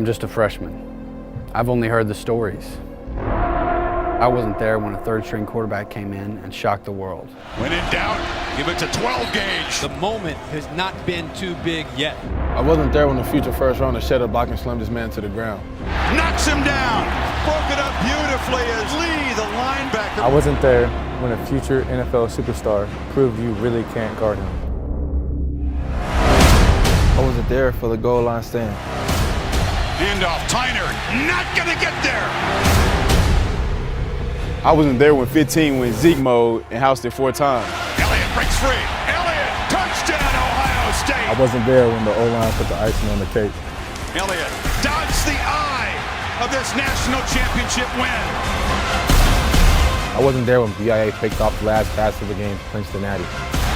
I'm just a freshman. I've only heard the stories. I wasn't there when a third-string quarterback came in and shocked the world. When in doubt, give it to 12 gauge. The moment has not been too big yet. I wasn't there when the future first rounder shed a block and slammed this man to the ground. Knocks him down. Broke it up beautifully as Lee, the linebacker. I wasn't there when a future NFL superstar proved you really can't guard him. I wasn't there for the goal line stand. Handoff, Tyner, not gonna get there. I wasn't there when 15 went Zeke mode and housed it 4 times. Elliott breaks free. Elliott, touchdown, Ohio State. I wasn't there when the O-line put the icing on the cake. Elliott dodged the eye of this national championship win. I wasn't there when BIA picked off the last pass of the game to clinch the natty.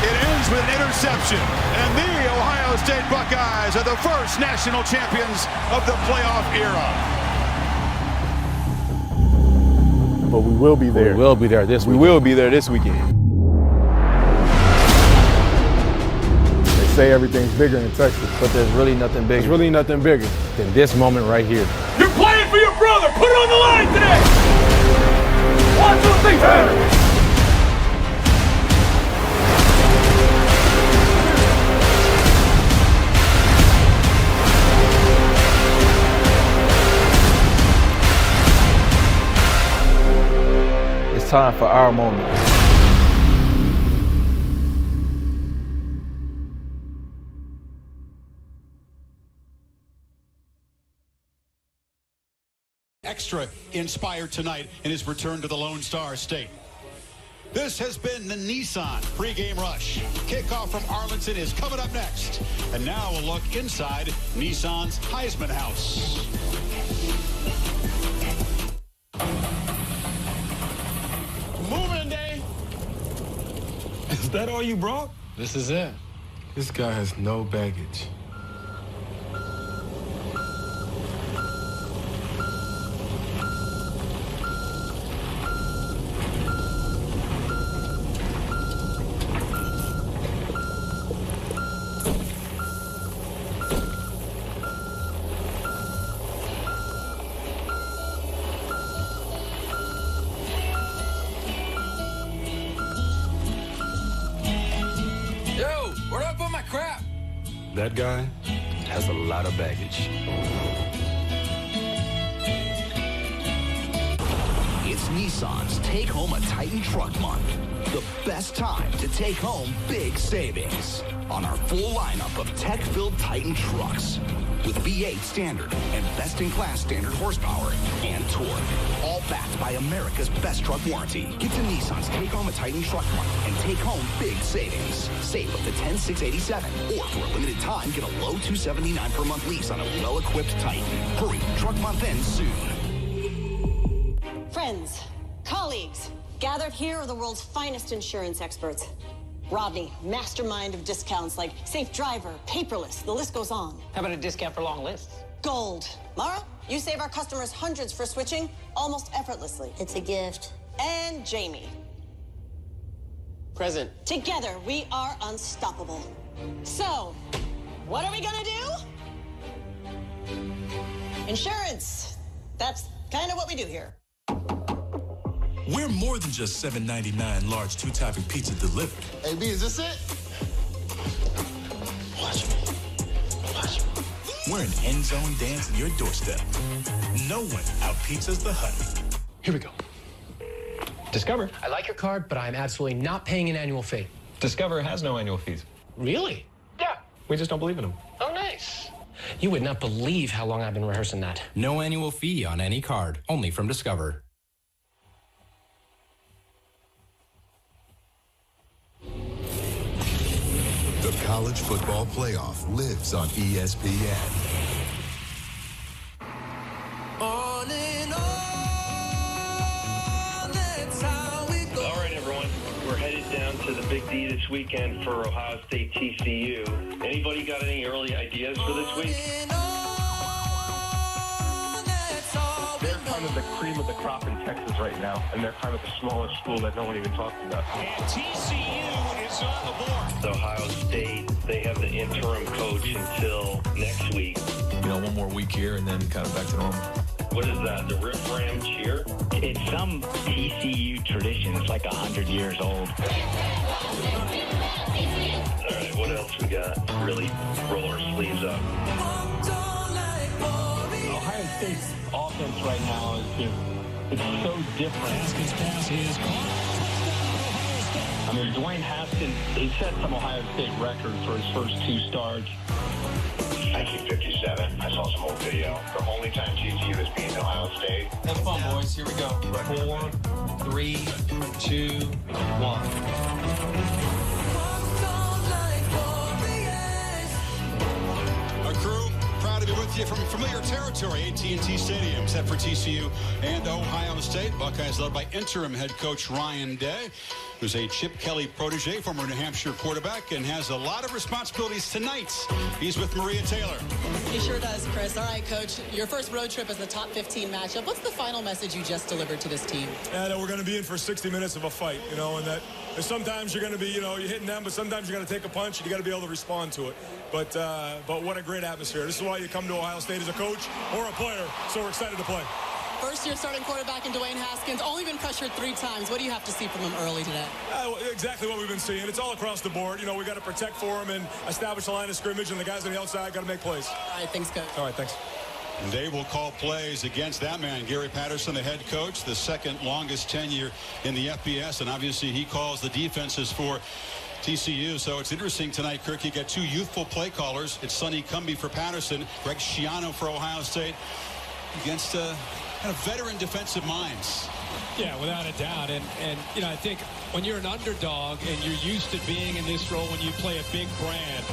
It ends with an interception, and the Ohio State Buckeyes are the first national champions of the playoff era. But we will be there. We will be there this weekend. We will be there this weekend. They say everything's bigger in Texas, But there's really nothing bigger. there's really nothing bigger than this moment right here. You're playing for your brother. Put it on the line today. 1, 2, 3, turn. It's time for our moment. Extra inspired tonight in his return to the Lone Star State. This has been the Nissan pregame rush. Kickoff from Arlington is coming up next. And now a look inside Nissan's Heisman House. Moving day. Is that all you brought? This is it. This guy has no baggage. Yo, where do I put my crap? That guy has a lot of baggage. It's Nissan's Take Home a Titan Truck Month. The best time to take home big savings on our full lineup of tech-filled Titan trucks with V8 standard and best-in-class standard horsepower and torque. All backed by America's best truck warranty. Get to Nissan's Take Home a Titan Truck Month and take home big savings. Save up to $10,687, or for a limited time, get a low $279 per month lease on a well-equipped Titan. Hurry, Truck Month ends soon. Friends, colleagues, gathered here are the world's finest insurance experts. Rodney, mastermind of discounts like Safe Driver, Paperless, the list goes on. How about a discount for long lists? Gold. Mara, you save our customers hundreds for switching almost effortlessly. It's a gift. And Jamie. Present. Together, we are unstoppable. So, what are we gonna do? Insurance. That's kind of what we do here. We're more than just $7.99 large 2-topping pizza delivered. Hey, B, is this it? Watch me. Watch me. We're an end zone dance in your doorstep. No one out-pizzas the Hut. Here we go. Discover. I like your card, but I'm absolutely not paying an annual fee. Discover has no annual fees. Really? Yeah. We just don't believe in them. Oh, nice. You would not believe how long I've been rehearsing that. No annual fee on any card, only from Discover. The college football playoff lives on ESPN. On and on, that's how we go. All right, everyone. We're headed down to the Big D this weekend for Ohio State TCU. Anybody got any early ideas for this week? They're kind of the cream of the crop in Texas right now, and they're kind of the smallest school that no one even talks about. And TCU is on the board. Ohio State, they have the interim coach until next week. one more week here and then kind of back to normal. What is that, the Rip Ram cheer? It's some TCU tradition. It's like 100 years old. All right, what else we got? Really roll our sleeves up. Ohio State's offense right now is just, it's so different. Haskins pass is caught. I mean, Dwayne Haskins, he set some Ohio State records for his first 2 starts. 1957, I saw some old video. The only time TCU has beaten Ohio State. Have fun, boys. Here we go. 4, 3, 2, 1. Our crew, proud to be with you from familiar territory, AT&T Stadium, set for TCU and Ohio State. Buckeyes led by interim head coach Ryan Day, who's a Chip Kelly protege, former New Hampshire quarterback, and has a lot of responsibilities tonight. He's with Maria Taylor. He sure does, Chris. All right, Coach, your first road trip is the top 15 matchup. What's the final message you just delivered to this team? Yeah, that we're going to be in for 60 minutes of a fight, and that sometimes you're going to be, you're hitting them, but sometimes you're going to take a punch and you got to be able to respond to it. But what a great atmosphere. This is why you come to Ohio State as a coach or a player, so we're excited to play. First-year starting quarterback in Dwayne Haskins, only been pressured 3 times. What do you have to see from him early today? Exactly what we've been seeing. It's all across the board. We got to protect for him and establish a line of scrimmage, and the guys on the outside got to make plays. All right, thanks, Coach. All right, thanks. And they will call plays against that man, Gary Patterson, the head coach, the second longest tenure in the FBS, and obviously he calls the defenses for TCU. So it's interesting tonight, Kirk. You got 2 youthful play callers. It's Sonny Cumbie for Patterson, Greg Schiano for Ohio State, against kind of veteran defensive minds. Yeah, without a doubt. And I think when you're an underdog and you're used to being in this role when you play a big brand,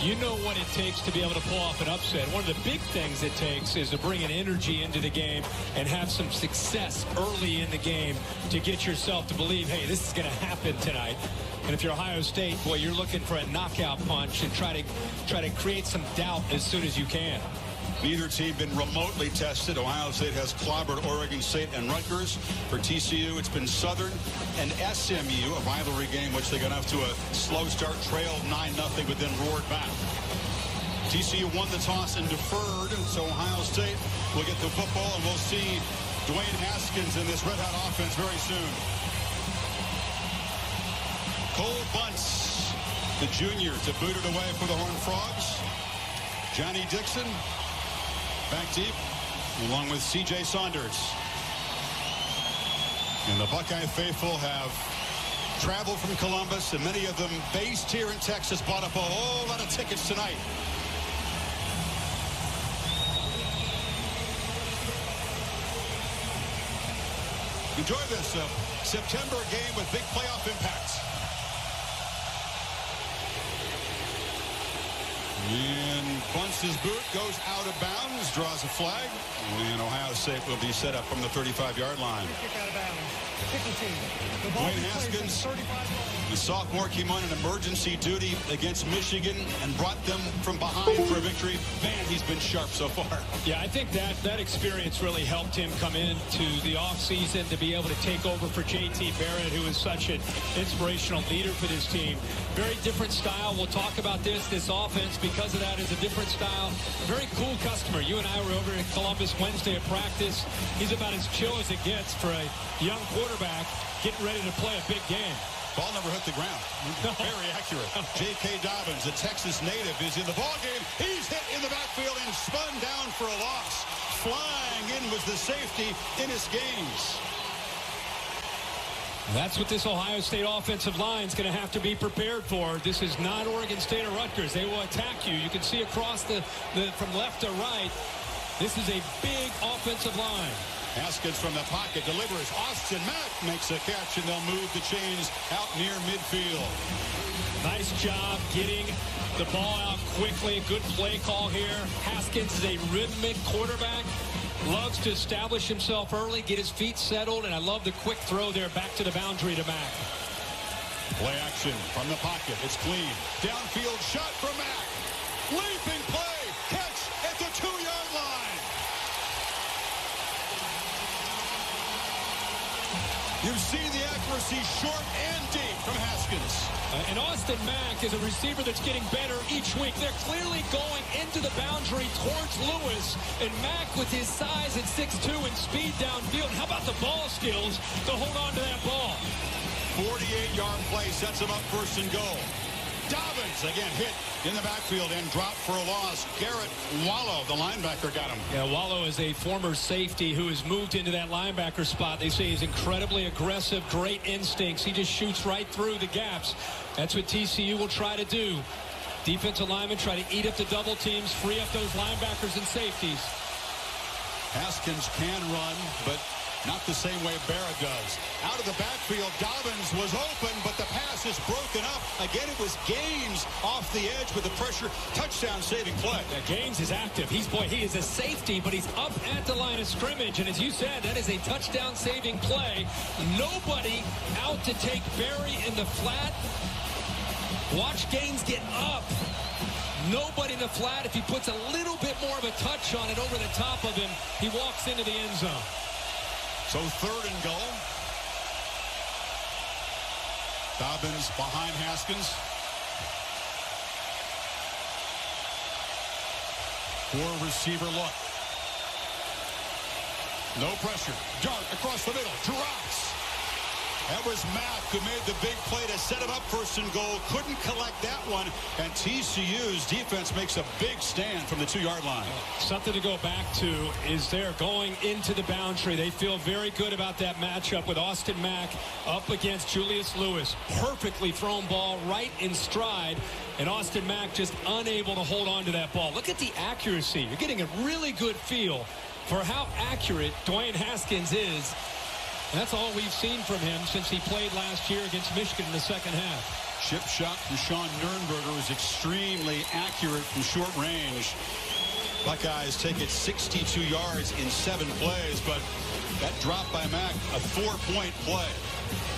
you know what it takes to be able to pull off an upset. One of the big things it takes is to bring an energy into the game and have some success early in the game to get yourself to believe, hey, this is going to happen tonight. And if you're Ohio State, boy, you're looking for a knockout punch and try to create some doubt as soon as you can. Neither team been remotely tested. Ohio State has clobbered Oregon State and Rutgers. For TCU, it's been Southern and SMU, a rivalry game which they got off to a slow start, trailed 9-0, but then roared back. TCU won the toss and deferred, so Ohio State will get the football, and we'll see Dwayne Haskins in this red-hot offense very soon. Cole Bunce, the junior, to boot it away for the Horned Frogs. Johnny Dixon back deep, along with C.J. Saunders. And the Buckeye faithful have traveled from Columbus, and many of them based here in Texas, bought up a whole lot of tickets tonight. Enjoy this September game with big playoff impacts. And Bunce's boot goes out of bounds, draws a flag, and Ohio State will be set up from the 35-yard line. Dwayne Haskins, the sophomore, came on an emergency duty against Michigan and brought them from behind for a victory. Man, he's been sharp so far. Yeah, I think that experience really helped him come into the offseason to be able to take over for J.T. Barrett, who is such an inspirational leader for this team. Very different style. We'll talk about this offense, because of that, is a different style. Very cool customer. You and I were over in Columbus Wednesday at practice. He's about as chill as it gets for a young quarterback getting ready to play a big game. Ball never hit the ground. Very accurate. J.K. Dobbins, a Texas native, is in the ball game. He's hit in the backfield and spun down for a loss. Flying in was the safety in his games. That's what this Ohio State offensive line is going to have to be prepared for. This is not Oregon State or Rutgers. They will attack you. You can see across from left to right. This is a big offensive line. Haskins from the pocket delivers. Austin Mack makes a catch, and they'll move the chains out near midfield. Nice job getting the ball out quickly. Good play call here. Haskins is a rhythmic quarterback. Loves to establish himself early, get his feet settled, and I love the quick throw there back to the boundary to Mack. Play action from the pocket. It's clean. Downfield shot from Mack. Leaping play. Catch at the 2-yard line. You've seen the accuracy short and deep from Haskins. And Austin Mack is a receiver that's getting better each week. They're clearly going into the boundary towards Lewis. And Mack with his size at 6'2" and speed downfield. How about the ball skills to hold on to that ball? 48-yard play sets him up 1st and goal. Dobbins again hit in the backfield and dropped for a loss. Garrett Wallow, the linebacker, got him. Yeah, Wallow is a former safety who has moved into that linebacker spot. They say he's incredibly aggressive, great instincts. He just shoots right through the gaps. That's what TCU will try to do. Defensive linemen try to eat up the double teams, free up those linebackers and safeties. Haskins can run, but not the same way Barrett does. Out of the backfield, Dobbins was open, but the pass is broken up. Again, it was Gaines off the edge with the pressure. Touchdown saving play. Yeah, Gaines is active. He is a safety, but he's up at the line of scrimmage. And as you said, that is a touchdown saving play. Nobody out to take Berry in the flat. Watch Gaines get up. Nobody in the flat. If he puts a little bit more of a touch on it over the top of him, he walks into the end zone. So 3rd and goal. Dobbins behind Haskins. 4-receiver look. No pressure. Dart across the middle. Drops. That was Mack who made the big play to set him up 1st and goal. Couldn't collect that one. And TCU's defense makes a big stand from the 2-yard line. Something to go back to is they're going into the boundary. They feel very good about that matchup with Austin Mack up against Julius Lewis. Perfectly thrown ball right in stride. And Austin Mack just unable to hold on to that ball. Look at the accuracy. You're getting a really good feel for how accurate Dwayne Haskins is. And that's all we've seen from him since he played last year against Michigan in the 2nd half. Chip shot from Sean Nurnberger was extremely accurate from short range. Buckeyes take it 62 yards in 7 plays, but that drop by Mack, a 4-point play.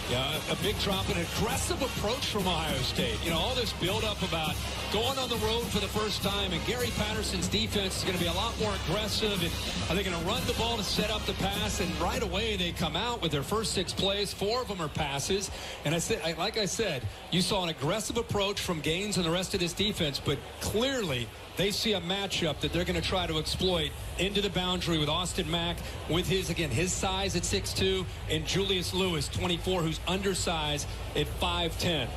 Yeah, a big drop, an aggressive approach from Ohio State. You know, all this build-up about going on the road for the first time, and Gary Patterson's defense is going to be a lot more aggressive. And are they going to run the ball to set up the pass? And right away, they come out with their first 6 plays. 4 of them are passes. And like I said, you saw an aggressive approach from Gaines and the rest of this defense, but clearly they see a matchup that they're going to try to exploit into the boundary with Austin Mack with his size at 6'2", and Julius Lewis, 24, who's undersized at 5'10".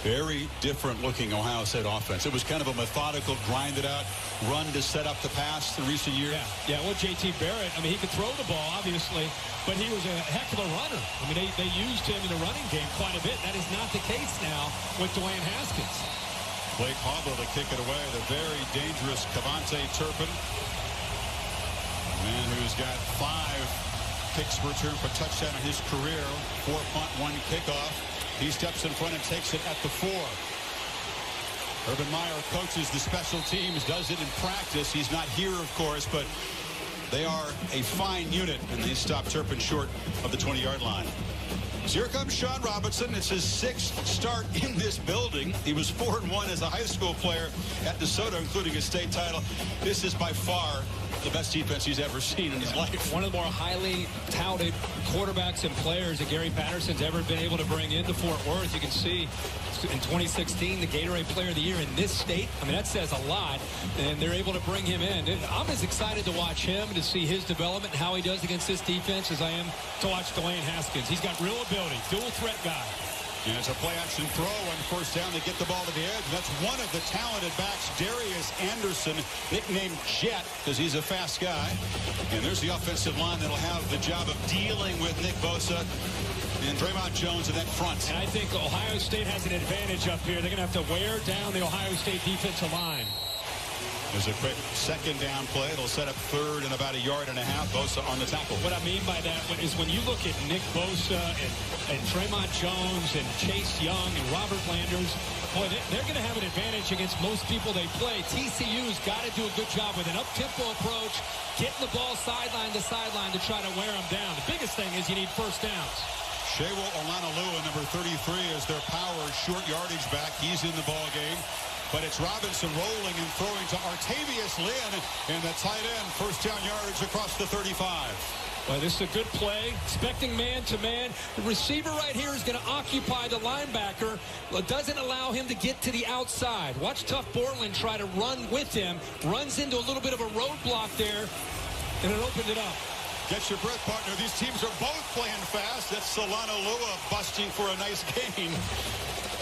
Very different looking Ohio State offense. It was kind of a methodical, grinded out run to set up the pass in recent years. Yeah, well, J.T. Barrett, I mean, he could throw the ball, obviously, but he was a heck of a runner. I mean, they used him in the running game quite a bit. That is not the case now with Dwayne Haskins. Blake Hobble to kick it away. The very dangerous Cavante Turpin. A man who's got 5 kicks return for touchdown in his career. 4 punt, 1 kickoff. He steps in front and takes it at the 4. Urban Meyer coaches the special teams, does it in practice. He's not here, of course, but they are a fine unit, and they stop Turpin short of the 20-yard line. So here comes Sean Robinson. It's his 6th start in this building. He was 4-1 as a high school player at DeSoto, including a state title. This is by far the best defense he's ever seen in his life. One of the more highly touted quarterbacks and players that Gary Patterson's ever been able to bring into Fort Worth. You can see in 2016, the Gatorade Player of the Year in this state. I mean, that says a lot, and they're able to bring him in. I'm as excited to watch him, to see his development and how he does against this defense, as I am to watch Dwayne Haskins. He's got real ability, dual threat guy. And it's a play-action throw on 1st down to get the ball to the edge. That's one of the talented backs, Darius Anderson, nicknamed Jet, because he's a fast guy. And there's the offensive line that'll have the job of dealing with Nick Bosa and Draymond Jones in that front. And I think Ohio State has an advantage up here. They're going to have to wear down the Ohio State defensive line. There's a quick 2nd down play. It'll set up 3rd and about 1.5 yards. Bosa on the tackle. What I mean by that is when you look at Nick Bosa and Draymond Jones and Chase Young and Robert Landers, boy, they're going to have an advantage against most people they play. TCU's got to do a good job with an up-tempo approach, getting the ball sideline to sideline to try to wear them down. The biggest thing is you need 1st downs. Shewa Olanalua, number 33, is their power short yardage back. He's in the ball game. But it's Robinson rolling and throwing to Artavius Lynn, and the tight end, 1st down yardage across the 35. Well, this is a good play. Expecting man-to-man. The receiver right here is going to occupy the linebacker. It doesn't allow him to get to the outside. Watch Tough Borland try to run with him. Runs into a little bit of a roadblock there, and it opened it up. Get your breath, partner. These teams are both playing fast. That's Solana Lua busting for a nice gain.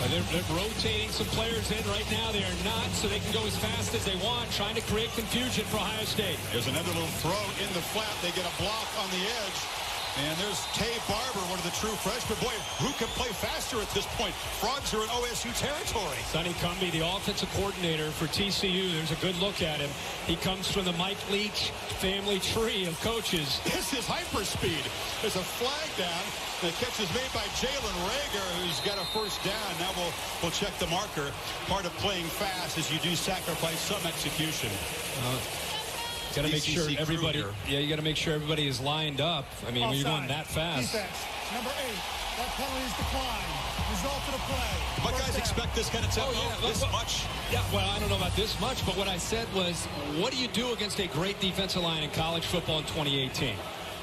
They're rotating some players in right now. They are not, so they can go as fast as they want, trying to create confusion for Ohio State. There's another little throw in the flat. They get a block on the edge. And there's Tay Barber, one of the true freshmen. Boy, who can play faster at this point? Frogs are in OSU territory. Sonny Cumbie, the offensive coordinator for TCU. There's a good look at him. He comes from the Mike Leach family tree of coaches. This is hyperspeed. There's a flag down. The catch is made by Jalen Reagor, who's got a first down. Now we'll check the marker. Part of playing fast is you do sacrifice some execution. Got to make sure everybody. Yeah, you got to make sure everybody is lined up. I mean, when you're going that fast. Defense, number 8. That penalty is declined. Result of the play. Buckeyes expect this kind of tempo this much. Yeah, well, I don't know about this much, but what I said was, what do you do against a great defensive line in college football in 2018?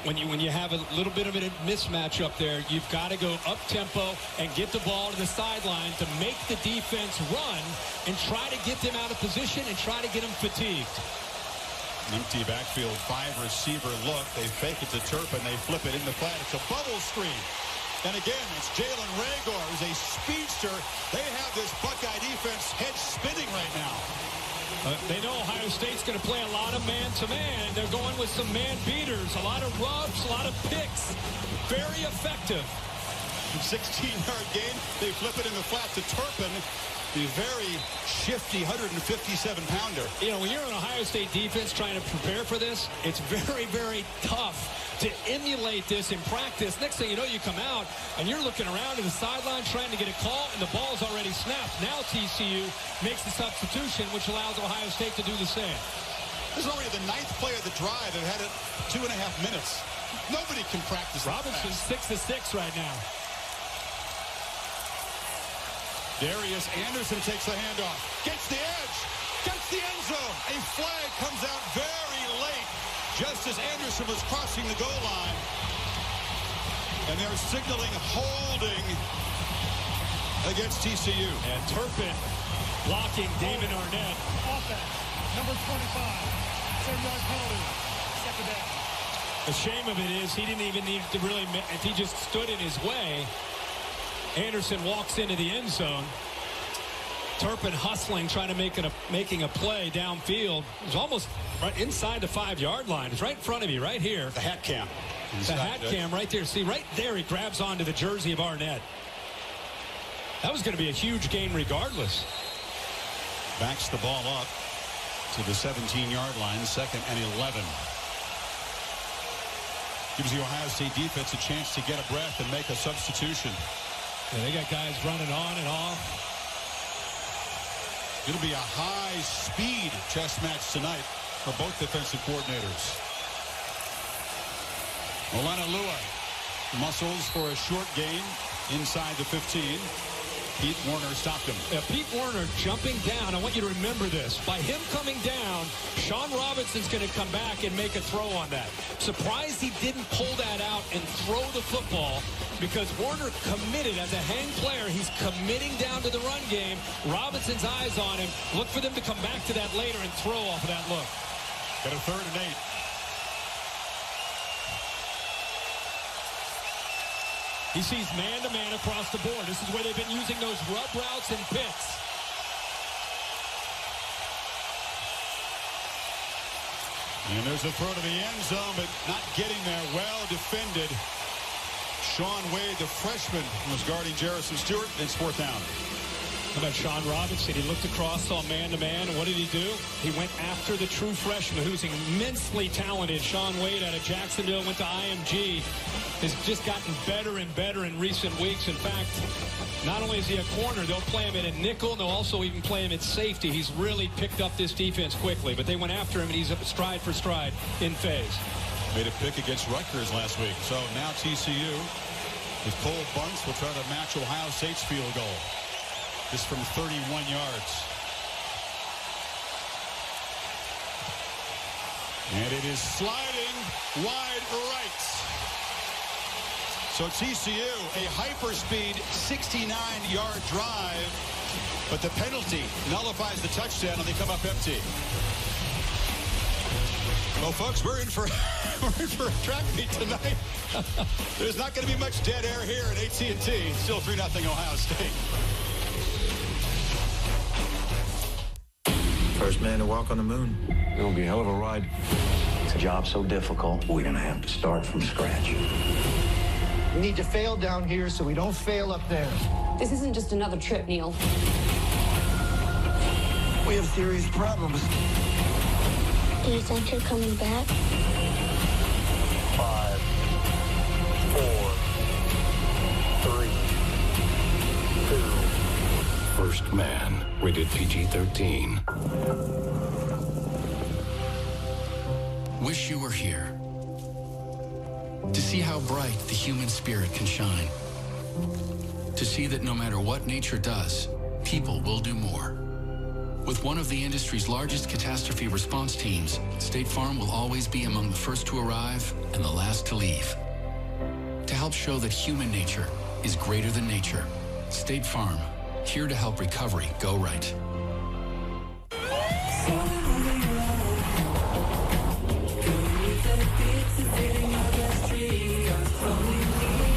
When you have a little bit of a mismatch up there, you've got to go up tempo and get the ball to the sideline to make the defense run and try to get them out of position and try to get them fatigued. Empty backfield, 5-receiver look. They fake it to Turpin. They flip it in the flat. It's a bubble screen. And again, it's Jalen Reagor, who's a speedster. They have this Buckeye defense head spinning right now. They know Ohio State's going to play a lot of man-to-man. They're going with some man beaters, a lot of rubs, a lot of picks. Very effective. 16-yard gain. They flip it in the flat to Turpin. The very shifty 157-pounder. You know, when you're an Ohio State defense trying to prepare for this, it's very, very tough to emulate this in practice. Next thing you know, you come out and you're looking around to the sideline trying to get a call, and the ball's already snapped. Now TCU makes the substitution, which allows Ohio State to do the same. This is already the 9th play of the drive. They've had it 2.5 minutes. Nobody can practice. Robinson's 6-6 right now. Darius Anderson takes the handoff, gets the edge, gets the end zone. A flag comes out very late, just as Anderson was crossing the goal line. And they're signaling holding against TCU. And Turpin blocking Damon Arnett. Offense, number 25, 7-yard penalty, second down. The shame of it is he didn't even need to really, if he just stood in his way. Anderson walks into the end zone. Turpin hustling, trying to making a play downfield. It was almost right inside the 5-yard line. It's right in front of you, right here. The hat cam. The hat cam right there. See, right there, he grabs onto the jersey of Arnett. That was going to be a huge gain regardless. Backs the ball up to the 17-yard line, 2nd and 11. Gives the Ohio State defense a chance to get a breath and make a substitution. Yeah, they got guys running on and off. It'll be a high-speed chess match tonight for both defensive coordinators. Solana Lua muscles for a short gain inside the 15. Pete Werner stopped him. Yeah, Pete Werner jumping down. I want you to remember this. By him coming down, Sean Robinson's going to come back and make a throw on that. Surprised he didn't pull that out and throw the football, because Werner committed as a hang player. He's committing down to the run game. Robinson's eyes on him. Look for them to come back to that later and throw off of that look. Got a 3rd and 8. He sees man-to-man across the board. This is where they've been using those rub routes and picks. And there's a throw to the end zone, but not getting there. Well defended. Sean Wade, the freshman, was guarding Jarrison Stewart. It's 4th down. How about Sean Robinson? He looked across, saw man-to-man, and what did he do? He went after the true freshman, who's immensely talented. Sean Wade out of Jacksonville, went to IMG. Has just gotten better and better in recent weeks. In fact, not only is he a corner, they'll play him in a nickel, and they'll also even play him at safety. He's really picked up this defense quickly, but they went after him, and he's up stride for stride in phase. Made a pick against Rutgers last week. So now TCU, with Cole Bunce, will try to match Ohio State's field goal. This from 31 yards. And it is sliding wide right. So TCU, a hyperspeed 69-yard drive, but the penalty nullifies the touchdown and they come up empty. Well, folks, we're in for a track meet tonight. There's not going to be much dead air here at AT&T. Still 3-0 Ohio State. First man to walk on the moon. It'll be a hell of a ride. It's a job so difficult, we're going to have to start from scratch. We need to fail down here so we don't fail up there. This isn't just another trip, Neil. We have serious problems. Do you think you're coming back? 5, 4, 3, 2. First man, rated PG-13. Wish you were here to see how bright the human spirit can shine. To see that no matter what nature does, people will do more. With one of the industry's largest catastrophe response teams, State Farm will always be among the first to arrive and the last to leave. To help show that human nature is greater than nature, State Farm, here to help recovery go right.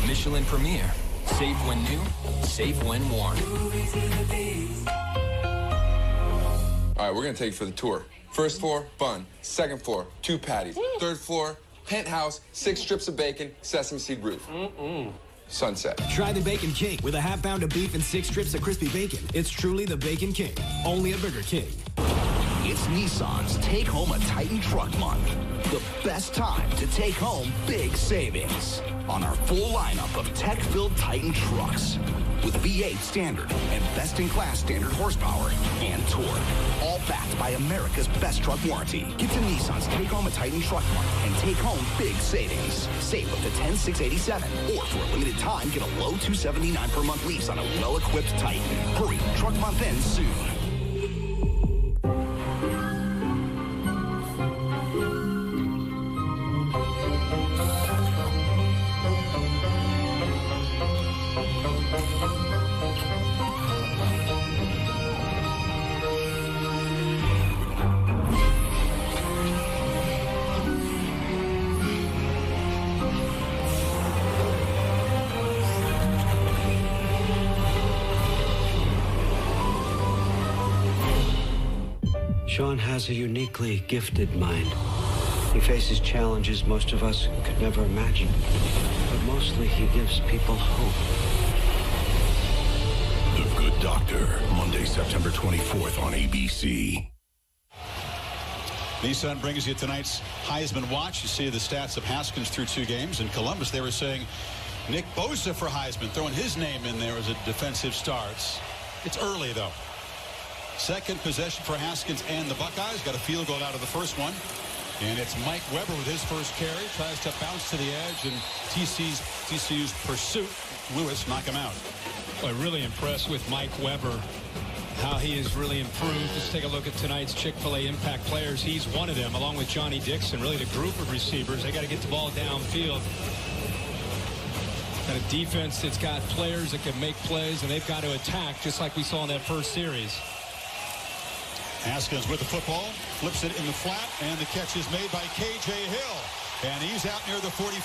Michelin Premier. Save when new, save when worn. All right, we're going to take you for the tour. First floor, bun. Second floor, 2 patties. Third floor, penthouse, 6 strips of bacon, sesame seed roof. Sunset. Try the Bacon King with a half pound of beef and 6 strips of crispy bacon. It's truly the Bacon King, only at Burger King. It's Nissan's Take Home a Titan Truck Month. The best time to take home big savings on our full lineup of tech-filled Titan trucks with V8 standard and best-in-class standard horsepower and torque, all backed by America's best truck warranty. Get to Nissan's Take Home a Titan Truck Month and take home big savings. Save up to $10,687, or for a limited time, get a low $279 per month lease on a well-equipped Titan. Hurry, truck month ends soon. Sean has a uniquely gifted mind. He faces challenges most of us could never imagine. But mostly he gives people hope. The Good Doctor, Monday, September 24th on ABC. Nissan brings you tonight's Heisman Watch. You see the stats of Haskins through 2 games. In Columbus, they were saying Nick Bosa for Heisman, throwing his name in there as a defensive starts. It's early, though. Second possession for Haskins and the Buckeyes. Got a field goal out of the first one. And it's Mike Weber with his first carry. Tries to bounce to the edge, and TCU's pursuit. Lewis knock him out. Well, really impressed with Mike Weber, how he has really improved. Let's take a look at tonight's Chick-fil-A impact players. He's one of them, along with Johnny Dixon. Really the group of receivers. They got to get the ball downfield. Got a defense that's got players that can make plays, and they've got to attack, just like we saw in that first series. Haskins with the football, flips it in the flat, and the catch is made by K.J. Hill. And he's out near the 45.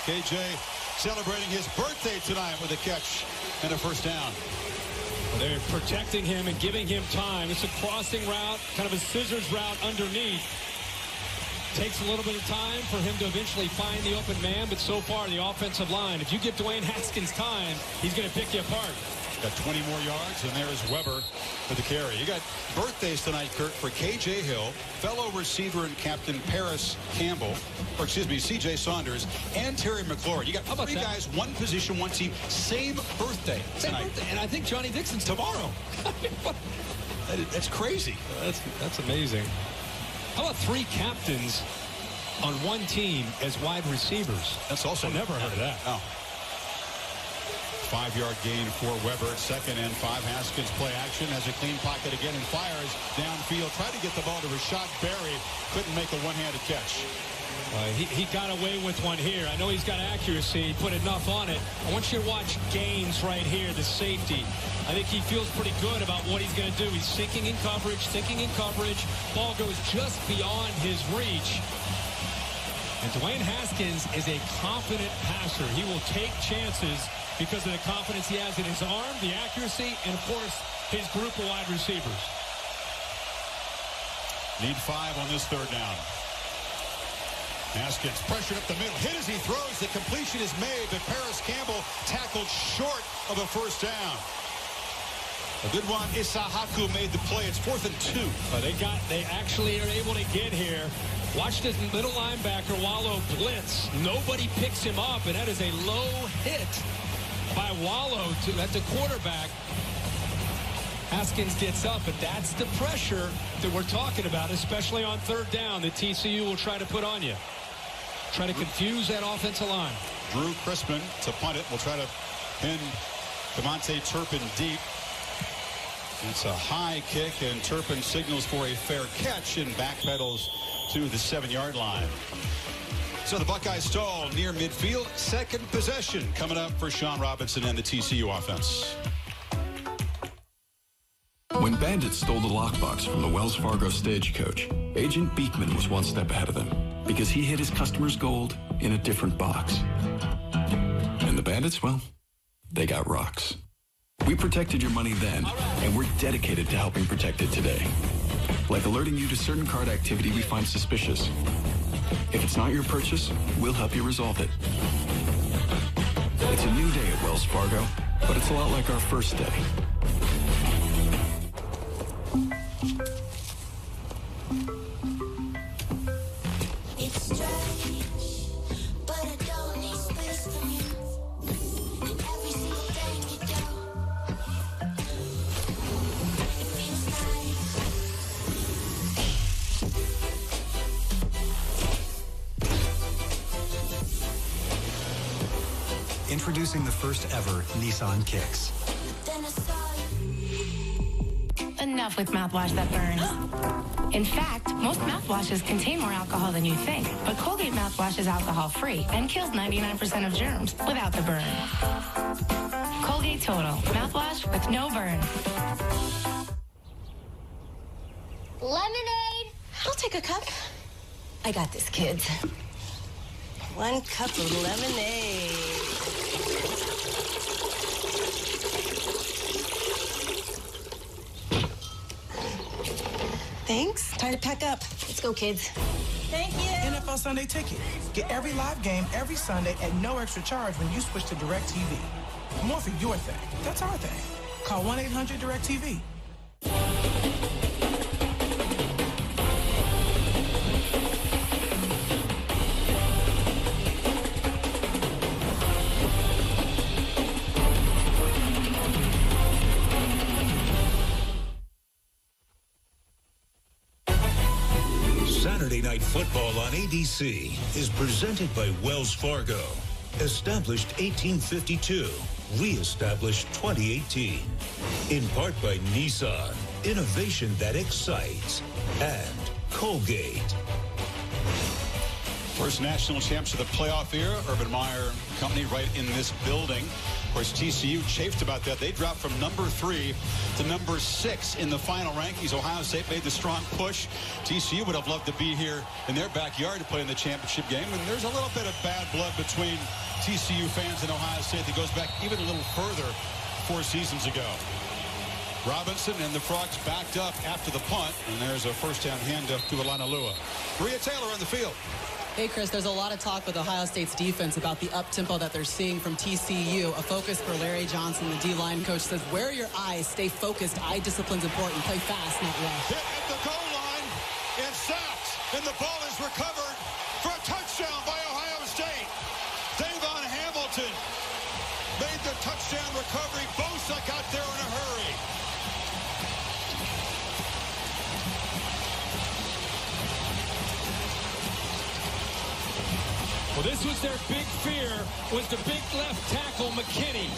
K.J. celebrating his birthday tonight with a catch and a first down. They're protecting him and giving him time. It's a crossing route, kind of a scissors route underneath. Takes a little bit of time for him to eventually find the open man, but so far the offensive line, if you give Dwayne Haskins time, he's going to pick you apart. Got 20 more yards, and there's Weber with the carry. You got birthdays tonight, Kurt, for K.J. Hill, fellow receiver and captain Parris Campbell, or excuse me, C.J. Saunders, and Terry McLaurin. You got 3 guys, 1 position, 1 team, same birthday tonight. Same birthday. And I think Johnny Dixon's tomorrow. That's crazy. That's amazing. How about 3 captains on 1 team as wide receivers? That's also I never heard of that. Oh. 5-yard gain for Weber. 2nd and 5. Haskins play action, has a clean pocket again and fires downfield. Tried to get the ball to Rashad Berry. Couldn't make a one-handed catch. He got away with one here. I know he's got accuracy. He put enough on it. I want you to watch Gaines right here, the safety. I think he feels pretty good about what he's going to do. He's thinking in coverage. Ball goes just beyond his reach. And Dwayne Haskins is a confident passer. He will take chances because of the confidence he has in his arm, the accuracy, and, of course, his group of wide receivers. Need 5 on this 3rd down. Haskins pressured up the middle. Hit as he throws. The completion is made, but Parris Campbell tackled short of a 1st down. A good one. Isahaku made the play. It's 4th and 2. They actually are able to get here. Watch this middle linebacker Wallow blitz. Nobody picks him up, and that is a low hit by Wallow at the quarterback. Haskins gets up, and that's the pressure that we're talking about, especially on 3rd down that TCU will try to put on you. Try to confuse that offensive line. Drew Crispin to punt it. We'll try to pin Devontae Turpin deep. It's a high kick, and Turpin signals for a fair catch and backpedals to the 7-yard line. So the Buckeyes stall near midfield. 2nd possession coming up for Sean Robinson and the TCU offense. When bandits stole the lockbox from the Wells Fargo stagecoach, Agent Beekman was one step ahead of them because he hid his customers' gold in a different box. And the bandits, well, they got rocks. We protected your money then, and we're dedicated to helping protect it today. Like alerting you to certain card activity we find suspicious. If it's not your purchase, we'll help you resolve it. It's a new day at Wells Fargo, but it's a lot like our first day. It's strange, but I don't need space from you. And every single thing you do, it feels nice. Introducing the first ever Nissan Kicks. Then I saw you. Enough with mouthwash that burns. In fact, most mouthwashes contain more alcohol than you think, but Colgate mouthwash is alcohol-free and kills 99% of germs without the burn. Colgate Total, mouthwash with no burn. Lemonade. I'll take a cup. I got this, kids. 1 cup of lemonade. Thanks. Time to pack up. Let's go, kids. Thank you. NFL Sunday Ticket. Get every live game every Sunday at no extra charge when you switch to DirecTV. More for your thing. That's our thing. Call 1-800-DirecTV. Saturday Night Football on ABC is presented by Wells Fargo. Established 1852, re-established 2018. In part by Nissan, innovation that excites, and Colgate. First national champs of the playoff era. Urban Meyer Company right in this building. Of course, TCU chafed about that. They dropped from number 3 to number 6 in the final rankings. Ohio State made the strong push. TCU would have loved to be here in their backyard to play in the championship game. And there's a little bit of bad blood between TCU fans and Ohio State that goes back even a little further 4 seasons ago. Robinson and the Frogs backed up after the punt. And there's a first-down handoff to Alana Lua. Maria Taylor on the field. Hey, Chris, there's a lot of talk with Ohio State's defense about the up-tempo that they're seeing from TCU. A focus for Larry Johnson, the D-line coach, says, wear your eyes, stay focused. Eye discipline's important. Play fast, not rush. Hit at the goal line and sacked. And the ball is recovered for a touchdown by Ohio State. Davon Hamilton made the touchdown recovery. Bosa got there in a hurry. Well, this was their big fear, was the big left tackle, McKinney.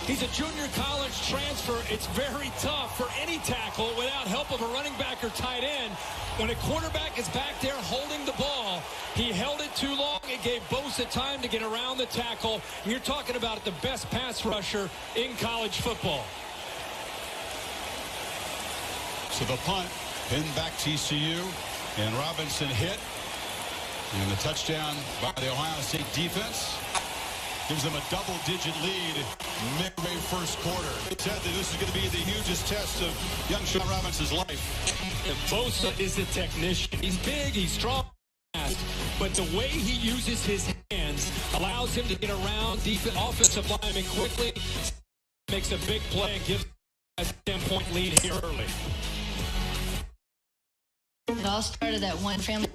He's a junior college transfer. It's very tough for any tackle without help of a running back or tight end. When a quarterback is back there holding the ball, he held it too long. It gave Bosa time to get around the tackle. And you're talking about the best pass rusher in college football. So the punt, pinned back TCU, and Robinson hit. And the touchdown by the Ohio State defense gives them a double-digit lead midway first quarter. It said that this is going to be the hugest test of young Sean Robinson's life. And Bosa is a technician. He's big, he's strong, but the way he uses his hands allows him to get around offensive linemen quickly, makes a big play, and gives a 10-point lead here early. It all started at one family.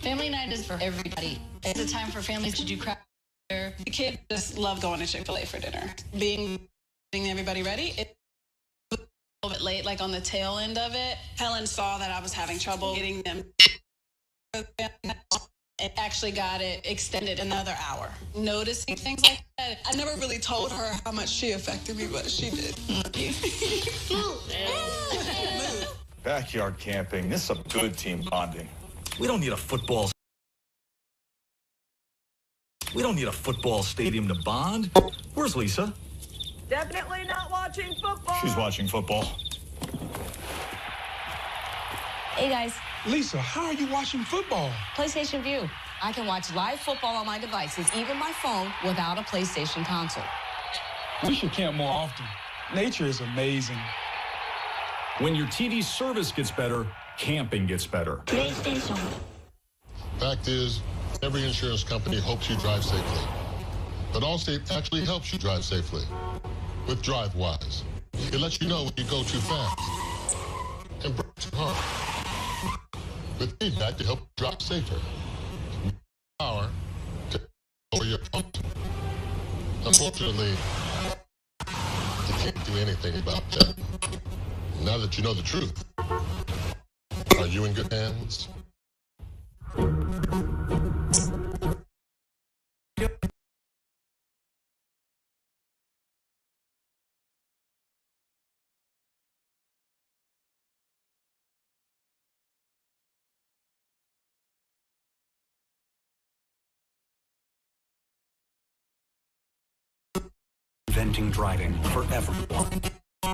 Family night is for everybody. It's a time for families to do craft. The kids just love going to Chick-fil-A for dinner. Getting everybody ready. It's a little bit late, like on the tail end of it. Helen saw that I was having trouble getting them. It actually got it extended another hour. Noticing things like that. I never really told her how much she affected me, but she did. Backyard camping. This is some good team bonding. We don't need a football. We don't need a football stadium to bond. Where's Lisa? Definitely not watching football. She's watching football. Hey, guys. Lisa, how are you watching football? PlayStation View. I can watch live football on my devices, even my phone, without a PlayStation console. We should camp more often. Nature is amazing. When your TV service gets better, camping gets better. PlayStation. Fact is, every insurance company hopes you drive safely. But Allstate actually helps you drive safely with DriveWise. It lets you know when you go too fast and brake too hard. With feedback to help you drive safer. Power to lower your pump. Unfortunately, you can't do anything about that. Now that you know the truth, are you in good hands? Inventing driving for everyone.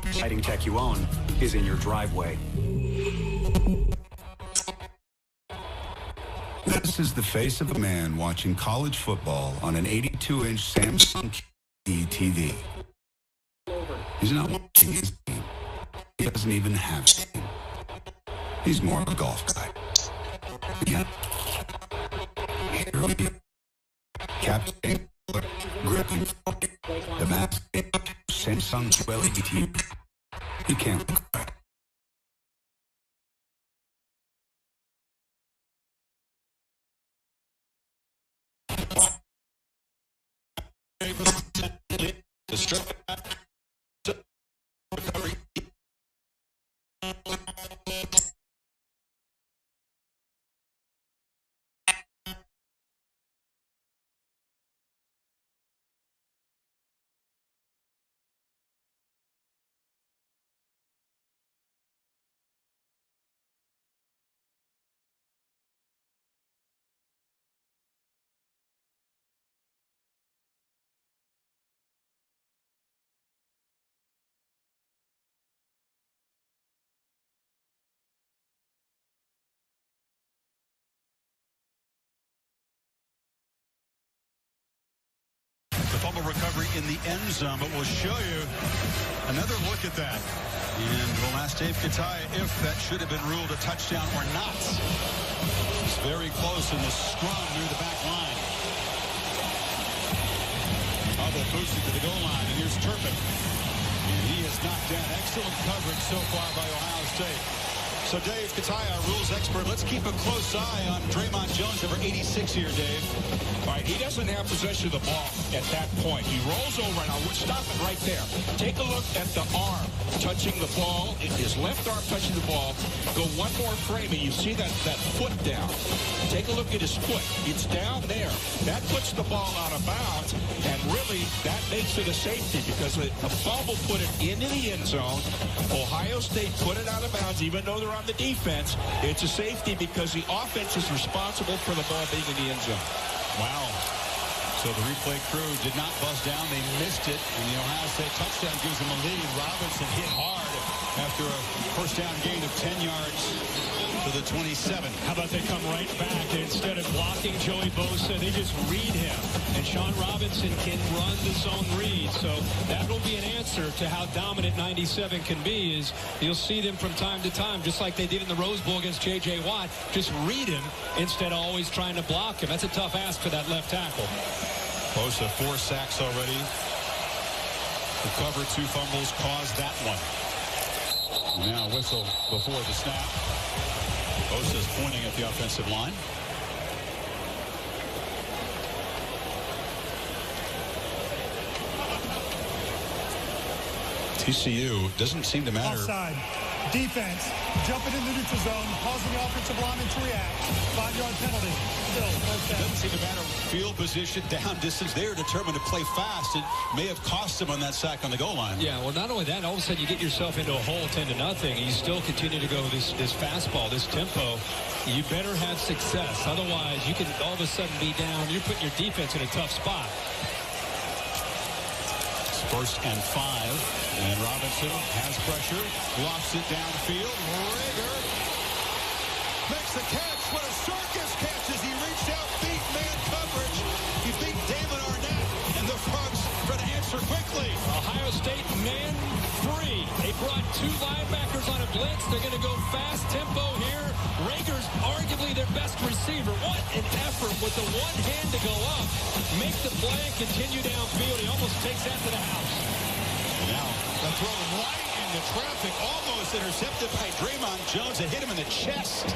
Exciting tech you own is in your driveway. This is the face of a man watching college football on an 82-inch Samsung TV. He's not watching his team. He doesn't even have a team. He's more of a golf guy. Yeah. Here we go. Captain, gripping, the mask, Samsung LED TV. You can't look right. Fumble recovery in the end zone, but we'll show you another look at that. And we'll ask Dave Kataya if that should have been ruled a touchdown or not. It's very close in the scrum near the back line. Hubble boosted to the goal line, and here's Turpin. And he has knocked down excellent coverage so far by Ohio State. So Dave Kataya, our rules expert, let's keep a close eye on Draymond Jones, number 86 here, Dave. All right, he doesn't have possession of the ball at that point. He rolls over, and I'll stop it right there. Take a look at the arm touching the ball. His left arm touching the ball. Go one more frame, and you see that foot down. Take a look at his foot. It's down there. That puts the ball out of bounds, and really, that makes it a safety because a fumble put it into the end zone. Ohio State put it out of bounds, even though they're on the defense. It's a safety because the offense is responsible for the ball being in the end zone. Wow. So the replay crew did not buzz down. They missed it. And the Ohio State touchdown gives them a lead. Robinson hit hard after a first down gain of 10 yards to the 27. How about they come right back, and instead of blocking Joey Bosa, they just read him. And Sean Robinson can run the zone read. So that will be an answer to how dominant 97 can be. Is you'll see them from time to time, just like they did in the Rose Bowl against J.J. Watt. Just read him instead of always trying to block him. That's a tough ask for that left tackle. Bosa 4 sacks already. Recovered 2 fumbles, caused that one. Now whistle before the snap. Bosa's pointing at the offensive line. TCU doesn't seem to matter. Offside. Defense jumping in the neutral zone, causing the offensive lineman to react. 5-yard penalty. Still first down. Doesn't seem to matter field position, down distance. They're determined to play fast. It may have cost them on that sack on the goal line. Yeah, well, not only that, all of a sudden you get yourself into a hole 10-0, and you still continue to go this fastball, this tempo. You better have success. Otherwise, you can all of a sudden be down. You're putting your defense in a tough spot. First and 5. And Robinson has pressure. Lofts it downfield. Rager makes the catch. What a circus catch as he reached out, beat man coverage. He beat Damon Arnett. And the Frogs try to answer quickly. Ohio State man free. They brought 2 linebackers on a blitz. They're going to go fast tempo here. Rager's arguably their best receiver. What an effort with the one hand to go up. Make the play and continue downfield. He almost takes that to the house. Now, the throw right into traffic, almost intercepted by Draymond Jones. It hit him in the chest.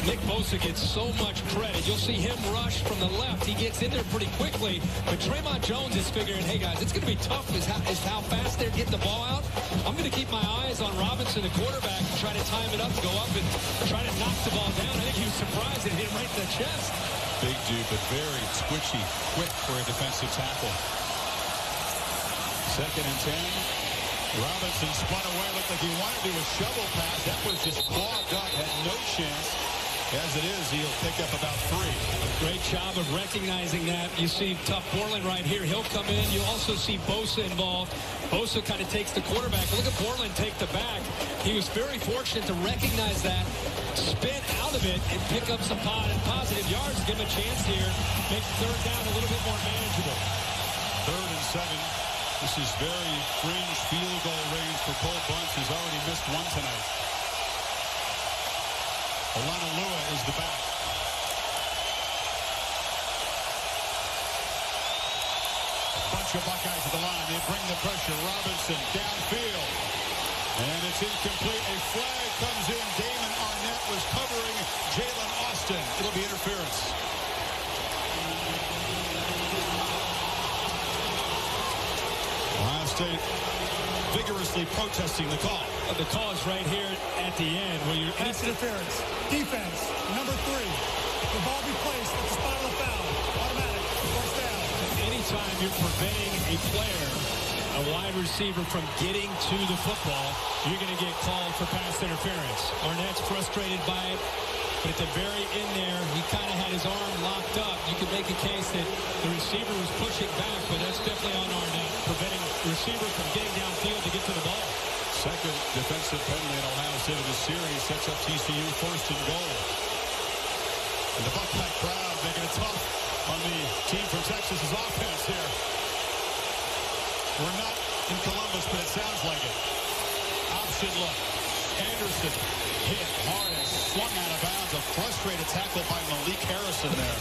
Nick Bosa gets so much credit. You'll see him rush from the left. He gets in there pretty quickly. But Draymond Jones is figuring, hey, guys, it's going to be tough is how fast they're getting the ball out. I'm going to keep my eyes on Robinson, the quarterback, and try to time it up, go up and try to knock the ball down. I think he was surprised it hit him right in the chest. Big dude, but very twitchy, quick for a defensive tackle. 2nd and 10. Robinson spun away, looked like he wanted to do a shovel pass. That was just clogged up, had no chance. As it is, he'll pick up about 3. Great job of recognizing that. You see Tough Borland right here. He'll come in. You also see Bosa involved. Bosa kind of takes the quarterback. Look at Borland take the back. He was very fortunate to recognize that, spin out of it, and pick up some positive yards. Give him a chance here. Make 3rd down a little bit more manageable. 3rd and 7. This is very fringe field goal range for Cole Bunch, who's already missed 1 tonight. Olanolua is the back. A bunch of Buckeyes at the line. They bring the pressure. Robinson downfield. And it's incomplete. A flag comes in. Damon Arnett was covering Jalen Austin. It'll be interference. Ohio State vigorously protesting the call. The call is right here at the end. Where you're pass interference. Defense, number 3. The ball be placed at the spot of the foul. Automatic. First down. Anytime you're preventing a player, a wide receiver, from getting to the football, you're going to get called for pass interference. Arnett's frustrated by it. But at the very end there, he kind of had his arm locked up. You could make a case that the receiver was pushing back, but that's definitely on Arnett, preventing the receiver from getting downfield to get to the ball. 2nd defensive penalty in Ohio State of the series sets up TCU 1st and goal. And the Buckeye crowd making it tough on the team from Texas's offense here. We're not in Columbus, but it sounds like it. Option look. Anderson hit hard and swung out of bounds. A frustrated tackle by Malik Harrison there.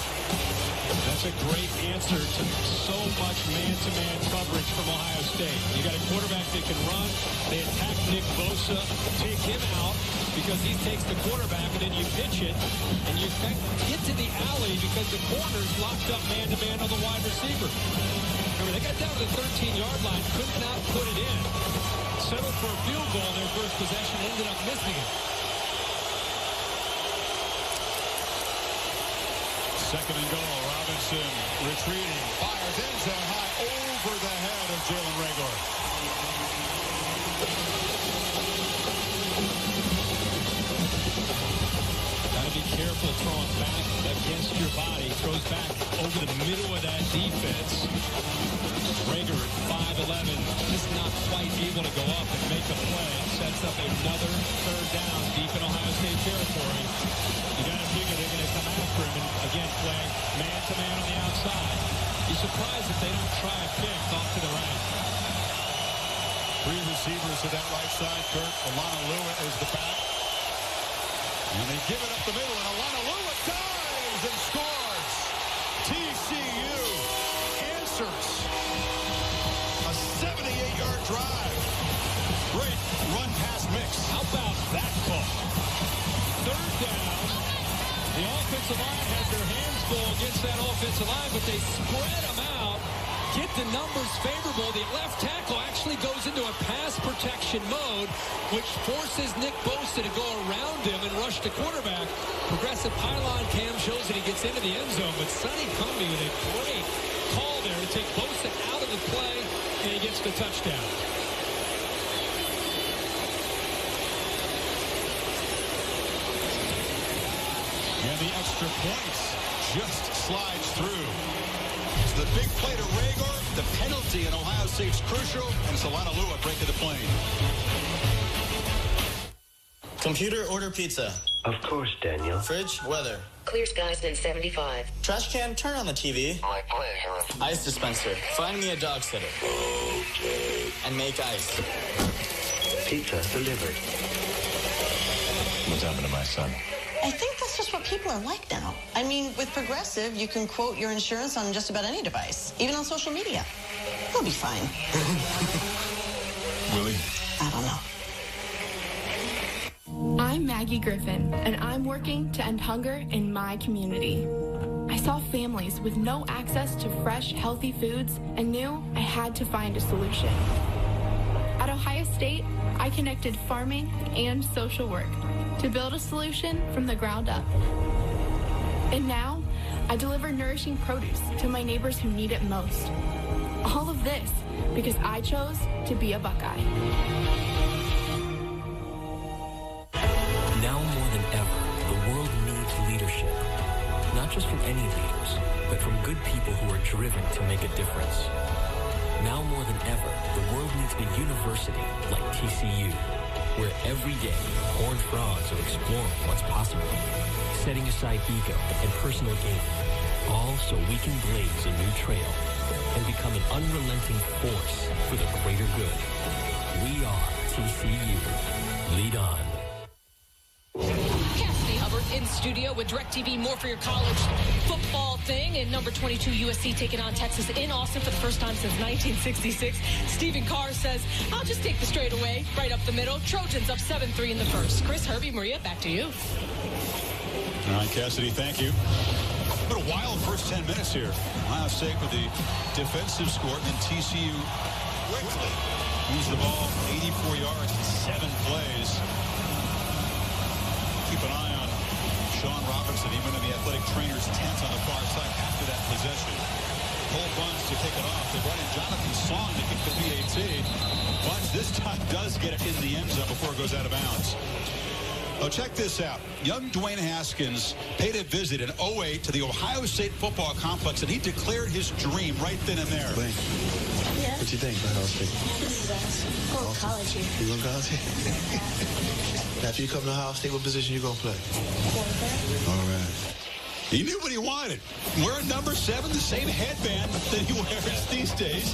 That's a great answer to so much man-to-man coverage from Ohio State. You got a quarterback that can run. They attack Nick Bosa, take him out because he takes the quarterback, and then you pitch it, and you get to the alley because the corner's locked up man-to-man on the wide receiver. Remember, they got down to the 13-yard line, could not put it in. Settled for a field goal in their first possession, ended up missing it. Second and goal. Robinson retreating. Fires end zone high over the head of Jalen Reagor. Got to be careful throwing back against your body. Throws back over the middle of that defense. Reagor at 5'11", just not quite able to go up and make a play. Sets up another third down deep in Ohio State territory. You got to figure they're going to come after him and again play man-to-man on the outside. Be surprised if they don't try a pick off to the right. Three receivers to that right side. Kurt, Alana Lewis is the back. And they give it up the middle, and Alana Lewis dives and scores. TCU answers. A 78-yard drive. Great run-pass mix. How about that call? Third down. The offensive line has their hands full against that offensive line, but they spread them out, get the numbers favorable. The left tackle actually goes into a pass protection mode, which forces Nick Bosa to go around him and rush the quarterback. Progressive pylon cam shows that he gets into the end zone, but Sonny Cumbie with a great call there to take Bosa out of the play, and he gets the touchdown. And the extra points just slides through. It's the big play to Reagor. The penalty in Ohio State's crucial. And it's Alana Lewis breaking the plane. Computer, order pizza. Of course, Daniel. Fridge, weather. Clear skies in 75. Trash can, turn on the TV. My pleasure. Ice dispenser, find me a dog sitter. Okay. And make ice. Pizza delivered. What's happened to my son? I think that's just what people are like now. I mean, with Progressive, you can quote your insurance on just about any device, even on social media. He'll be fine. Willie? I don't know. I'm Maggie Griffin, and I'm working to end hunger in my community. I saw families with no access to fresh, healthy foods and knew I had to find a solution. At Ohio State, I connected farming and social work to build a solution from the ground up. And now, I deliver nourishing produce to my neighbors who need it most. All of this because I chose to be a Buckeye. Now more than ever, the world needs leadership. Not just from any leaders, but from good people who are driven to make a difference. Now more than ever, the world needs a university like TCU, where every day, horned frogs are exploring what's possible, setting aside ego and personal gain, all so we can blaze a new trail and become an unrelenting force for the greater good. We are TCU. Lead on. In studio with DirecTV, more for your college football thing. And number 22 USC taking on Texas in Austin for the first time since 1966. Stephen Carr says, I'll just take the straightaway right up the middle. Trojans up 7-3 in the first. Chris, Herbie, Maria, back to you. All right, Cassidy, thank you. What a wild first 10 minutes here. Ohio State with the defensive score, and then TCU quickly moves the ball 84 yards in 7 plays. Keep an eye on Sean Robinson, even in the athletic trainer's tent on the far side after that possession. Cole Bunch to kick it off. They brought in Jonathan Song to kick the PAT. Bunch this time does get it in the end zone before it goes out of bounds. Oh, check this out. Young Dwayne Haskins paid a visit in 2008 to the Ohio State football complex, and he declared his dream right then and there. Yeah. What you think about Ohio State? This is awesome. Go to college here. You going to college here? Now, if you come to Ohio State, what position you going to play? Quarterback. All right. He knew what he wanted. Wearing number 7, the same headband that he wears these days.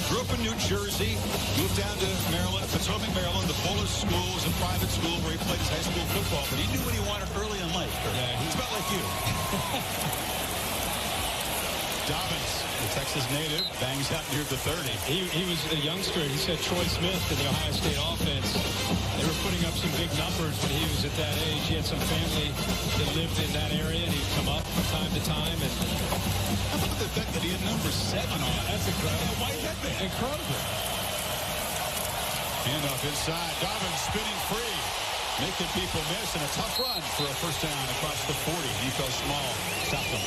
Grew up in New Jersey, moved down to Maryland, Potomac, Maryland. The Bullis School was a private school where he played his high school football, but he knew what he wanted early in life. Yeah, he's about like you. Dobbins, the Texas native, bangs out near the 30. He was a youngster. He said Troy Smith in the Ohio State offense. They were putting up some big numbers when he was at that age. He had some family that lived in that area, and he'd come up from time to time. And how about the fact that he had number 7 on? That's incredible. White headband. Incredible. Handoff inside. Dobbins spinning free, making people miss, and a tough run for a first down across the 40. He fell small. Stopped him.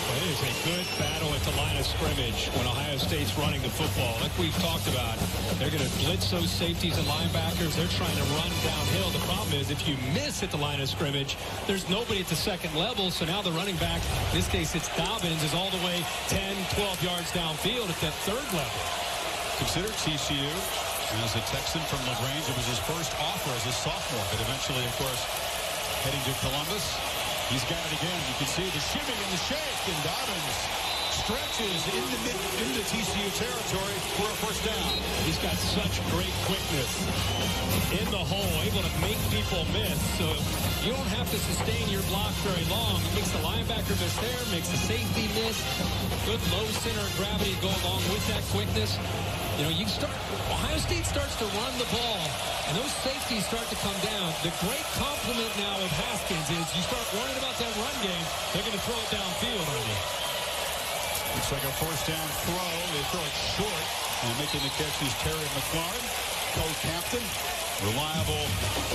Well, it is a good battle at the line of scrimmage when Ohio State's running the football. Like we've talked about, they're going to blitz those safeties and linebackers. They're trying to run downhill. The problem is if you miss at the line of scrimmage, there's nobody at the second level. So now the running back, in this case it's Dobbins, is all the way 10, 12 yards downfield at that third level. Consider TCU as a Texan from LaGrange. It was his first offer as a sophomore, but eventually, of course, heading to Columbus. He's got it again. You can see the shimmy and the shake, and Dobbins stretches into TCU territory for a first down. He's got such great quickness in the hole, able to make people miss. So you don't have to sustain your block very long. It makes the linebacker miss there, makes the safety miss. Good low center of gravity to go along with that quickness. You know, Ohio State starts to run the ball, and those safeties start to come down. The great compliment now with Haskins is you start worrying about that run game, they're going to throw it downfield on you. Looks like a first down throw. They throw it short, and making the catch is Terry McLaurin, co-captain. Reliable,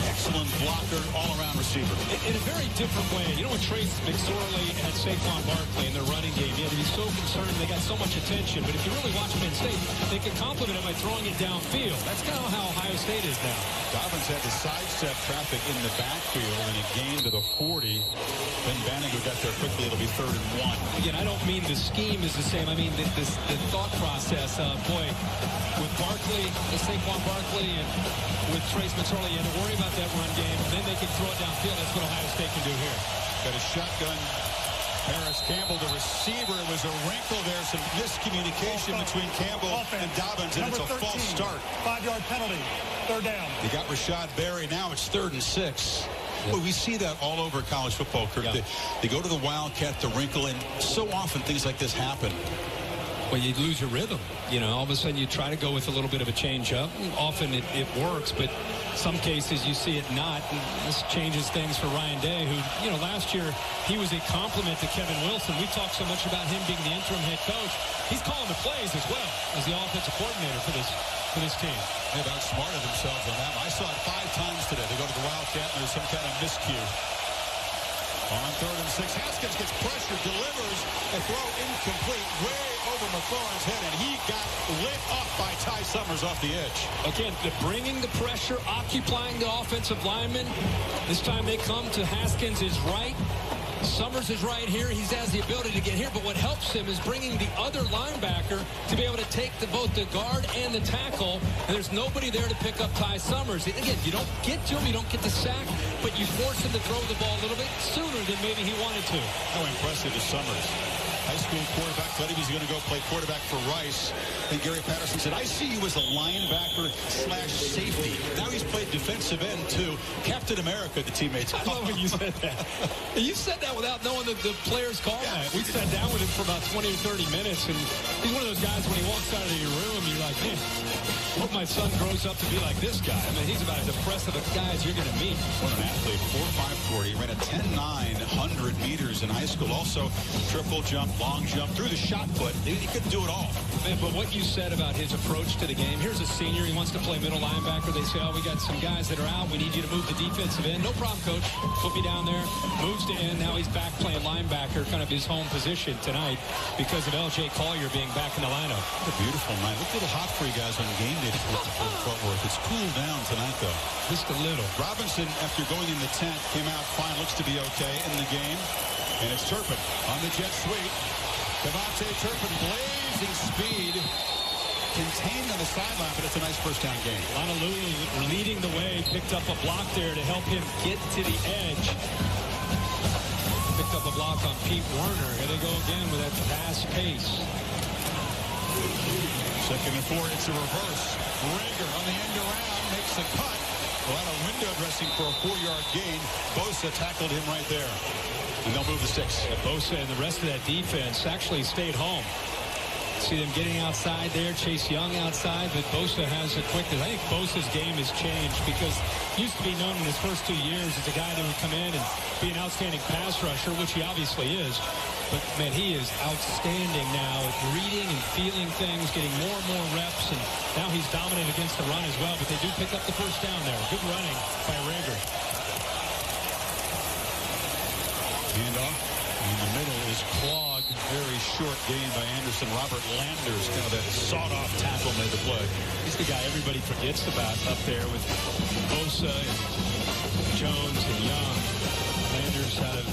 excellent blocker, all-around receiver. In a very different way. You know, when Trace McSorley had Saquon Barkley in their running game, you had to be so concerned. They got so much attention. But if you really watch Penn State, they can compliment it by throwing it downfield. That's kind of how Ohio State is now. Dobbins had to sidestep traffic in the backfield and a gain to the 40. Then Banniger got there quickly. It'll be 3rd and 1. Again, I don't mean the scheme is the same. I mean the thought process. Boy, with Barkley, Saquon Barkley, and with Trace McSorley, you had to worry about that run game. Then they can throw it downfield. That's what Ohio State can do here. Got a shotgun. Parris, Campbell, the receiver. It was a wrinkle there. Some miscommunication between Campbell and Dobbins, and it's a 13, false start. 5-yard penalty. 3rd down. They got Rashad Berry. Now it's 3rd and 6. Well, we see that all over college football, Kirk. Yeah. They go to the Wildcat, the wrinkle, and so often things like this happen. Well, you lose your rhythm. You know, all of a sudden you try to go with a little bit of a change-up. Often it works, but some cases you see it not. And this changes things for Ryan Day, who, you know, last year he was a compliment to Kevin Wilson. We talked so much about him being the interim head coach. He's calling the plays as well as the offensive coordinator for this team. They've outsmarted themselves on that. I saw it 5 times today. They go to the Wildcat, and there's some kind of miscue. On 3rd and 6, Haskins gets pressured, delivers, a throw incomplete, way over McLaurin's head, and he got lit up by Ty Summers off the edge. Again, bringing the pressure, occupying the offensive lineman. This time they come to Haskins' right. Summers is right here. He has the ability to get here, but what helps him is bringing the other linebacker to be able to take both the guard and the tackle, and there's nobody there to pick up Ty Summers. Again, you don't get to him, you don't get the sack, but you force him to throw the ball a little bit sooner than maybe he wanted to. How impressive is Summers? High school quarterback, thought he was going to go play quarterback for Rice. And Gary Patterson said, I see you as a linebacker / safety. Now he's played defensive end, too. Captain America, the teammates. I love when you said that. You said that without knowing the players call that. We sat down with him for about 20 or 30 minutes, and he's one of those guys, when he walks out of your room, you're like, man, I hope my son grows up to be like this guy. I mean, he's about as impressive a guy as you're going to meet. What an athlete. 4.5 40. He ran a 10.9 100 meters in high school. Also, triple jump, long jump, through the shot put. He couldn't do it all. Man, but what you said about his approach to the game, here's a senior. He wants to play middle linebacker. They say, oh, we got some guys that are out. We need you to move the defensive end. No problem, coach. Put me down there. Moves to end. Now he's back playing linebacker, kind of his home position tonight because of L.J. Collier being back in the lineup. What a beautiful night. Look a little hot for you guys on game day for Fort Worth. It's cooled down tonight, though. Just a little. Robinson, after going in the tent, came out fine. Looks to be okay in the game. And it's Turpin on the jet sweep. Devontae Turpin, blazing speed, contained on the sideline, but it's a nice first down gain. Honolulu leading the way, picked up a block there to help him get to the edge. Picked up a block on Pete Werner. Here they go again with that fast pace. 2nd and 4, it's a reverse. Rager on the end around, makes a cut. Well, a window dressing for a 4-yard gain. Bosa tackled him right there. And they'll move the sticks. Yeah, Bosa and the rest of that defense actually stayed home. See them getting outside there, Chase Young outside, but Bosa has a quickness. I think Bosa's game has changed because he used to be known in his first 2 years as a guy that would come in and be an outstanding pass rusher, which he obviously is. But, man, he is outstanding now at reading and feeling things, getting more and more reps, and now he's dominant against the run as well. But they do pick up the first down there. Good running by Rager. Handoff. In the middle is clogged. Very short gain by Anderson. Robert Landers, kind of that sawed-off tackle, made the play. He's the guy everybody forgets about up there with Bosa and Jones and Young. Landers out of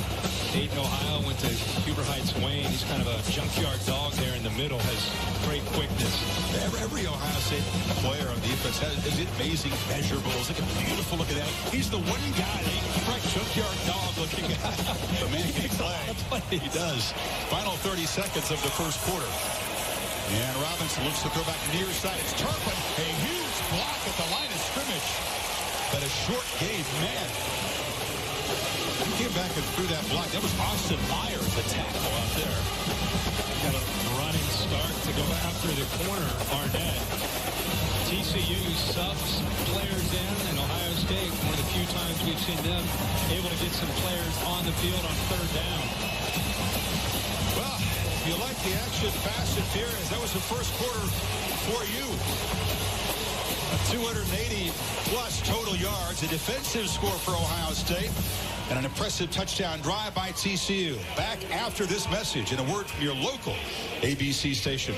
Dayton, Ohio, went to Huber Heights, Wayne. He's kind of a junkyard dog there in the middle, has great quickness. Every Ohio State player on defense has amazing measurables. Look at beautiful look at that. He's the one guy, right, junkyard dog looking guy. The man can play. He does. Final 30 seconds of the first quarter. And Robinson looks to throw back near side. It's Turpin. A huge block at the line of scrimmage. But a short game, man. He came back and threw that block. That was Austin Myers, the tackle out there. Got a running start to go after the corner, Arnett. TCU subs players in Ohio State. One of the few times we've seen them able to get some players on the field on third down. Well, if you like the action fast and furious, that was the first quarter for you. A 280-plus total yards, a defensive score for Ohio State, and an impressive touchdown drive by TCU. Back after this message and a word from your local ABC station.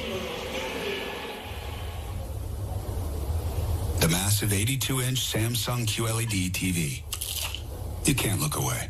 The massive 82-inch Samsung QLED TV. You can't look away.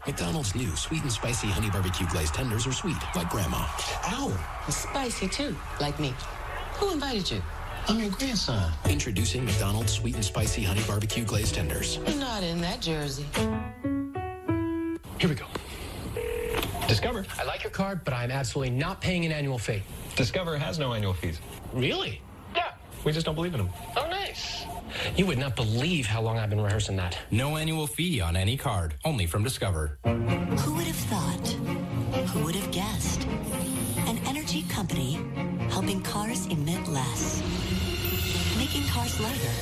McDonald's new sweet and spicy honey barbecue glazed tenders are sweet, like Grandma. Ow, it's spicy too, like me. Who invited you? I'm your grandson. Introducing McDonald's sweet and spicy honey barbecue glazed tenders. You're not in that jersey. Here we go. Discover. I like your card, but I'm absolutely not paying an annual fee. Discover has no annual fees. Really? Yeah. We just don't believe in them. Oh, nice. You would not believe how long I've been rehearsing that. No annual fee on any card, only from Discover. Who would have thought? Who would have guessed? An energy company helping cars emit less. Making cars lighter.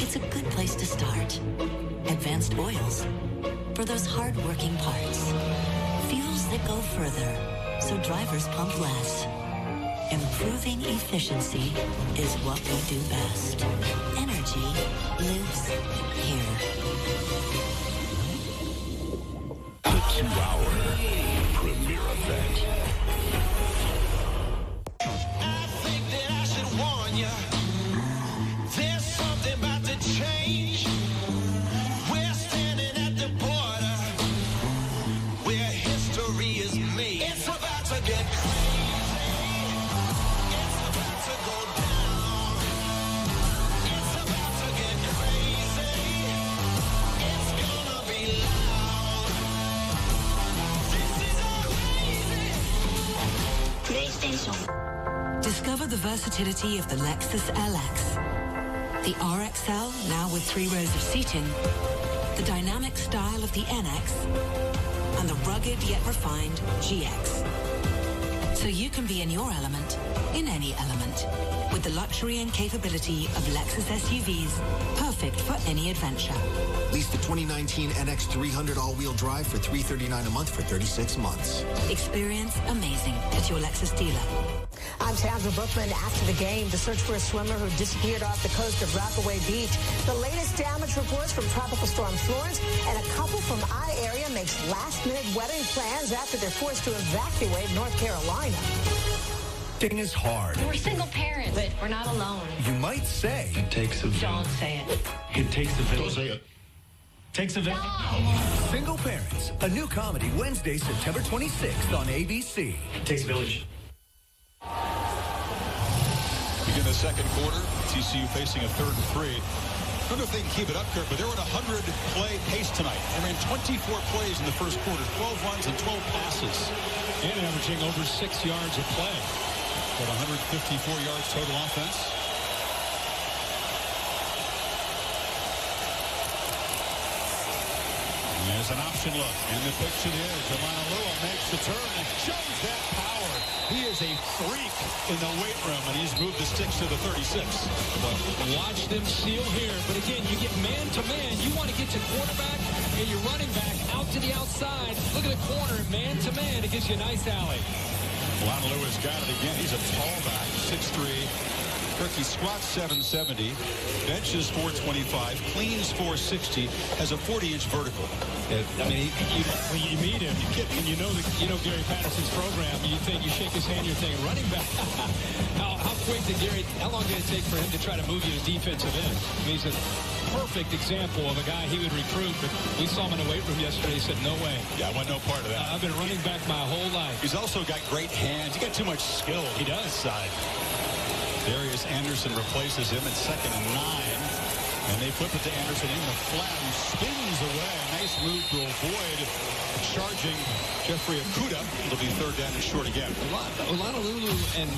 It's a good place to start. Advanced oils for those hard-working parts. Fuels that go further so drivers pump less. Improving efficiency is what we do best. Energy lives here. The 2-hour premiere event. I think that I should warn you. There's something about to change. We're standing at the border where history is made. It's about to get crazy. It's about to go down. It's about to get crazy. It's gonna be loud. This is crazy. PlayStation. Discover the versatility of the Lexus LX. The RXL, now with 3 rows of seating. The dynamic style of the NX. And the rugged yet refined GX. So you can be in your element, in any element. With the luxury and capability of Lexus SUVs, perfect for any adventure. Lease the 2019 NX 300 all-wheel drive for $339 a month for 36 months. Experience amazing at your Lexus dealer. I'm Sandra Bookman. After the game, the search for a swimmer who disappeared off the coast of Rockaway Beach. The latest damage reports from Tropical Storm Florence, and a couple from our area makes last-minute wedding plans after they're forced to evacuate North Carolina. Dating is hard. We're single parents, but we're not alone. You might say it takes a village. Don't say it. It takes a village. Don't say it. Takes advantage. Single Parents, a new comedy Wednesday, September 26th on ABC. Takes a village. Begin the second quarter. TCU facing a 3rd and 3. I don't know if they can keep it up, Kurt, but they're at a 100-play pace tonight. They ran 24 plays in the first quarter, 12 runs and 12 passes. And averaging over 6 yards a play. Got 154 yards total offense. And there's an option look. And the pitch to the edge. Lua makes the turn and shows that power. He is a freak in the weight room, and he's moved the sticks to the 36. Well, watch them seal here. But again, you get man-to-man. You want to get your quarterback and your running back out to the outside. Look at the corner, man-to-man. It gives you a nice alley. Lua's got it again. He's a tall back, 6'3". He squats 770, benches 425, cleans 460, has a 40-inch vertical. I mean, when you meet him, and you know Gary Patterson's program, you think you shake his hand, you're thinking running back. how quick did Gary? How long did it take for him to try to move you to defensive end? I mean, he's a perfect example of a guy he would recruit, but we saw him in the weight room yesterday. He said, "No way." Yeah, I want no part of that. I've been running back my whole life. He's also got great hands. He got too much skill. He does. Side. Darius Anderson replaces him at 2nd and 9. And they flip it to Anderson in the flat, who spins away. Nice move to avoid charging Jeffrey Okudah. It'll be 3rd down and short again. Lulu and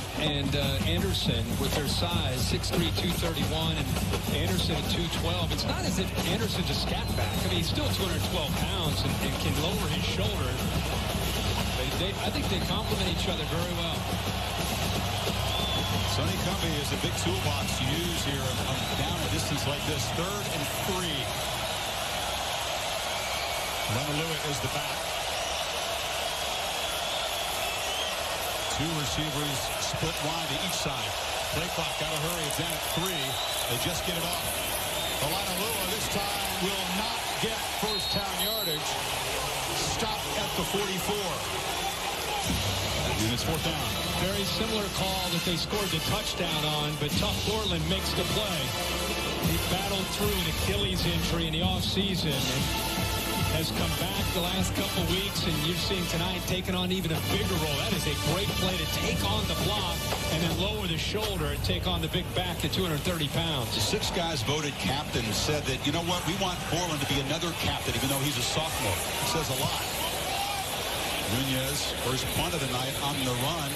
Anderson with their size, 6'3", 231, and Anderson at 212. It's not as if Anderson's a scat back. I mean, he's still 212 pounds and can lower his shoulder. I think they complement each other very well. Sonny Cumbie is a big toolbox to use here on down a distance like this. 3rd and 3. Lua is the back. 2 receivers split wide to each side. Play clock, gotta hurry. It's down at 3. They just get it off. Lua this time will not get first down yardage. Stop at the 44. And it's 4th down. Very similar call that they scored the touchdown on, but Tuck Borland makes the play. He battled through an Achilles injury in the offseason and has come back the last couple weeks, and you've seen tonight taking on even a bigger role. That is a great play to take on the block and then lower the shoulder and take on the big back at 230 pounds. The 6 guys voted captain said that, you know what, we want Borland to be another captain, even though he's a sophomore. It says a lot. Nunez, first punt of the night on the run.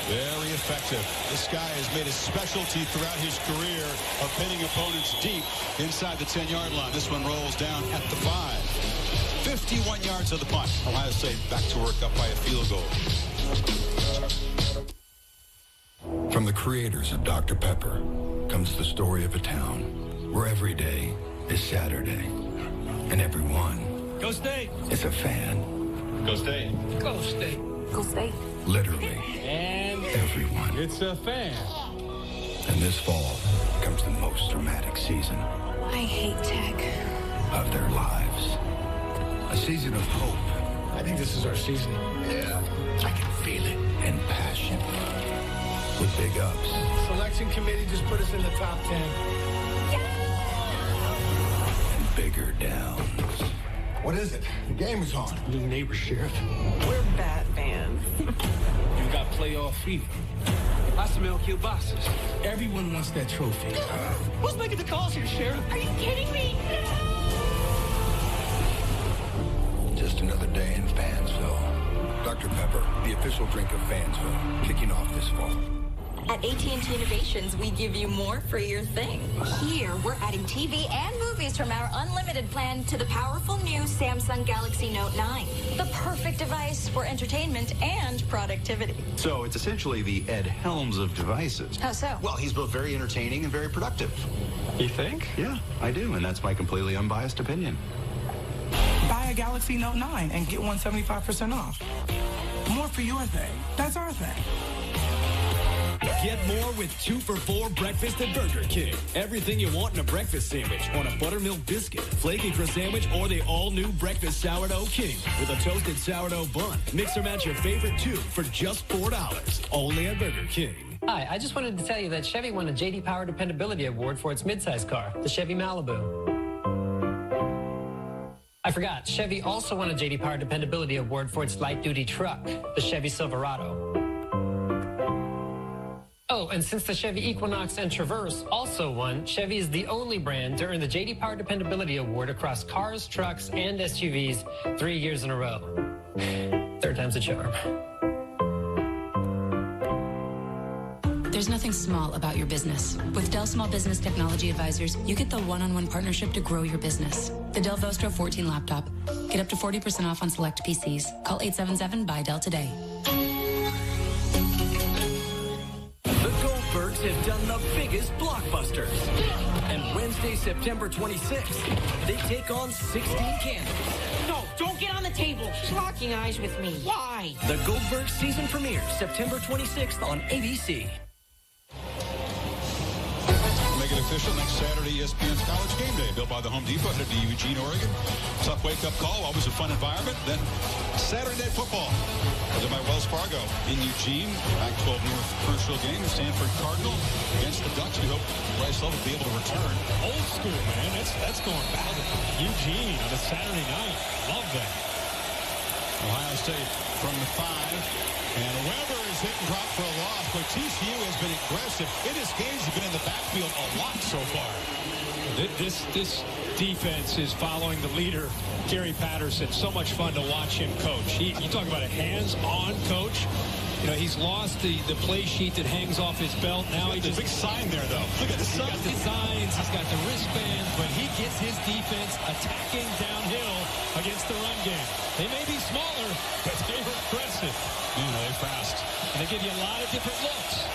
Very effective. This guy has made a specialty throughout his career of pinning opponents deep inside the 10-yard line. This one rolls down at the 5. 51 yards of the punt. Ohio State back to work up by a field goal. From the creators of Dr. Pepper comes the story of a town where every day is Saturday and everyone Go State. is a fan. Go State. Go State. Go State. Literally. And everyone. It's a fan. And this fall comes the most dramatic season I hate tech. of their lives. A season of hope. I think this is our season. Yeah, I can feel it. And passion. With big ups. Selection committee just put us in the top 10. And bigger downs. What is it? The game is on. New neighbor, Sheriff. We're Batman. You got playoff fever. I smell kielbasa's. Everyone wants that trophy. Who's making the calls here, Sheriff? Are you kidding me? Just another day in Fansville. Dr. Pepper, the official drink of Fansville, kicking off this fall. At AT&T Innovations, we give you more for your thing. Here, we're adding TV and movies from our unlimited plan to the powerful new Samsung Galaxy Note 9. The perfect device for entertainment and productivity. So it's essentially the Ed Helms of devices. How so? Well, he's both very entertaining and very productive. You think? Yeah, I do, and that's my completely unbiased opinion. Buy a Galaxy Note 9 and get 175% off. More for your thing. That's our thing. Get more with 2 for $4 breakfast at Burger King. Everything you want in a breakfast sandwich on a buttermilk biscuit, flaky crust sandwich, or the all-new breakfast sourdough king with a toasted sourdough bun. Mix or match your favorite 2 for just $4. Only at Burger King. Hi, I just wanted to tell you that Chevy won a J.D. Power Dependability Award for its midsize car, the Chevy Malibu. I forgot, Chevy also won a J.D. Power Dependability Award for its light-duty truck, the Chevy Silverado. Oh, and since the Chevy Equinox and Traverse also won, Chevy is the only brand to earn the J.D. Power Dependability Award across cars, trucks, and SUVs 3 years in a row. Third time's a charm. There's nothing small about your business. With Dell Small Business Technology Advisors, you get the one-on-one partnership to grow your business. The Dell Vostro 14 laptop. Get up to 40% off on select PCs. Call 877-BUY-DELL today. The Goldbergs have done the biggest blockbusters. And Wednesday, September 26th, they take on 16 Candles. No, don't get on the table. She's locking eyes with me. Why? The Goldberg season premiere, September 26th on ABC. Make it official next Saturday, ESPN's College Game Day, built by the Home Depot, headed to Eugene, Oregon. Tough wake-up call, always a fun environment. Then Saturday Night Football, presented by Wells Fargo in Eugene. Pac-12 North crucial game, Stanford Cardinal against the Ducks. We hope Bryce Love will be able to return. Old school, man. That's going back. Eugene on a Saturday night. Love that. Ohio State from the 5. And Weber is hit and dropped for a loss, but TCU has been aggressive. In his games, he's been in the backfield a lot so far. This defense is following the leader, Gary Patterson. So much fun to watch him coach. You talk about a hands-on coach. You know, he's lost the play sheet that hangs off his belt. Now he just... There's a big sign there, though. Look at the sign. He's got the signs, he's got the wristbands, but he gets his defense attacking downhill against the run game. They may be smaller, but they're aggressive. Man, are they fast. And they give you a lot of different looks.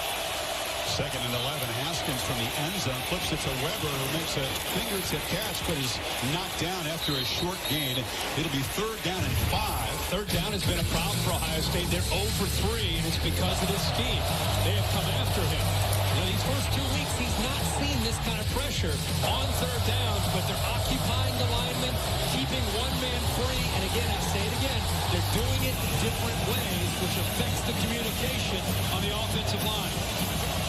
2nd and 11. Haskins from the end zone flips it to Weber, who makes a fingertip catch, but is knocked down after a short gain. It'll be 3rd down and 5. Third down has been a problem for Ohio State. They're 0 for 3, and it's because of his scheme. They have come after him. You know, these first 2 weeks, he's not seen this kind of pressure on third downs, but they're occupying the linemen, keeping one man free. And again, I say it again, they're doing it in different ways, which affects the communication on the offensive line.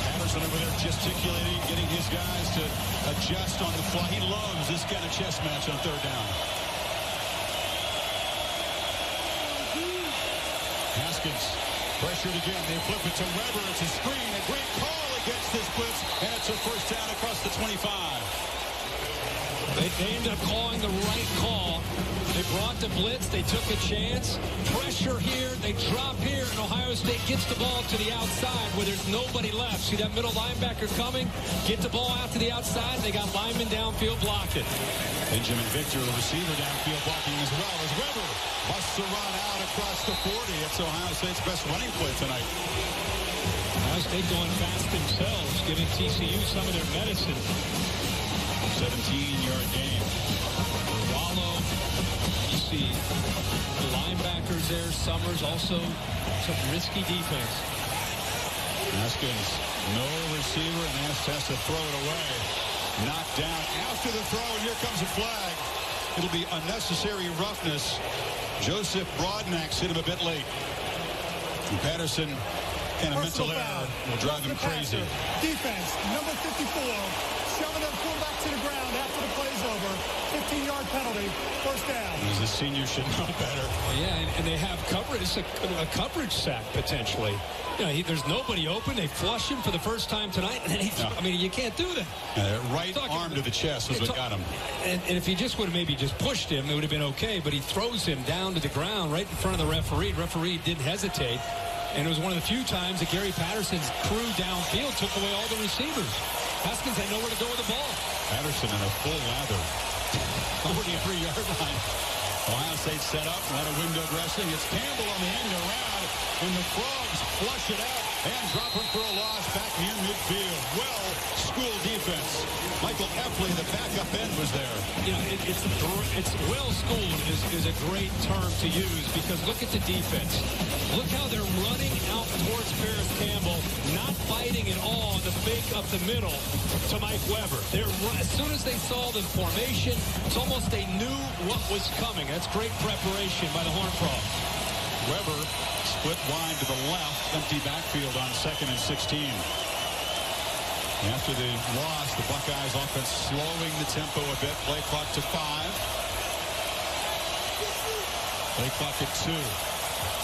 Patterson over there gesticulating, getting his guys to adjust on the fly. He loves this kind of chess match on third down. Haskins pressured again. They flip it to Weber. It's a screen. A great call against this blitz, and it's a first down across the 25. They ended up calling the right call. They brought the blitz. They took a chance. Pressure here. They drop here, and Ohio State gets the ball to the outside where there's nobody left. See that middle linebacker coming? Get the ball out to the outside. They got linemen downfield blocking. Benjamin Victor, the receiver, downfield blocking as well as Weber busts a run out across the 40. It's Ohio State's best running play tonight. Ohio State going fast themselves, giving TCU some of their medicine. 17-yard gain. Wallow, you see the linebackers there. Summers also some risky defense. Haskins, no receiver, and has to throw it away. Knocked down after the throw, and here comes a flag. It'll be unnecessary roughness. Joseph Broadnax hit him a bit late. And Patterson and a mental error will drive him crazy. Defense, number 54, shoving their quarterback to the ground after the play's over. 15-yard penalty, first down. As a senior should know better. Yeah, and they have coverage, a coverage sack potentially. You know, there's nobody open. They flush him for the first time tonight. And I mean, you can't do that. Right arm to the chest was what got him. And if he just would have maybe just pushed him, it would have been okay. But he throws him down to the ground right in front of the referee. The referee didn't hesitate. And it was one of the few times that Gary Patterson's crew downfield took away all the receivers. Haskins had nowhere to go with the ball. Patterson in a full lather. 43-yard line. Ohio State set up, a lot of window dressing. It's Campbell on the end around, and the Frogs flush it out and drop him for a loss back near midfield. Well, school defense. Michael Efley, the backup end, was there. You know, it's well-schooled is a great term to use because look at the defense. Look how they're running out towards Parris Campbell, not fighting at all the fake up the middle to Mike Weber. As soon as they saw the formation, it's almost they knew what was coming. That's great preparation by the Horned Frogs. Weber split wide to the left, empty backfield on 2nd and 16. After the loss, the Buckeyes offense slowing the tempo a bit. Play clock to 5. They clock at 2.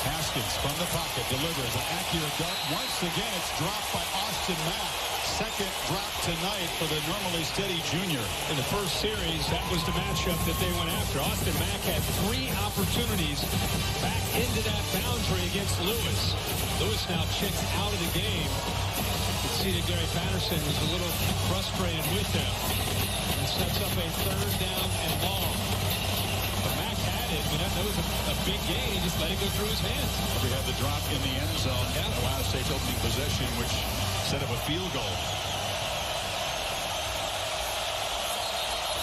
Haskins from the pocket delivers an accurate dart. Once again, it's dropped by Austin Mack. Second drop tonight for the normally steady junior. In the first series, that was the matchup that they went after. Austin Mack had 3 opportunities back into that boundary against Lewis. Lewis now checked out of the game. You can see that Gary Patterson was a little frustrated with him. And sets up a 3rd down and long. But Mack had it. That was a big gain. He just let it go through his hands. We had the drop in the end zone. Yeah. Ohio State's opening possession, which set up a field goal.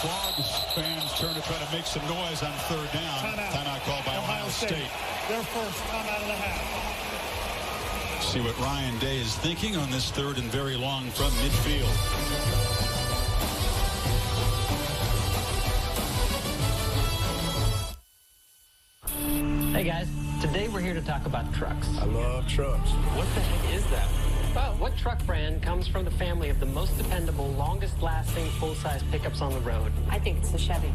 Frogs fans turn to try to make some noise on 3rd down. Timeout called by Ohio State. Their first timeout of the half. See what Ryan Day is thinking on this 3rd and very long from midfield. Hey guys, today we're here to talk about trucks. I love trucks. What the heck is that? Well, what truck brand comes from the family of the most dependable, longest-lasting, full-size pickups on the road? I think it's a Chevy.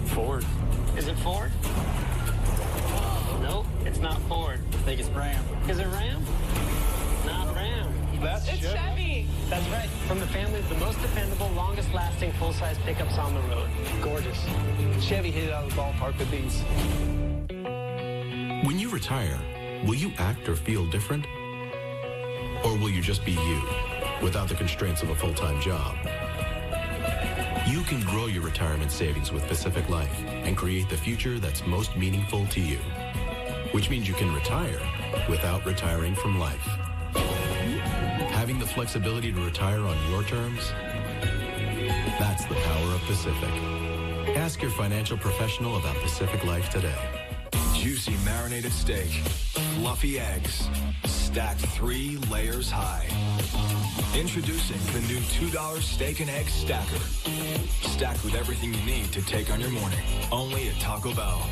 Ford. Is it Ford? Nope, it's not Ford. I think it's Ram. Is it Ram? Not Ram. It's Chevy. That's right. From the family of the most dependable, longest-lasting, full-size pickups on the road. Gorgeous. Chevy hit it out of the ballpark with these. When you retire, will you act or feel different? Or will you just be you, without the constraints of a full-time job? You can grow your retirement savings with Pacific Life and create the future that's most meaningful to you. Which means you can retire without retiring from life. Having the flexibility to retire on your terms? That's the power of Pacific. Ask your financial professional about Pacific Life today. Juicy marinated steak, fluffy eggs, stacked 3 layers high. Introducing the new $2 Steak and Egg Stacker. Stacked with everything you need to take on your morning. Only at Taco Bell.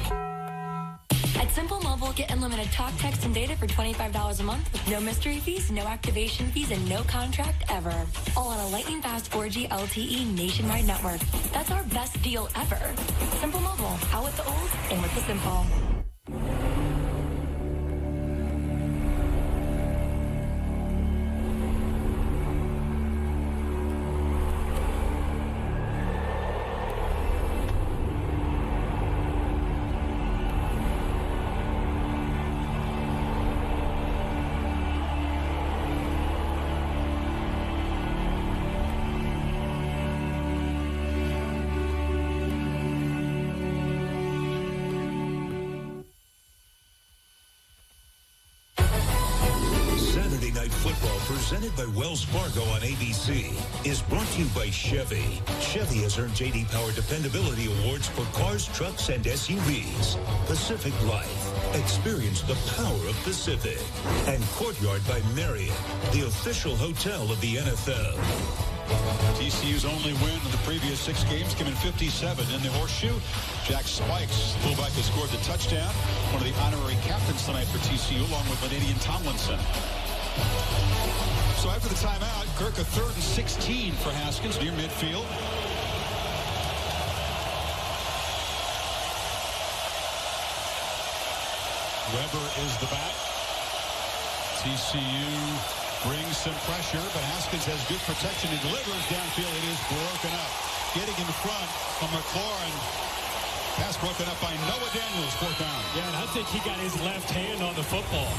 At Simple Mobile, get unlimited talk, text, and data for $25 a month with no mystery fees, no activation fees, and no contract ever. All on a lightning-fast 4G LTE nationwide network. That's our best deal ever. Simple Mobile, out with the old, in with the simple. Presented by Wells Fargo on ABC, is brought to you by Chevy. Chevy has earned J.D. Power Dependability Awards for cars, trucks, and SUVs. Pacific Life. Experience the power of Pacific. And Courtyard by Marriott, the official hotel of the NFL. TCU's only win in the previous 6 games came in 57 in the Horseshoe. Jack Spikes, fullback, has scored the touchdown. One of the honorary captains tonight for TCU, along with Canadian Tomlinson. So after the timeout, Kirk, a 3rd and 16 for Haskins near midfield. Weber is the back. TCU brings some pressure, but Haskins has good protection and delivers downfield. It is broken up. Getting in front of McLaurin. Pass broken up by Noah Daniels, 4th down. Yeah, and I think he got his left hand on the football.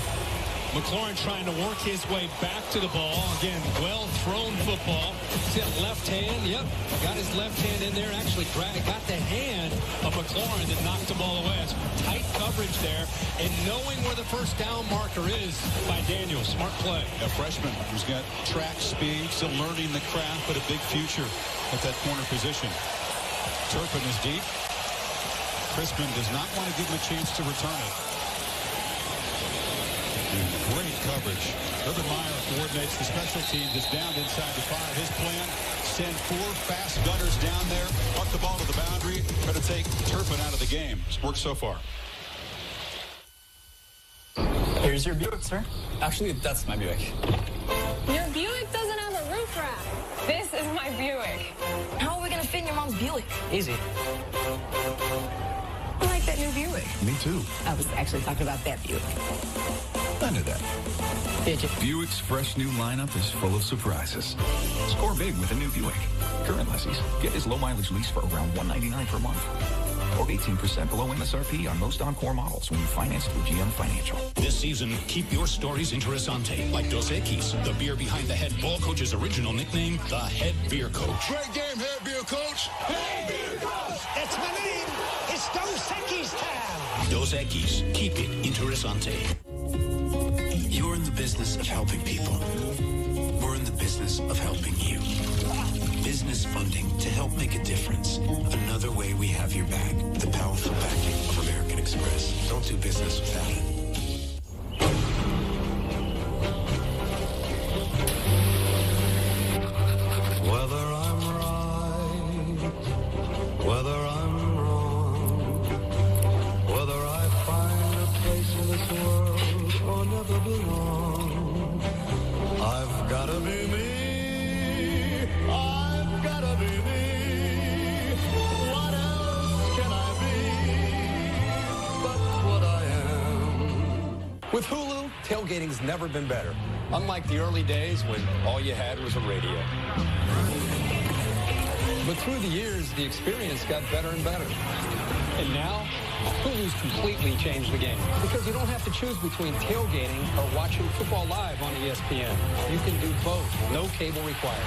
McLaurin trying to work his way back to the ball. Again, well-thrown football. See that left hand? Yep, got his left hand in there. Actually got the hand of McLaurin that knocked the ball away. It's tight coverage there. And knowing where the first down marker is by Daniel. Smart play. A freshman who's got track speed, still learning the craft, but a big future at that corner position. Turpin is deep. Crispin does not want to give him a chance to return it. Great coverage. Urban Meyer coordinates the special teams. It's down inside the 5. His plan, send 4 fast gunners down there, park the ball to the boundary, try to take Turpin out of the game. It's worked so far. Here's your Buick, sir. Actually, that's my Buick. Your Buick doesn't have a roof rack. This is my Buick. How are we going to fit in your mom's Buick? Easy. I like that new Buick. Me too. I was actually talking about that Buick. I knew that. Did you? Buick's fresh new lineup is full of surprises. Score big with a new Buick. Current lessees get his low mileage lease for around $199 per month. Or 18% below MSRP on most Encore models when you finance through GM Financial. This season, keep your stories interessante, like Dos Equis, the beer behind the head ball coach's original nickname, the head beer coach. Great game, head beer coach. Head beer coach. That's my name. It's Dos Equis time. Dos Equis, keep it interessante. You're in the business of helping people. We're in the business of helping you. Business funding to help make a difference. Another way we have your back. The powerful backing of American Express. Don't do business without it. Whether I'm right, whether I'm wrong, whether I find a place in this world or never belong, I've gotta be me. I've gotta be me. What else can I be but what I am? With Hulu, tailgating's never been better. Unlike the early days when all you had was a radio. But through the years, the experience got better and better. And now, Hulu's completely changed the game. Because you don't have to choose between tailgating or watching football live on ESPN. You can do both. No cable required.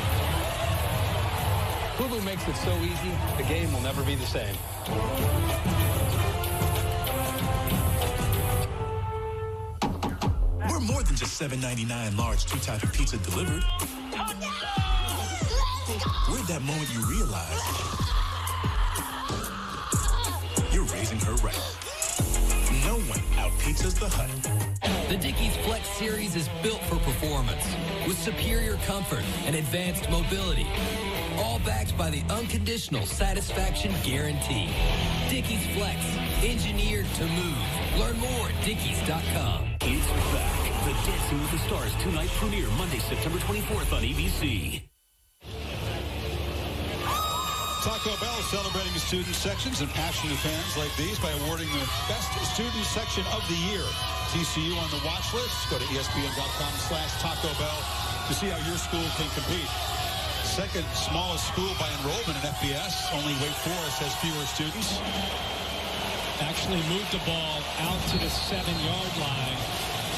Hulu makes it so easy, the game will never be the same. We're more than just $7.99 large two-topping pizza delivered. We're that moment you realize you're raising her right. No one out-pizzas the Hut. The Dickies Flex Series is built for performance with superior comfort and advanced mobility. All backed by the unconditional satisfaction guarantee. Dickies Flex, engineered to move. Learn more at Dickies.com. It's back. The Dancing with the Stars two-night premiere Monday, September 24th on ABC. Taco Bell celebrating student sections and passionate fans like these by awarding the best student section of the year. TCU on the watch list. Go to ESPN.com/Taco Bell to see how your school can compete. Second smallest school by enrollment in FBS. Only Wake Forest has fewer students. Actually moved the ball out to the 7-yard line.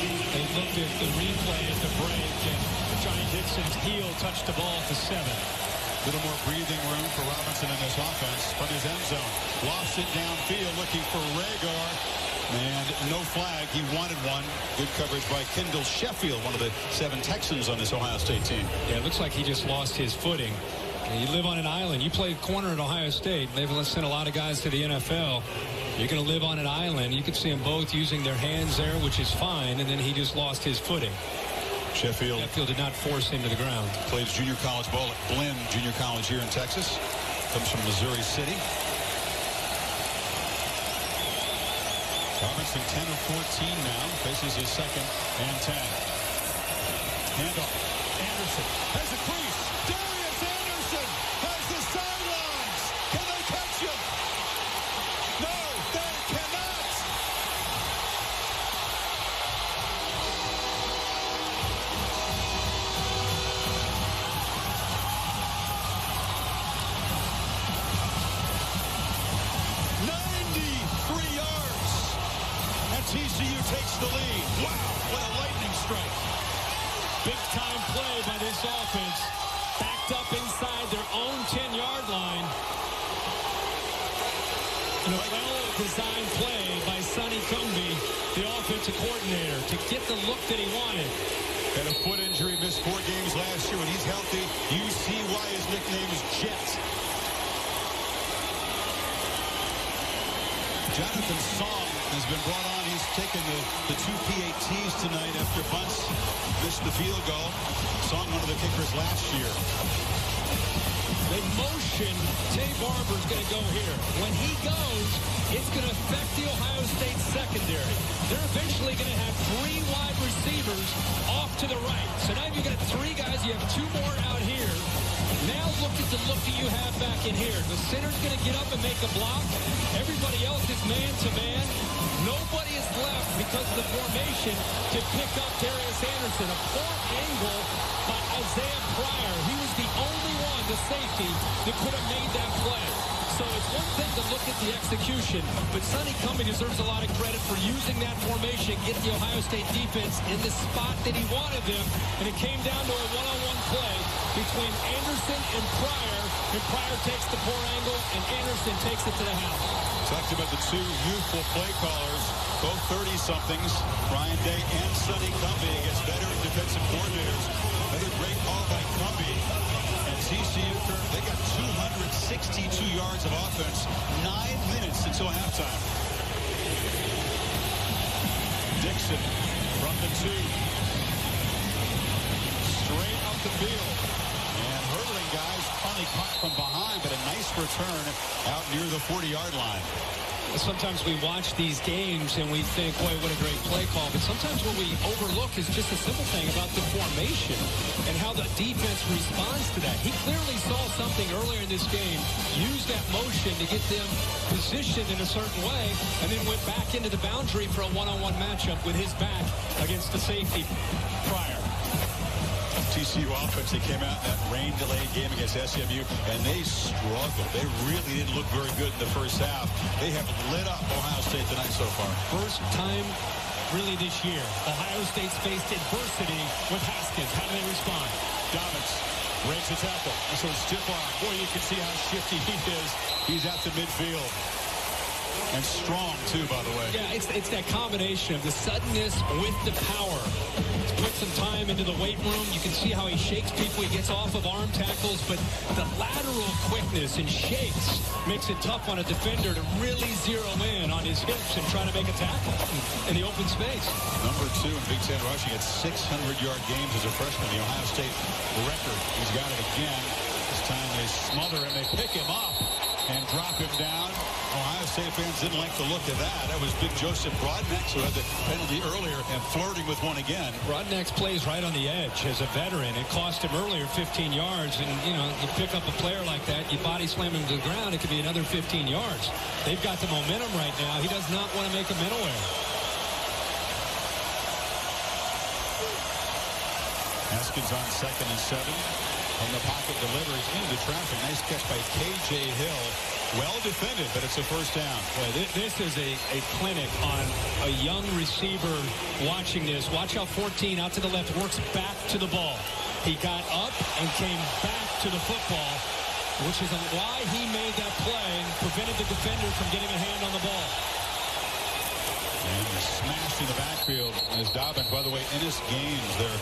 They looked at the replay at the break, and Johnny Dixon's heel touched the ball at the 7. A little more breathing room for Robinson in this offense from his end zone. Lost it downfield looking for Ragar. And no flag. He wanted one. Good coverage by Kendall Sheffield, one of the 7 Texans on this Ohio State team. Yeah, it looks like he just lost his footing. You live on an island. You played corner at Ohio State. They've sent a lot of guys to the NFL. You're going to live on an island. You can see them both using their hands there, which is fine. And then he just lost his footing. Sheffield did not force him to the ground. Plays junior college ball at Glenn Junior College here in Texas. Comes from Missouri City. Robinson 10 of 14 now. Faces his second and 10. Handoff. Anderson has a crease. Darius Anderson has the sidelines. Can they catch him? No, they cannot. TCU takes the lead. Wow, what a lightning strike. Big time play by this offense. Backed up inside their own 10-yard line. And a well-designed play by Sonny Cumbie, the offensive coordinator, to get the look that he wanted. Had a foot injury, missed 4 games last year. When he's healthy, you see why his nickname is Jet. Jonathan Song has been brought on. He's taken the 2 PATs tonight after Bunce missed the field goal. Song, one of the kickers last year. They motion. Tay Barber's going to go here. When he goes, it's going to affect the Ohio State secondary. They're eventually going to have 3 wide receivers off to the right. So now you've got 3 guys. You have 2 more out here. Now look at the look that you have back in here. The center's going to get up and make a block. Everybody else is man-to-man. Nobody is left because of the formation to pick up Darius Anderson. A poor angle by Isaiah Pryor. He was the only one, the safety, that could have made that play. So it's one thing to look at the execution, but Sonny Cumbie deserves a lot of credit for using that formation, get the Ohio State defense in the spot that he wanted them, and it came down to a one-on-one play between Anderson and Pryor takes the poor angle, and Anderson takes it to the house. Talked about the 2 youthful play callers, both 30-somethings, Ryan Day and Sonny Cumbie against veteran defensive coordinators. Another great call by Cumbie. And TCU, they got 262 yards of offense, 9 minutes until halftime. Dixon from the 2. Straight up the field. And hurdling guys finally caught from behind, but a nice return out near the 40-yard line. Sometimes we watch these games and we think, boy, what a great play call. But sometimes what we overlook is just a simple thing about the formation and how the defense responds to that. He clearly saw something earlier in this game, used that motion to get them positioned in a certain way, and then went back into the boundary for a one-on-one matchup with his back against the safety Pryor. TCU offense, they came out in that rain-delayed game against SMU, and they struggled. They really didn't look very good in the first half. They have lit up Ohio State tonight so far. First time really this year, Ohio State's faced adversity with Haskins. How do they respond? Dobbins breaks the tackle. So stiff arm. Boy, you can see how shifty he is. He's at the midfield. And strong, too, by the way. Yeah, it's that combination of the suddenness with the power. He's put some time into the weight room. You can see how he shakes people. He gets off of arm tackles. But the lateral quickness and shakes makes it tough on a defender to really zero in on his hips and try to make a tackle in the open space. Number 2 in Big Ten rushing at 600-yard games as a freshman. The Ohio State record. He's got it again. This time they smother him. They pick him up and drop him down. Ohio State fans didn't like the look of that. That was big Joseph Broadnax, who had the penalty earlier, and flirting with one again. Broadnax plays right on the edge as a veteran. It cost him earlier 15 yards. And, you know, you pick up a player like that, you body slam him to the ground, it could be another 15 yards. They've got the momentum right now. He does not want to make a mental error. Haskins on 2nd and 7. From the pocket delivers into traffic. Nice catch by K.J. Hill. Well defended, but it's a first down. Boy, this is a clinic on a young receiver watching this. Watch how 14 out to the left works back to the ball. He got up and came back to the football, which is why he made that play and prevented the defender from getting a hand on the ball. And smashed in the backfield as Dobbins, by the way, in his games, their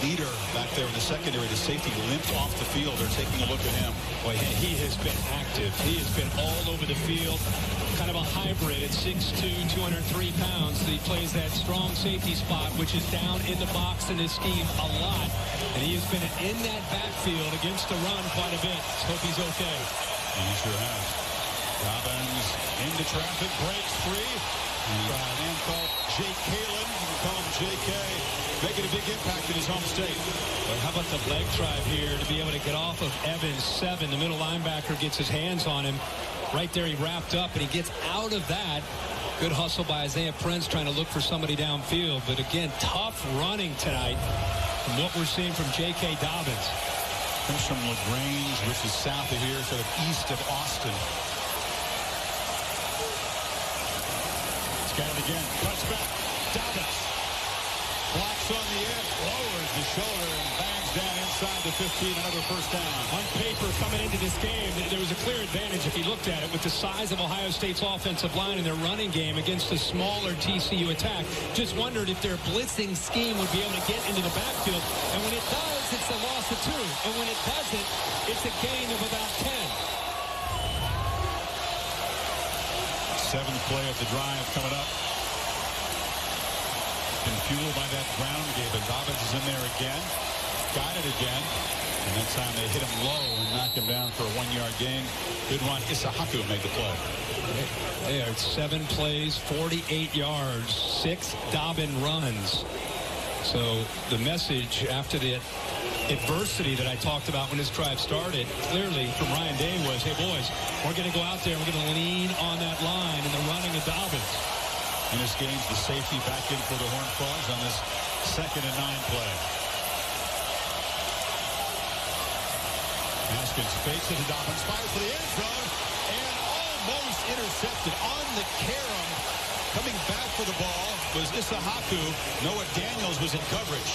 leader back there in the secondary, the safety, limped off the field. They're taking a look at him. Boy, he has been active. He has been all over the field. Kind of a hybrid at 6'2", 203 pounds. He plays that strong safety spot, which is down in the box in his scheme a lot. And he has been in that backfield against the run quite a bit. Let's hope he's okay. And he sure has. Dobbins into traffic, breaks free. A man called Jake Kalen. You can call him J.K. Making a big impact in his home state. But how about the leg drive here to be able to get off of Evans 7? The middle linebacker gets his hands on him. Right there he wrapped up, and he gets out of that. Good hustle by Isaiah Prince trying to look for somebody downfield. But again, tough running tonight from what we're seeing from J.K. Dobbins. Comes from LaGrange, which is south of here, sort of east of Austin. It's got it again. Cuts back. Dobbins. Blocks on the edge, lowers the shoulder, and bangs down inside the 15, another first down. On paper, coming into this game, there was a clear advantage if you looked at it with the size of Ohio State's offensive line and their running game against the smaller TCU attack. Just wondered if their blitzing scheme would be able to get into the backfield. And when it does, it's a loss of 2. And when it doesn't, it's a gain of about 10. 7th play of the drive coming up. Been fueled by that ground game, and Dobbins is in there again. got it again. And that time they hit him low and knocked him down for a 1-yard gain. Good one. Isahaku made the play. They are 7 plays, 48 yards, 6 Dobbins runs. So the message after the adversity that I talked about when this drive started, clearly from Ryan Day was, hey, boys, we're going to go out there and we're going to lean on that line and the running of Dobbins. And this game's the safety back in for the Horned Frogs on this 2nd and 9 play. Haskins fakes it to Dobbins, fires for the end zone, and almost intercepted on the carom. Coming back for the ball was Isahaku. Noah Daniels was in coverage.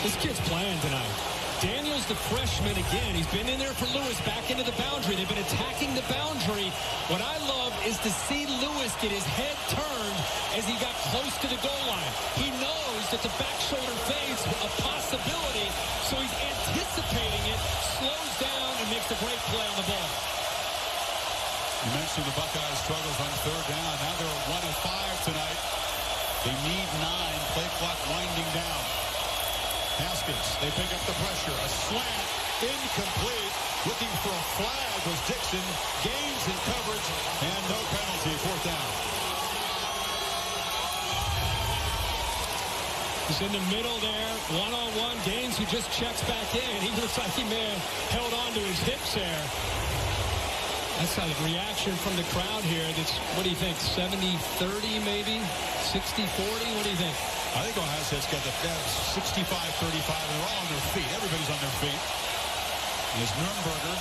This kid's playing tonight. Daniels, the freshman, again. He's been in there for Lewis, back into the boundary. They've been attacking the boundary. What I love is to see Lewis get his head turned as he got close to the goal line. He knows that the back shoulder fade's a possibility, so he's anticipating it, slows down, and makes a great play on the ball. You mentioned the Buckeyes' struggles on 3rd down. Now they're 1 of 5 tonight. They need 9. Play clock winding down. Haskins, they pick up the pressure. A slant, incomplete. Looking for a flag was Dixon. Gains in coverage, and no penalty. 4th down. He's in the middle there, one-on-one. Gaines, who just checks back in. He looks like he may have held on to his hips there. That's a reaction from the crowd here. That's, what do you think, 70-30 maybe? 60-40? What do you think? I think Ohio State's got the 65-35. They're all on their feet. Everybody's on their feet. There's Nürnberger.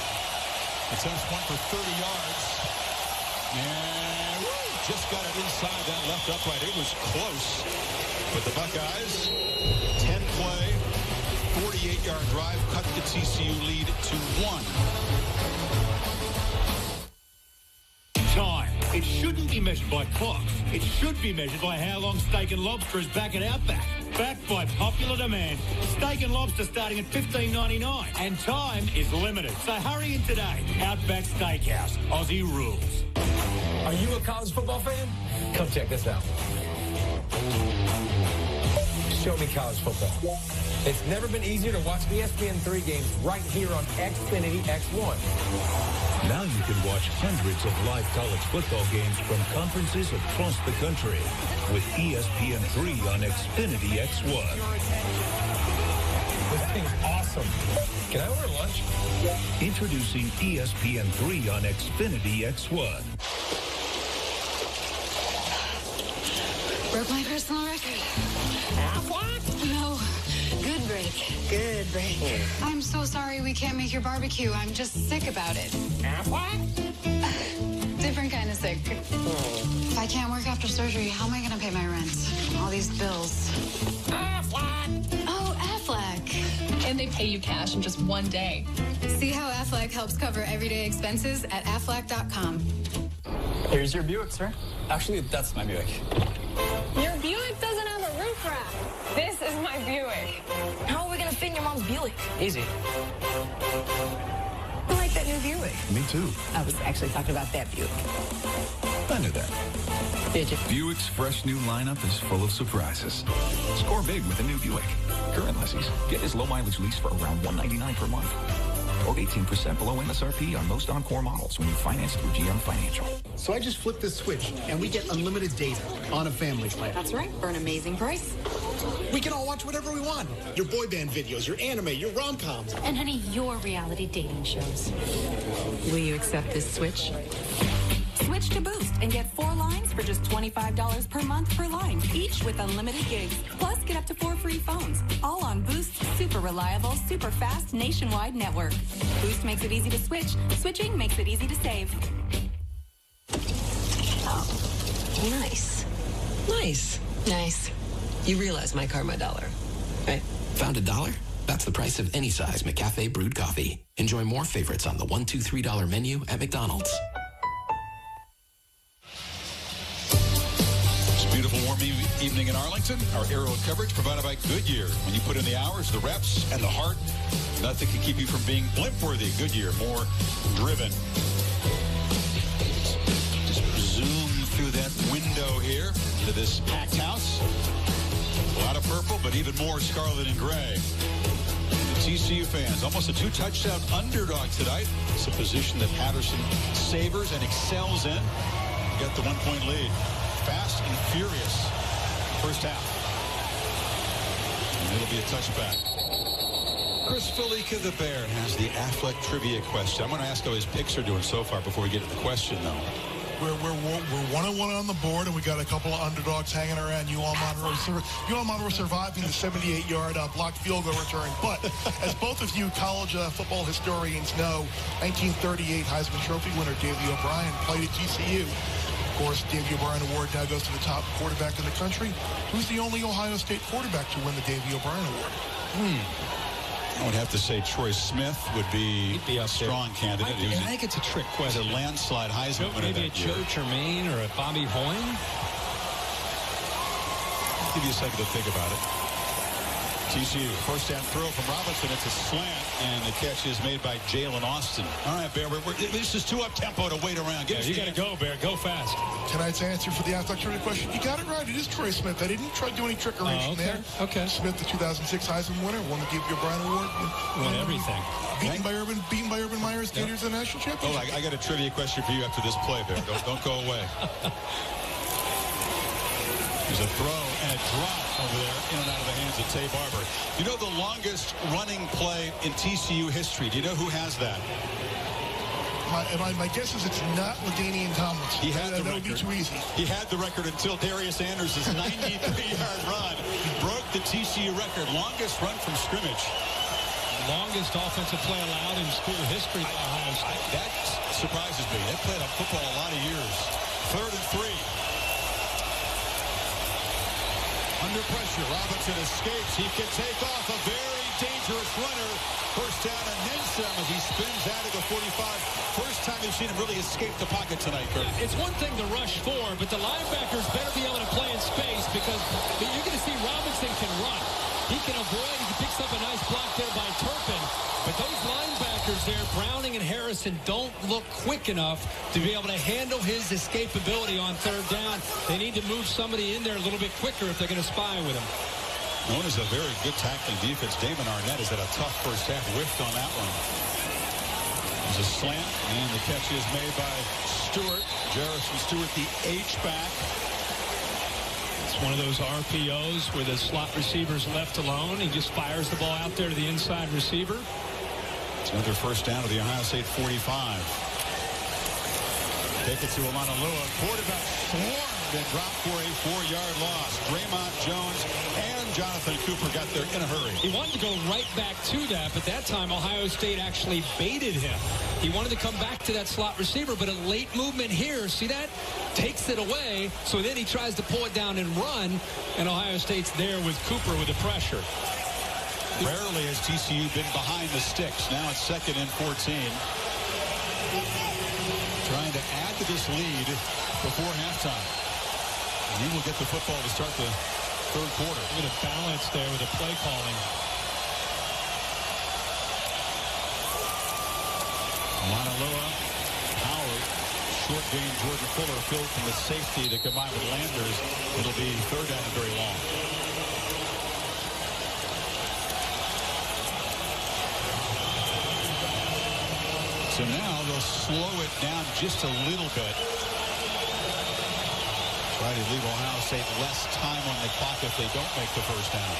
Attempts one for 30 yards. And just got it inside that left upright. It was close. But the Buckeyes, 10-play, 48-yard drive, cut the TCU lead to 1. Time. It shouldn't be measured by clocks. It should be measured by how long Steak and Lobster is back at Outback. Backed by popular demand. Steak and Lobster starting at $15.99. And time is limited. So hurry in today. Outback Steakhouse. Aussie rules. Are you a college football fan? Come check this out. Show me college football. It's never been easier to watch ESPN3 games right here on Xfinity X1. Now you can watch hundreds of live college football games from conferences across the country with ESPN3 on Xfinity X1. This thing's awesome. Can I order lunch? Introducing ESPN3 on Xfinity X1. Broke my personal record. What? No. Good break. Good break. I'm so sorry we can't make your barbecue. I'm just sick about it. What? Different kind of sick. If I can't work after surgery, how am I going to pay my rent? All these bills. Oh, Aflac. And they pay you cash in just 1 day. See how Aflac helps cover everyday expenses at Aflac.com. Here's your Buick, sir. Actually, that's my Buick. Your Buick doesn't have a roof rack. This is my Buick. How are we going to fit in your mom's Buick? Easy. I like that new Buick. Me too. I was actually talking about that Buick. I knew that. Did you? Buick's fresh new lineup is full of surprises. Score big with a new Buick. Current lessees get this low mileage lease for around $199 per month. Or 18% below MSRP on most Encore models when you finance through GM Financial. So I just flip this switch, and we get unlimited data on a family plan. That's right, for an amazing price. We can all watch whatever we want. Your boy band videos, your anime, your rom-coms. And honey, your reality dating shows. Will you accept this switch? Switch to Boost and get 4 lines for just $25 per month per line, each with unlimited gigs. Plus, get up to 4 free phones, all on Boost's super reliable, super fast nationwide network. Boost makes it easy to switch. Switching makes it easy to save. Oh, nice. Nice. Nice. You realize my car, my dollar, right? Found $1? That's the price of any size McCafe brewed coffee. Enjoy more favorites on the $1, $2, $3 menu at McDonald's. Beautiful warm evening in Arlington. Our aerial coverage provided by Goodyear. When you put in the hours, the reps, and the heart, nothing can keep you from being blimp-worthy. Goodyear, more driven. Just zoom through that window here to this packed house. A lot of purple, but even more scarlet and gray. TCU fans, almost a 2-touchdown underdog tonight. It's a position that Patterson savors and excels in. Got the 1-point lead. Fast and furious first half. And it'll be a touchback. Chris Felica, the Bear, has the Affleck trivia question. I'm going to ask how his picks are doing so far before we get to the question, though. We're 1-1 on the board, and we got a couple of underdogs hanging around. UL Monroe surviving the 78-yard blocked field goal return. But as both of you college football historians know, 1938 Heisman Trophy winner Davey O'Brien played at TCU. Of course, Davey O'Brien Award now goes to the top quarterback in the country. Who's the only Ohio State quarterback to win the Davey O'Brien Award? I would have to say Troy Smith would be a strong candidate. I think it's a trick question. He's a landslide Heisman winner. Maybe a Joe Germain or a Bobby Hoyne. I'll give you a second to think about it. TCU, first down throw from Robinson. It's a slant, and the catch is made by Jalen Austin. All right, Bear, this is too up-tempo to wait around. You got to go, Bear. Go fast. Tonight's answer for the Affleck trivia question. You got it right. It is Troy Smith. I didn't try to do any trickery there. Okay. Smith, the 2006 Heisman winner, won the Davey O'Brien Award. Won everything. Beaten by Urban Meyer's Gators in the national championship. Oh, I got a trivia question for you after this play, Bear. Don't go away. There's a throw and a drop over there, in and out of the hands of Tay Barber. You know the longest running play in TCU history? Do you know who has that? My guess is it's not LaDainian Tomlinson. He had the record. That would be too easy. He had the record until Darius Anders' 93-yard run broke the TCU record. Longest run from scrimmage. Longest offensive play allowed in school history by Ohio State. That surprises me. They played on football a lot of years. 3rd and 3. Under pressure, Robinson escapes. He can take off. A very dangerous runner. First down and then some as he spins out of the 45. First time you've seen him really escape the pocket tonight, Kurt. It's one thing to rush 4, but the linebackers better be able to play in space because you're going to see Robinson can run. He can avoid. He picks up a nice block there by Turpin. But those linebackers there, Browning and Harrison, don't look quick enough to be able to handle his escapability on 3rd down. They need to move somebody in there a little bit quicker if they're going to spy with him. Known as a very good tackling defense, Damon Arnett has had a tough first half. Whiffed on that one. There's a slant, and the catch is made by Stewart. Jarrison Stewart, the H-back. It's one of those RPOs where the slot receiver's left alone. He just fires the ball out there to the inside receiver. It's another first down to the Ohio State 45. Take it to Alanalua. Quarterback swarmed and dropped for a 4-yard loss. Draymond Jones and Jonathan Cooper got there in a hurry. He wanted to go right back to that, but that time Ohio State actually baited him. He wanted to come back to that slot receiver, but a late movement here, see that? Takes it away, so then he tries to pull it down and run, and Ohio State's there with Cooper with the pressure. Rarely has TCU been behind the sticks. Now it's 2nd and 14. Trying to add to this lead before halftime. And he will get the football to start the 3rd quarter. A bit of balance there with the play calling. Alanalua, Howard, short game Jordan Fuller filled from the safety to combine with Landers. It'll be 3rd down and very long. So now they'll slow it down just a little bit. Try to leave Ohio State less time on the clock if they don't make the first down.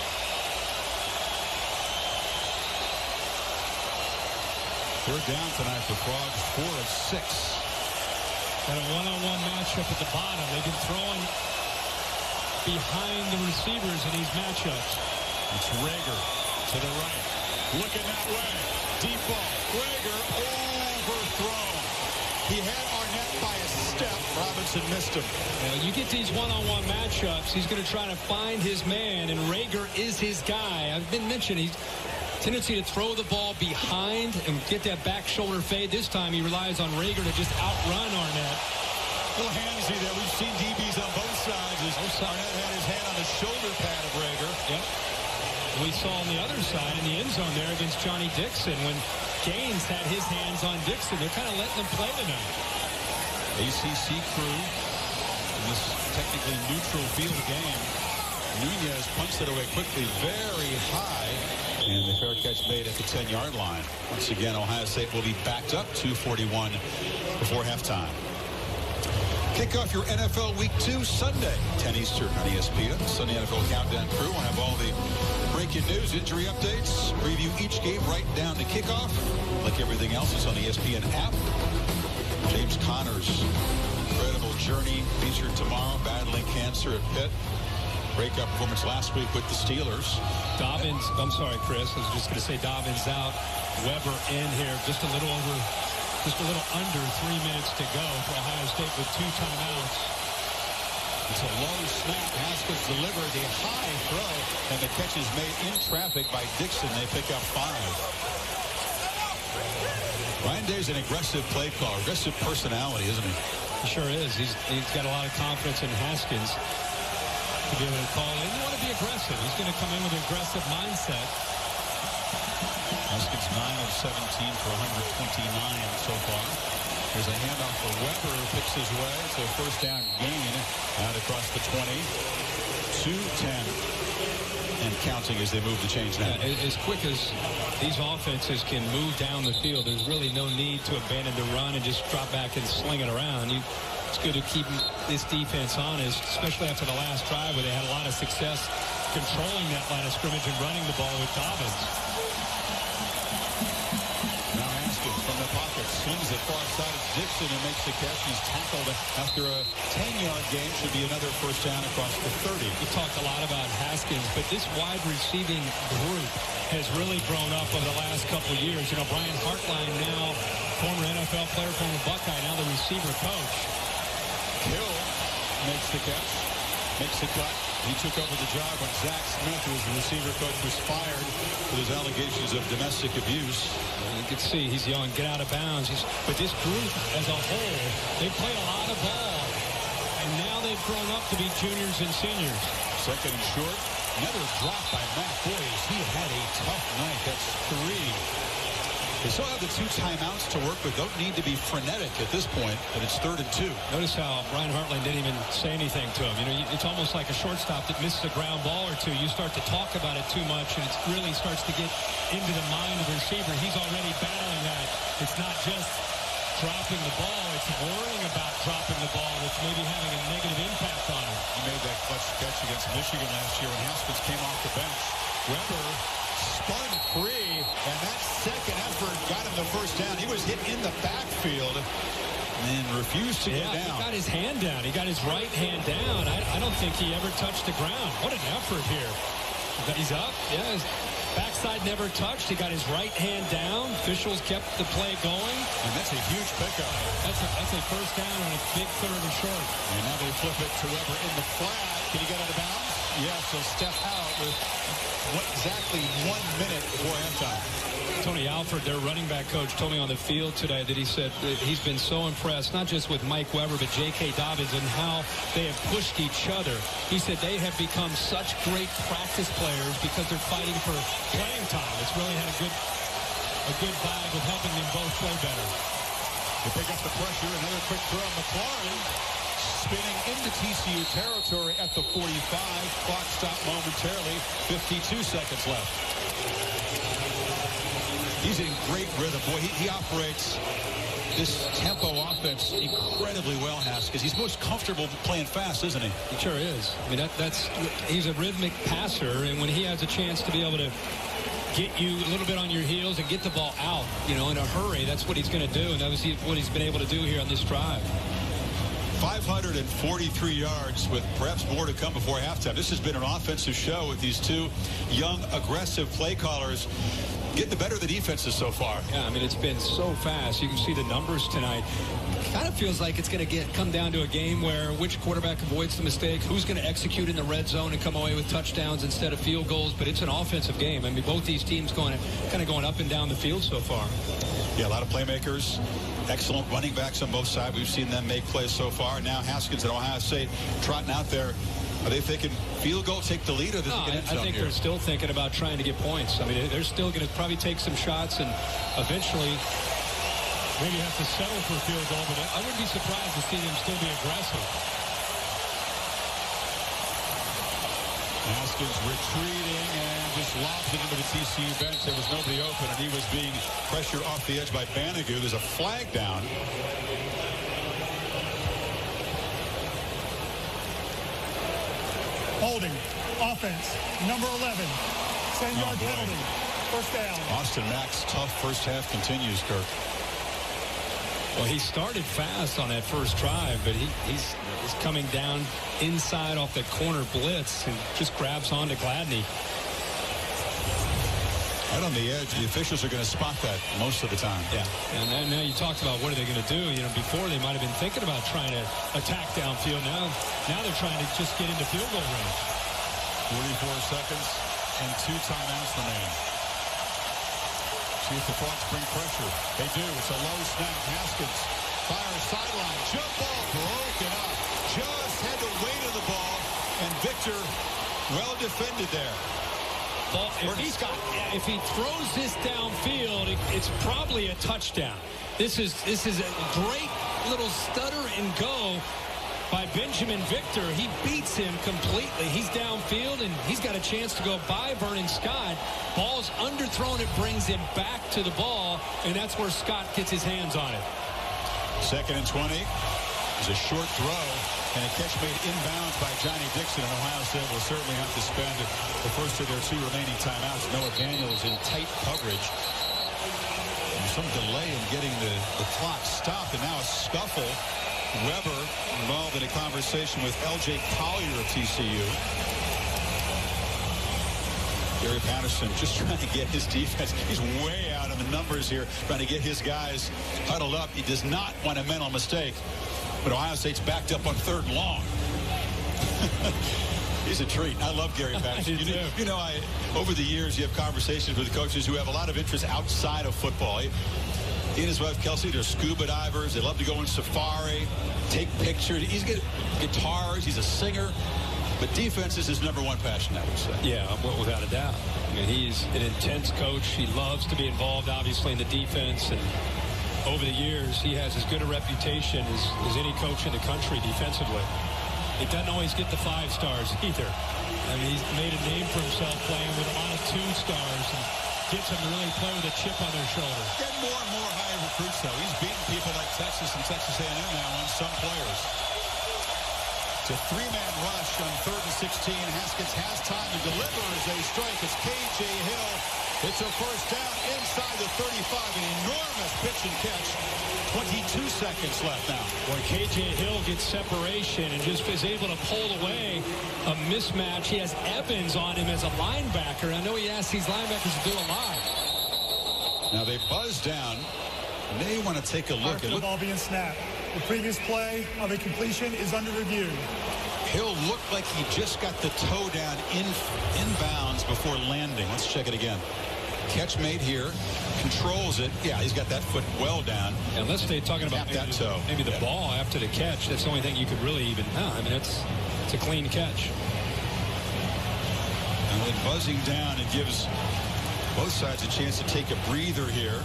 Third down tonight for Frogs, 4 of 6. Got a one-on-one matchup at the bottom. They've been throwing behind the receivers in these matchups. It's Rager to the right. Looking that way. Deep ball. Rager overthrown. He had Arnett by a step. Robinson missed him. You get these one-on-one matchups, he's going to try to find his man, and Rager is his guy. I've been mentioning he's tendency to throw the ball behind and get that back shoulder fade. This time he relies on Rager to just outrun Arnett. A little handsy there. We've seen DBs on both sides. Arnett had his hand on the shoulder pad of Rager. Yep. We saw on the other side in the end zone there against Johnny Dixon when Gaines had his hands on Dixon. They're kind of letting them play tonight. ACC crew in this technically neutral field game. Nunez punts it away quickly, very high. And the fair catch made at the 10-yard line. Once again, Ohio State will be backed up 2:41 before halftime. Kick off your NFL Week 2 Sunday, 10 Eastern on ESPN. Sunday NFL Countdown crew will have all the breaking news, injury updates, preview each game right down to kickoff. Like everything else, it's on the ESPN app. James Conner's incredible journey featured tomorrow, battling cancer at Pitt. Breakout performance last week with the Steelers. Dobbins, I'm sorry, Chris. I was just going to say Dobbins out. Weber in here, just a little under 3 minutes to go for Ohio State with 2 timeouts. It's a low snap. Haskins delivered the high throw, and the catch is made in traffic by Dixon. They pick up 5. Ryan Day's an aggressive play caller, aggressive personality, isn't he? He sure is. He's got a lot of confidence in Haskins to be able to call in. You want to be aggressive. He's going to come in with an aggressive mindset. Haskins 9 of 17 for 129 so far. There's a handoff for Weber, who picks his way. It's a first down gain out across the 20. 2-10. And counting as they move the chains now. Yeah, as quick as these offenses can move down the field, there's really no need to abandon the run and just drop back and sling it around. It's good to keep this defense honest, especially after the last drive where they had a lot of success controlling that line of scrimmage and running the ball with Dobbins. Now Haskins from the pocket swings it far side of Dixon and makes the catch. He's tackled after a 10-yard gain. Should be another first down across the 30. We talked a lot about Haskins, but this wide receiving group has really grown up over the last couple of years. You know, Brian Hartline now, former NFL player, former Buckeye, now the receiver coach. Hill makes the catch, makes the cut. He took over the job when Zach Smith, who was the receiver coach, was fired with his allegations of domestic abuse. You can see he's yelling, get out of bounds. But this group as a whole, they play a lot of ball. And now they've grown up to be juniors and seniors. Second and short. Another drop by Matt Boyes. He had a tough night. That's 3. They still have the 2 timeouts to work with. Don't need to be frenetic at this point, but it's 3rd and 2. Notice how Brian Hartline didn't even say anything to him. You know, it's almost like a shortstop that misses a ground ball or two. You start to talk about it too much, and it really starts to get into the mind of the receiver. He's already battling that. It's not just dropping the ball. It's worrying about dropping the ball, which may be having a negative impact on him. He made that clutch catch against Michigan last year when Haskins came off the bench. Weber spun free, and that second effort got him the first down. He was hit in the backfield and refused to go down. He got his hand down. He got his right hand down. I don't think he ever touched the ground. What an effort here. He's up. Yeah, his backside never touched. He got his right hand down. Officials kept the play going. And that's a huge pickup. That's a first down on a big 3rd and short. And now they flip it to Weber in the flat. Can he get out of bounds? Yes, he'll step out with exactly 1 minute before halftime. Tony Alford, their running back coach, told me on the field today that he said that he's been so impressed, not just with Mike Weber, but J.K. Dobbins and how they have pushed each other. He said they have become such great practice players because they're fighting for playing time. It's really had a good vibe of helping them both play better. They pick up the pressure. Another quick throw. McLaurin spinning into TCU territory at the 45. Clock stopped momentarily. 52 seconds left. He's in great rhythm. Boy, he operates this tempo offense incredibly well, Haskins. He's most comfortable playing fast, isn't he? He sure is. I mean, he's a rhythmic passer, and when he has a chance to be able to get you a little bit on your heels and get the ball out, you know, in a hurry, that's what he's going to do, and that was what he's been able to do here on this drive. 543 yards with perhaps more to come before halftime. This has been an offensive show with these 2 young, aggressive play callers getting the better of the defenses so far. Yeah, I mean, it's been so fast. You can see the numbers tonight. Kind of feels like it's going to come down to a game where which quarterback avoids the mistake, who's going to execute in the red zone and come away with touchdowns instead of field goals. But it's an offensive game. I mean, both these teams kind of going up and down the field so far. Yeah, a lot of playmakers. Excellent running backs on both sides. We've seen them make plays so far. Now Haskins and Ohio State trotting out there. Are they thinking field goal, take the lead, or they I think they're still thinking about trying to get points. I mean, they're still going to probably take some shots and eventually maybe have to settle for a field goal, but I wouldn't be surprised to see them still be aggressive. Haskins retreating, and just lobbed it into the TCU bench. There was nobody open, and he was being pressured off the edge by Banagoo. There's a flag down. Holding. Offense. Number 11. 10-yard penalty. First down. Austin Mack's tough first half continues, Kirk. Well, he started fast on that first drive, but he's coming down inside off the corner blitz and just grabs onto Gladney. Right on the edge. The officials are going to spot that most of the time. Yeah. And now you talked about what are they going to do. You know, before they might have been thinking about trying to attack downfield. Now they're trying to just get into field goal range. 44 seconds and 2 timeouts remain. See if the Frogs bring pressure. They do. It's a low snap. Haskins fires sideline. Jump ball broken up. Just had to wait on the ball. And Victor well defended there. Well, if he throws this downfield, it's probably a touchdown. This is a great little stutter and go by Benjamin Victor. He beats him completely. He's downfield, and he's got a chance to go by Vernon Scott. Ball's underthrown. It brings him back to the ball, and that's where Scott gets his hands on it. 2nd and 20. It's a short throw, and a catch made inbounds by Johnny Dixon, and Ohio State will certainly have to spend the first of their 2 remaining timeouts. Noah Daniels in tight coverage. And some delay in getting the clock stopped, and now a scuffle. Weber involved in a conversation with L.J. Collier of TCU. Gary Patterson just trying to get his defense. He's way out of the numbers here, trying to get his guys huddled up. He does not want a mental mistake. But Ohio State's backed up on 3rd and long. He's a treat. I love Gary Patterson. You know, over the years, you have conversations with coaches who have a lot of interest outside of football. He and his wife, Kelsey, they're scuba divers. They love to go on safari, take pictures. He's got guitars. He's a singer. But defense is his #1 passion, I would say. Yeah, without a doubt. I mean, he's an intense coach. He loves to be involved, obviously, in the defense. And over the years, he has as good a reputation as any coach in the country defensively. He doesn't always get the 5 stars either. I mean, he's made a name for himself playing with a lot of 2 stars and gets them to really play with a chip on their shoulder. Getting more and more high recruits, though. He's beaten people like Texas and Texas A&M now on some players. It's a 3-man rush on 3rd and 16. Haskins has time to deliver as they strike. It's K.J. Hill. It's a first down inside the 35. An enormous pitch and catch. 22 seconds left now. Boy, K.J. Hill gets separation and just is able to pull away a mismatch. He has Evans on him as a linebacker. I know he asks these linebackers to do a lot. Now they buzz down. They want to take a look. The ball being snapped. The previous play of a completion is under review. Hill looked like he just got the toe down inbounds before landing. Let's check it again. Catch made here. Controls it. Yeah, he's got that foot well down. Unless they're talking about maybe the ball after the catch. That's the only thing you could really even know. I mean, it's a clean catch. And then buzzing down, it gives both sides a chance to take a breather here.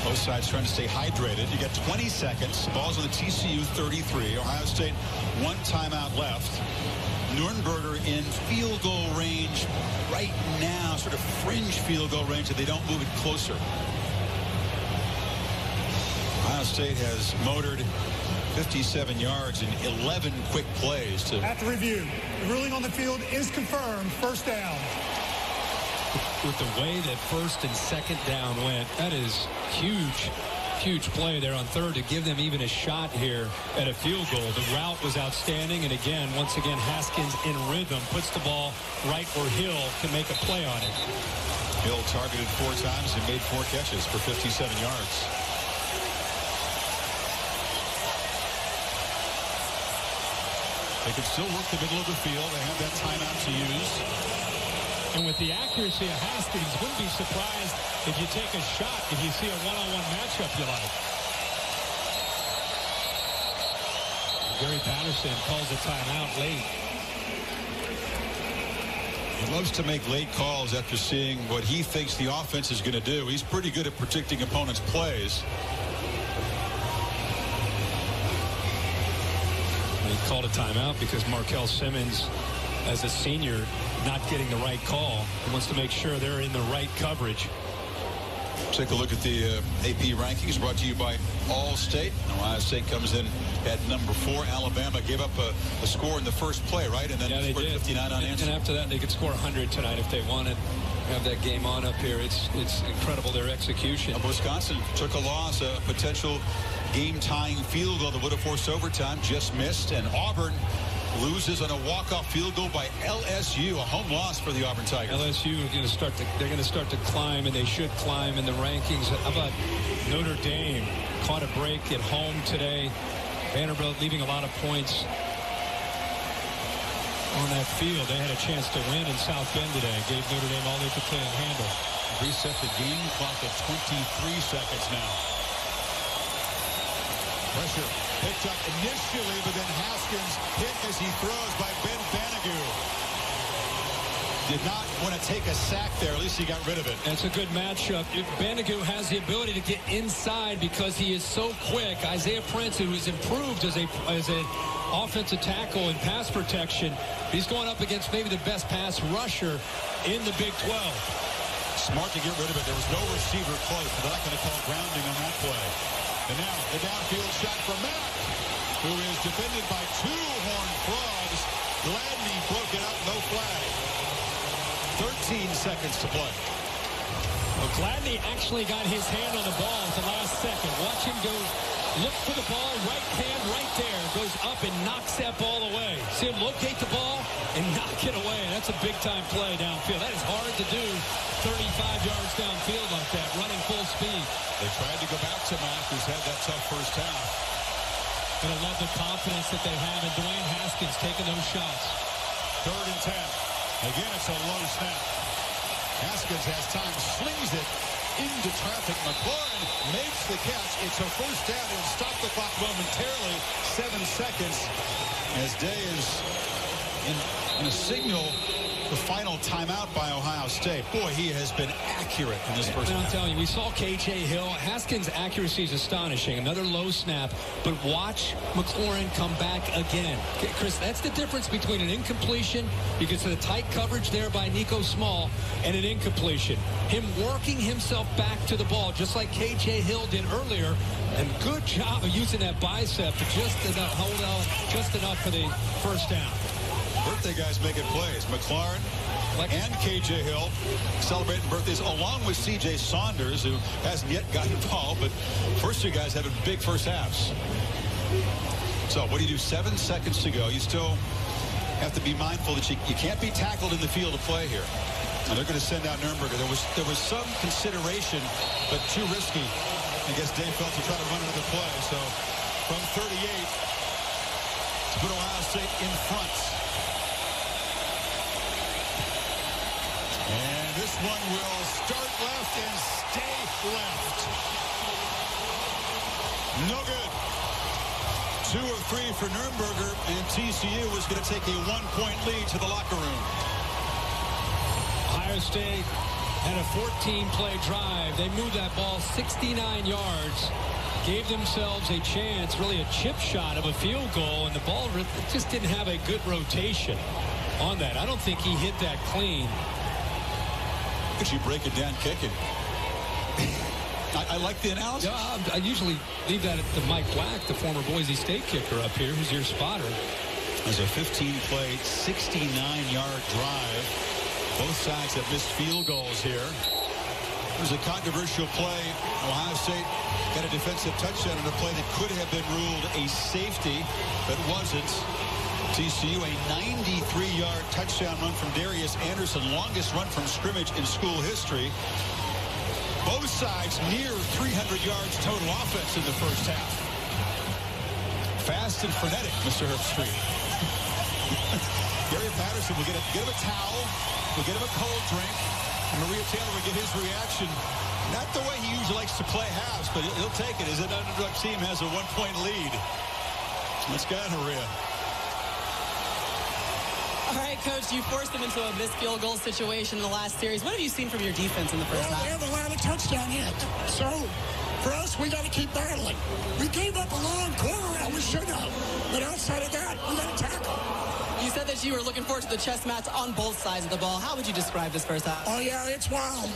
Both sides trying to stay hydrated. You got 20 seconds. The ball's on the TCU 33. Ohio State 1 timeout left. Nürnberger in field goal range right now, sort of fringe field goal range if they don't move it closer. Ohio State has motored 57 yards in 11 quick plays. After review, the ruling on the field is confirmed. First down. With the way that 1st and 2nd down went, that is huge play there on 3rd to give them even a shot here at a field goal. The route was outstanding, and again, once again, Haskins in rhythm puts the ball right where Hill can make a play on it. Hill targeted 4 times and made 4 catches for 57 yards. They can still work the middle of the field. They have that timeout to use. And with the accuracy of Haskins, wouldn't be surprised if you take a shot, if you see a one-on-one matchup you like. Gary Patterson calls a timeout late. He loves to make late calls after seeing what he thinks the offense is going to do. He's pretty good at predicting opponents' plays. He called a timeout because Markel Simmons as a senior, not getting the right call. He wants to make sure they're in the right coverage. Take a look at the AP rankings brought to you by Allstate. Ohio State comes in at number 4. Alabama gave up a score in the first play, right? And then they scored did. 59 unanswered. And after that, they could score 100 tonight if they wanted. Have that game on up here. It's incredible, their execution. Wisconsin took a loss, a potential game-tying field goal that would have forced overtime, just missed. And Auburn loses on a walk-off field goal by LSU, a home loss for the Auburn Tigers. LSU are going to start to climb, and they should climb in the rankings. How about Notre Dame? Caught a break at home today. Vanderbilt leaving a lot of points on that field. They had a chance to win in South Bend today. Gave Notre Dame all they could play and handle. Reset the game clock at 23 seconds now. Pressure picked up initially, but then Haskins hit as he throws by Ben Banigou. Did not want to take a sack there. At least he got rid of it. That's a good matchup. Banigou has the ability to get inside because he is so quick. Isaiah Prince, who has improved as an offensive tackle and pass protection, he's going up against maybe the best pass rusher in the Big 12. Smart to get rid of it. There was no receiver close. They're not going to call grounding on that play. And now the downfield shot from Mack, who is defended by 2 Horned Frogs. Gladney broke it up, no flag. 13 seconds to play. Well, Gladney actually got his hand on the ball at the last second. Watch him go, look for the ball, right hand right there, goes up and knocks that ball away. See him locate the ball and knock it away. That's a big-time play downfield. That is hard to do 35 yards downfield like that, running full speed. They tried to go back to Mack, who's had that tough first half. Gonna love the confidence that they have in Dwayne Haskins taking those shots. 3rd and 10. Again, it's a low snap. Haskins has time, slings it into traffic. McLaurin makes the catch. It's a first down. It'll stop the clock momentarily. 7 seconds as Day is in a signal. The final timeout by Ohio State. Boy, he has been accurate in this first half. I'm telling you, we saw K.J. Hill. Haskins' accuracy is astonishing. Another low snap, but watch McLaurin come back again. Chris, that's the difference between an incompletion, because of the tight coverage there by Nico Small, and an incompletion. Him working himself back to the ball, just like K.J. Hill did earlier, and good job of using that bicep to just enough hold on, just enough for the first down. Birthday guys making plays. McLaurin and K.J. Hill celebrating birthdays, along with C.J. Saunders, who hasn't yet gotten involved, but first 2 guys having big first halves. So what do you do? 7 seconds to go. You still have to be mindful that you can't be tackled in the field of play here. And they're going to send out Nürnberger. There was some consideration, but too risky. I guess Dave felt to try to run another play. So from 38 to put Ohio State in front. And this one will start left and stay left. No good. 2 or 3 for Nürnberger, and TCU was going to take a 1-point lead to the locker room. Ohio State had a 14-play drive. They moved that ball 69 yards, gave themselves a chance, really a chip shot of a field goal, and the ball just didn't have a good rotation on that. I don't think he hit that clean. Could you break it down kicking? I like the analysis. Yeah, I usually leave that to Mike Black, the former Boise State kicker up here, who's your spotter. There's a 15-play, 69-yard drive. Both sides have missed field goals here. There's a controversial play. Ohio State got a defensive touchdown on a play that could have been ruled a safety, but wasn't. TCU, a 93-yard touchdown run from Darius Anderson, longest run from scrimmage in school history. Both sides near 300 yards total offense in the first half. Fast and frenetic, Mr. Herbstreit. Gary Patterson will get him a towel, will get him a cold drink, and Maria Taylor will get his reaction. Not the way he usually likes to play halves, but he'll take it as an underdog team has a 1-point lead. Let's go, Maria. All right, Coach, you forced them into a missed field goal situation in the last series. What have you seen from your defense in the first half? They haven't allowed a touchdown yet. So, for us, we got to keep battling. We gave up a long corner, and we should have. But outside of that, we got to tackle. You said that you were looking forward to the chess match on both sides of the ball. How would you describe this first half? Oh, yeah, it's wild.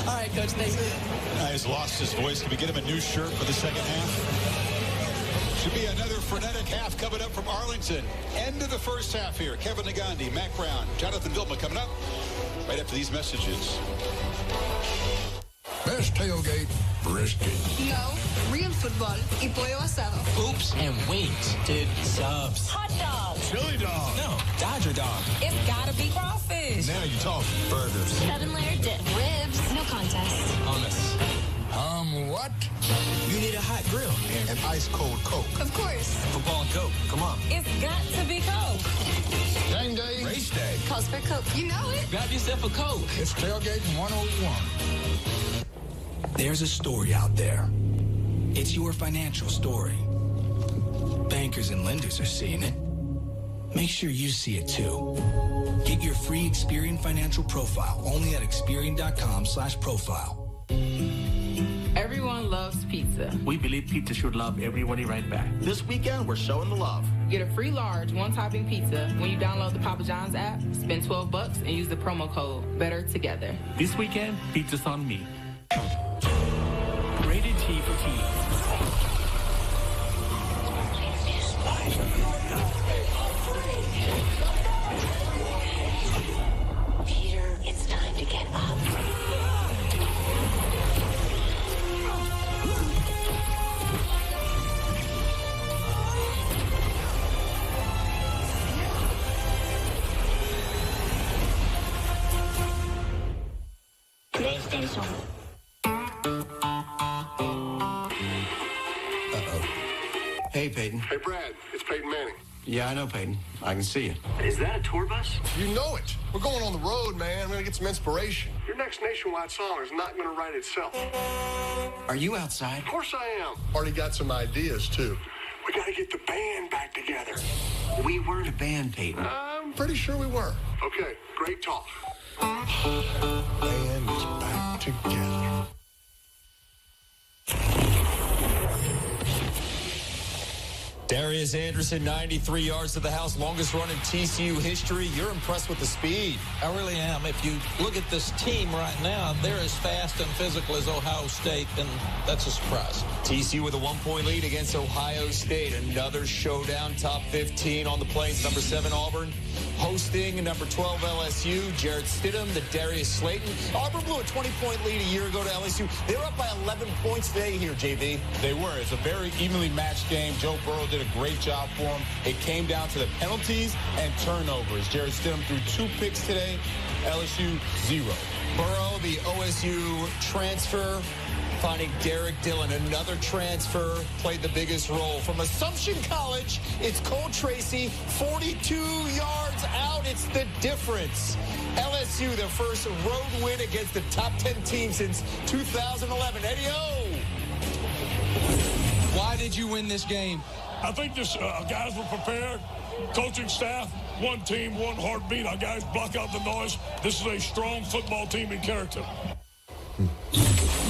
All right, Coach, thank you. He's lost his voice. Can we get him a new shirt for the second half? Should be another frenetic half coming up from Arlington. End of the first half here. Kevin Nagandi, Mac Brown, Jonathan Vilma coming up right after these messages. Best tailgate, brisket. No, real football y pollo asado. Hoops and wings. Dude, subs. Hot dog. Chili dog. No, Dodger dog. It's gotta be crawfish. Now you're talking. Burgers. 7-layer dip. Ribs. No contest. Hummus. What? You need a hot grill. And ice cold Coke. Of course. Football and Coke. Come on. It's got to be Coke. Game day. Race day. Calls for Coke. You know it. Grab yourself a Coke. It's tailgating 101. There's a story out there. It's your financial story. Bankers and lenders are seeing it. Make sure you see it too. Get your free Experian financial profile only at Experian.com/profile. Everyone loves pizza. We believe pizza should love everybody right back. This weekend, we're showing the love. Get a free large one-topping pizza when you download the Papa John's app, spend $12 and use the promo code Better Together. This weekend, pizza's on me. Rated T for teens. Peter, it's time to get up. PlayStation. Hey, Peyton. Hey, Brad. It's Peyton Manning. Yeah, I know, Peyton. I can see you. Is that a tour bus? You know it. We're going on the road, man. We're going to get some inspiration. Your next nationwide song is not going to write itself. Are you outside? Of course I am. Already got some ideas, too. We got to get the band back together. We weren't a band, Peyton. I'm pretty sure we were. Okay, great talk. Band is back together. Darius Anderson, 93 yards to the house, longest run in TCU history. You're impressed with the speed. I really am. If you look at this team right now, they're as fast and physical as Ohio State, and that's a surprise. TCU with a 1-point lead against Ohio State. Another showdown, top 15 on the Plains. Number 7, Auburn, hosting number 12, LSU. Jarrett Stidham, the Darius Slayton. Auburn blew a 20-point lead a year ago to LSU. They were up by 11 points today here, JV. They were. It's a very evenly matched game. Joe Burrow did a great job for him. It came down to the penalties and turnovers. Jarrett Stidham threw 2 picks today. LSU, 0. Burrow, the OSU transfer, finding Derek Dillon, another transfer, played the biggest role. From Assumption College, it's Cole Tracy, 42 yards out. It's the difference. LSU, their first road win against the top 10 team since 2011. Eddie O. Why did you win this game? I think this guys were prepared. Coaching staff, one team, one heartbeat. Our guys block out the noise. This is a strong football team in character.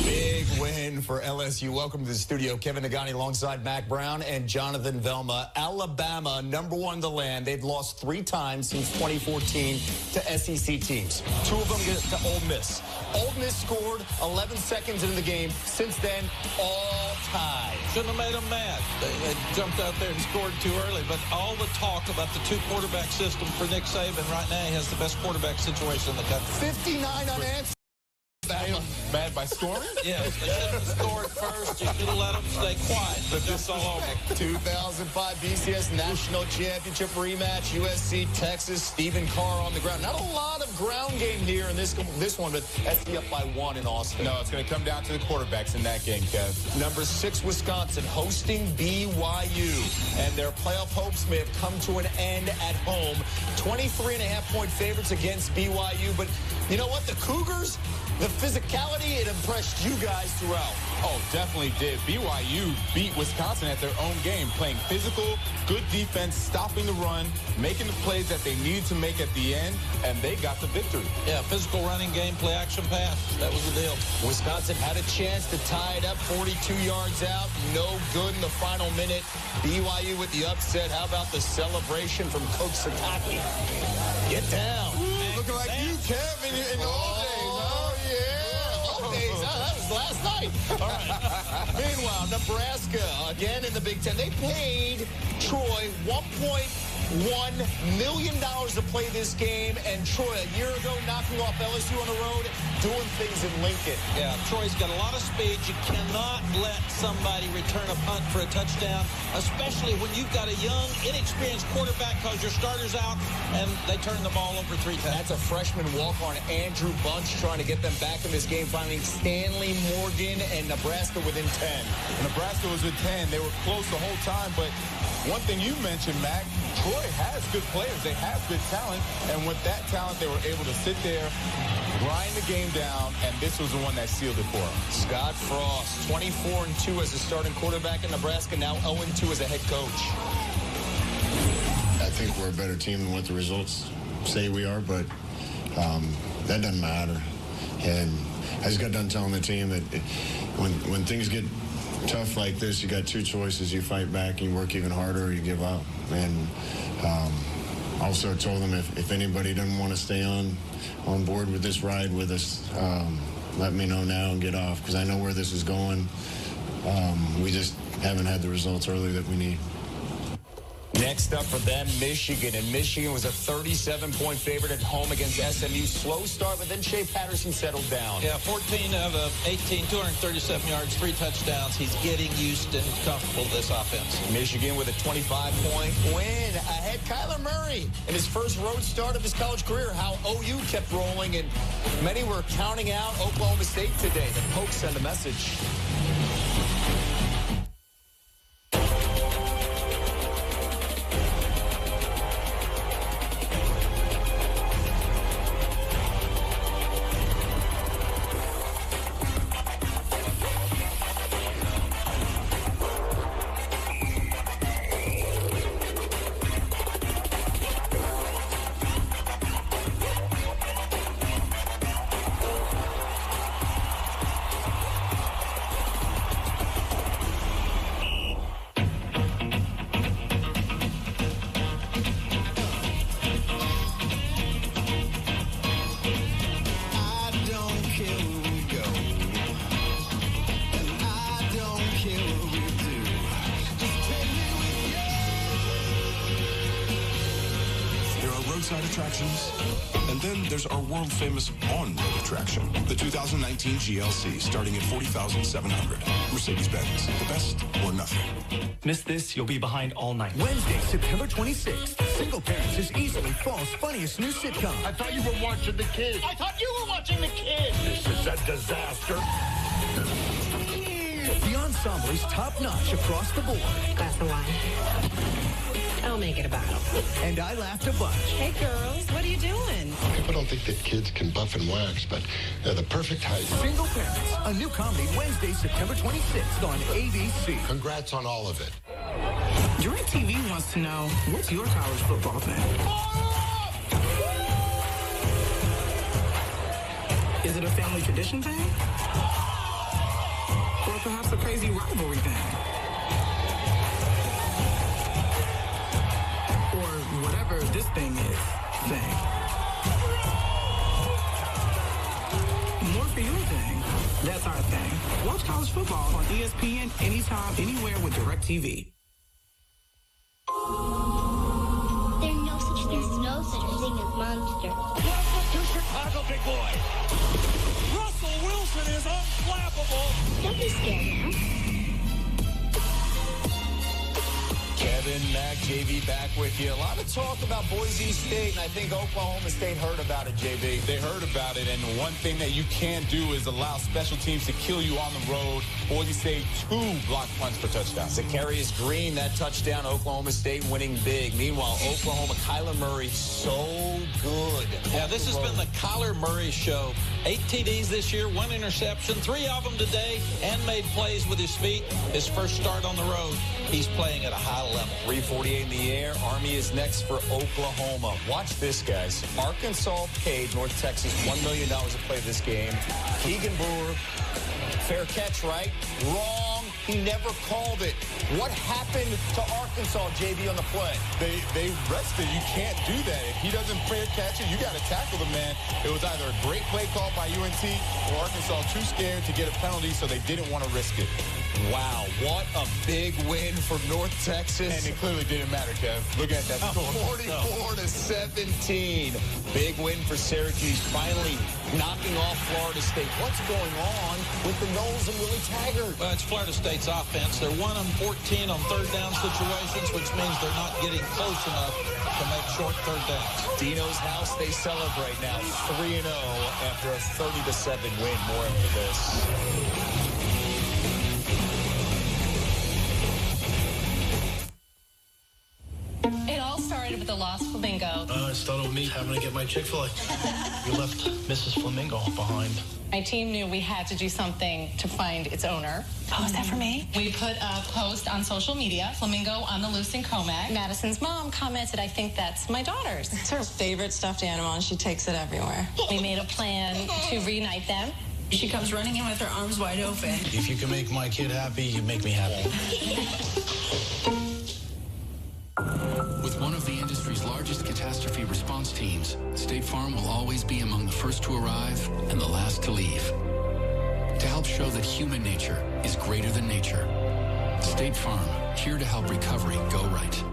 Big win for LSU. Welcome to the studio. Kevin Nagani alongside Mac Brown and Jonathan Velma. Alabama, #1 in the land. They've lost 3 times since 2014 to SEC teams. 2 of them get to Ole Miss. Ole Miss scored 11 seconds into the game. Since then, all tied. Shouldn't have made them mad. They jumped out there and scored too early. But all the talk about the 2-quarterback system for Nick Saban right now, he has the best quarterback situation in the country. 59 unanswered. Mad by scoring? Yeah, they should have scored first. You should have let them stay quiet. But that's all over. 2005 BCS National Championship rematch. USC, Texas. Stephen Carr on the ground. Not a lot of ground game here in this one, but SC up by 1 in Austin. No, it's going to come down to the quarterbacks in that game, Kev. Number 6, Wisconsin, hosting BYU. And their playoff hopes may have come to an end at home. 23.5-point favorites against BYU. But you know what? The Cougars, the physicality, it impressed you guys throughout. Oh, definitely did. BYU beat Wisconsin at their own game, playing physical, good defense, stopping the run, making the plays that they needed to make at the end, and they got the victory. Yeah, physical running game, play action pass. That was the deal. Wisconsin had a chance to tie it up 42 yards out. No good in the final minute. BYU with the upset. How about the celebration from Coach Satake? Get down. Looking like you, Kev, in the old days. Oh, yeah. Old days, huh? That was last night. All right. Meanwhile, Nebraska, again in the Big Ten. They paid Troy $1.1 million to play this game, and Troy, a year ago, knocking off LSU on the road, doing things in Lincoln. Yeah, Troy's got a lot of speed. You cannot let somebody return a punt for a touchdown, especially when you've got a young, inexperienced quarterback because your starter's out, and they turn the ball over 3 times. That's a freshman walk-on, Andrew Bunch, trying to get them back in this game, finding Stanley Morgan and Nebraska within 10. Nebraska was with 10. They were close the whole time, but one thing you mentioned, Mac, Troy has good players. They have good talent, and with that talent, they were able to sit there, grind the game down, and this was the one that sealed it for them. Scott Frost, 24-2 as a starting quarterback in Nebraska, now 0-2 as a head coach. I think we're a better team than what the results say we are, but that doesn't matter. And I just got done telling the team that when things get tough like this, you got 2 choices. You fight back and you work even harder, or you give up. And also told them if anybody doesn't want to stay on board with this ride with us, let me know now and get off, because I know where this is going. We just haven't had the results early that we need. Next up for them, Michigan. And Michigan was a 37-point favorite at home against SMU. Slow start, but then Shea Patterson settled down. Yeah, 14 of 18, 237 yards, 3 touchdowns. He's getting used and comfortable with this offense. Michigan with a 25-point win. Ahead, Kyler Murray in his first road start of his college career. How OU kept rolling, and many were counting out Oklahoma State today. The Pokes send a message. Attractions. And then there's our world-famous on-road attraction, the 2019 GLC, starting at $40,700. Mercedes-Benz, the best or nothing. Miss this, you'll be behind all night. Wednesday, September 26th, Single Parents is easily fall's funniest new sitcom. I thought you were watching The Kid. I thought you were watching The Kid. This is a disaster. The ensemble is top-notch across the board. Glass of wine. I'll make it a bottle. And I laughed a bunch. Hey, girls, what are you doing? People don't think that kids can buff and wax, but they're the perfect height. Single Parents, a new comedy Wednesday, September 26th on ABC. Congrats on all of it. DirecTV wants to know, what's your college football thing? Is it a family tradition thing? Or perhaps a crazy rivalry thing? Whatever this thing is, more for your thing. That's our thing. Watch college football on ESPN anytime, anywhere with DirecTV. There's no such thing as monster. Welcome to Chicago, big boy. Russell Wilson is unflappable. Don't be scared now. Kevin Melvin, Mac, JV back with you. A lot of talk about Boise State, and I think Oklahoma State heard about it, JV. They heard about it, and one thing that you can't do is allow special teams to kill you on the road. Boise State, 2 block punts for touchdowns. Zacharias Green, that touchdown, Oklahoma State winning big. Meanwhile, Oklahoma, Kyler Murray, so good. Yeah, this has been the Kyler Murray show. 8 TDs this year, 1 interception, 3 of them today, and made plays with his feet. His first start on the road. He's playing at a high level. 3:48 in the air. Army is next for Oklahoma. Watch this, guys. Arkansas paid North Texas $1 million to play this game. Keegan Brewer, fair catch, right? Wrong. He never called it. What happened to Arkansas, JV, on the play? They rested. You can't do that. If he doesn't fair catch it, you got to tackle the man. It was either a great play call by UNT or Arkansas too scared to get a penalty, so they didn't want to risk it. Wow, what a big win for North Texas. And it clearly didn't matter, Kev. Look at that score. 44-17. Big win for Syracuse, finally knocking off Florida State. What's going on with the Noles and Willie Taggart? Well, it's Florida State's offense. They're 1 of 14 on third down situations, which means they're not getting close enough to make short third downs. Dino's house, they celebrate now 3-0 after a 30-7 win. More after this. It all started with the Lost Flamingo. It started with me having to get my Chick-fil-A. We left Mrs. Flamingo behind. My team knew we had to do something to find its owner. Oh, is that for me? We put a post on social media, Flamingo on the loose in Comac. Madison's mom commented, I think that's my daughter's. It's her favorite stuffed animal, and she takes it everywhere. We made a plan to reunite them. She comes running in with her arms wide open. If you can make my kid happy, you make me happy. With one of the industry's largest catastrophe response teams, State Farm will always be among the first to arrive and the last to leave. To help show that human nature is greater than nature, State Farm, here to help recovery go right.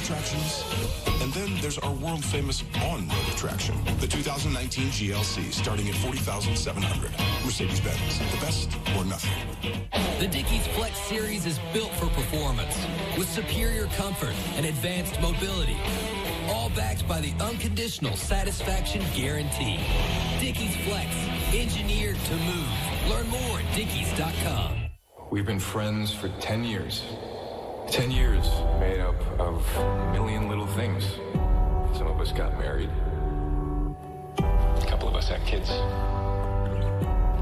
Attractions. And then there's our world-famous on-road attraction, the 2019 GLC, starting at $40,700. Mercedes-Benz, the best or nothing. The Dickies Flex Series is built for performance, with superior comfort and advanced mobility, all backed by the unconditional satisfaction guarantee. Dickies Flex, engineered to move. Learn more at Dickies.com. We've been friends for 10 years. 10 years made up of a million little things. Some of us got married. A couple of us had kids.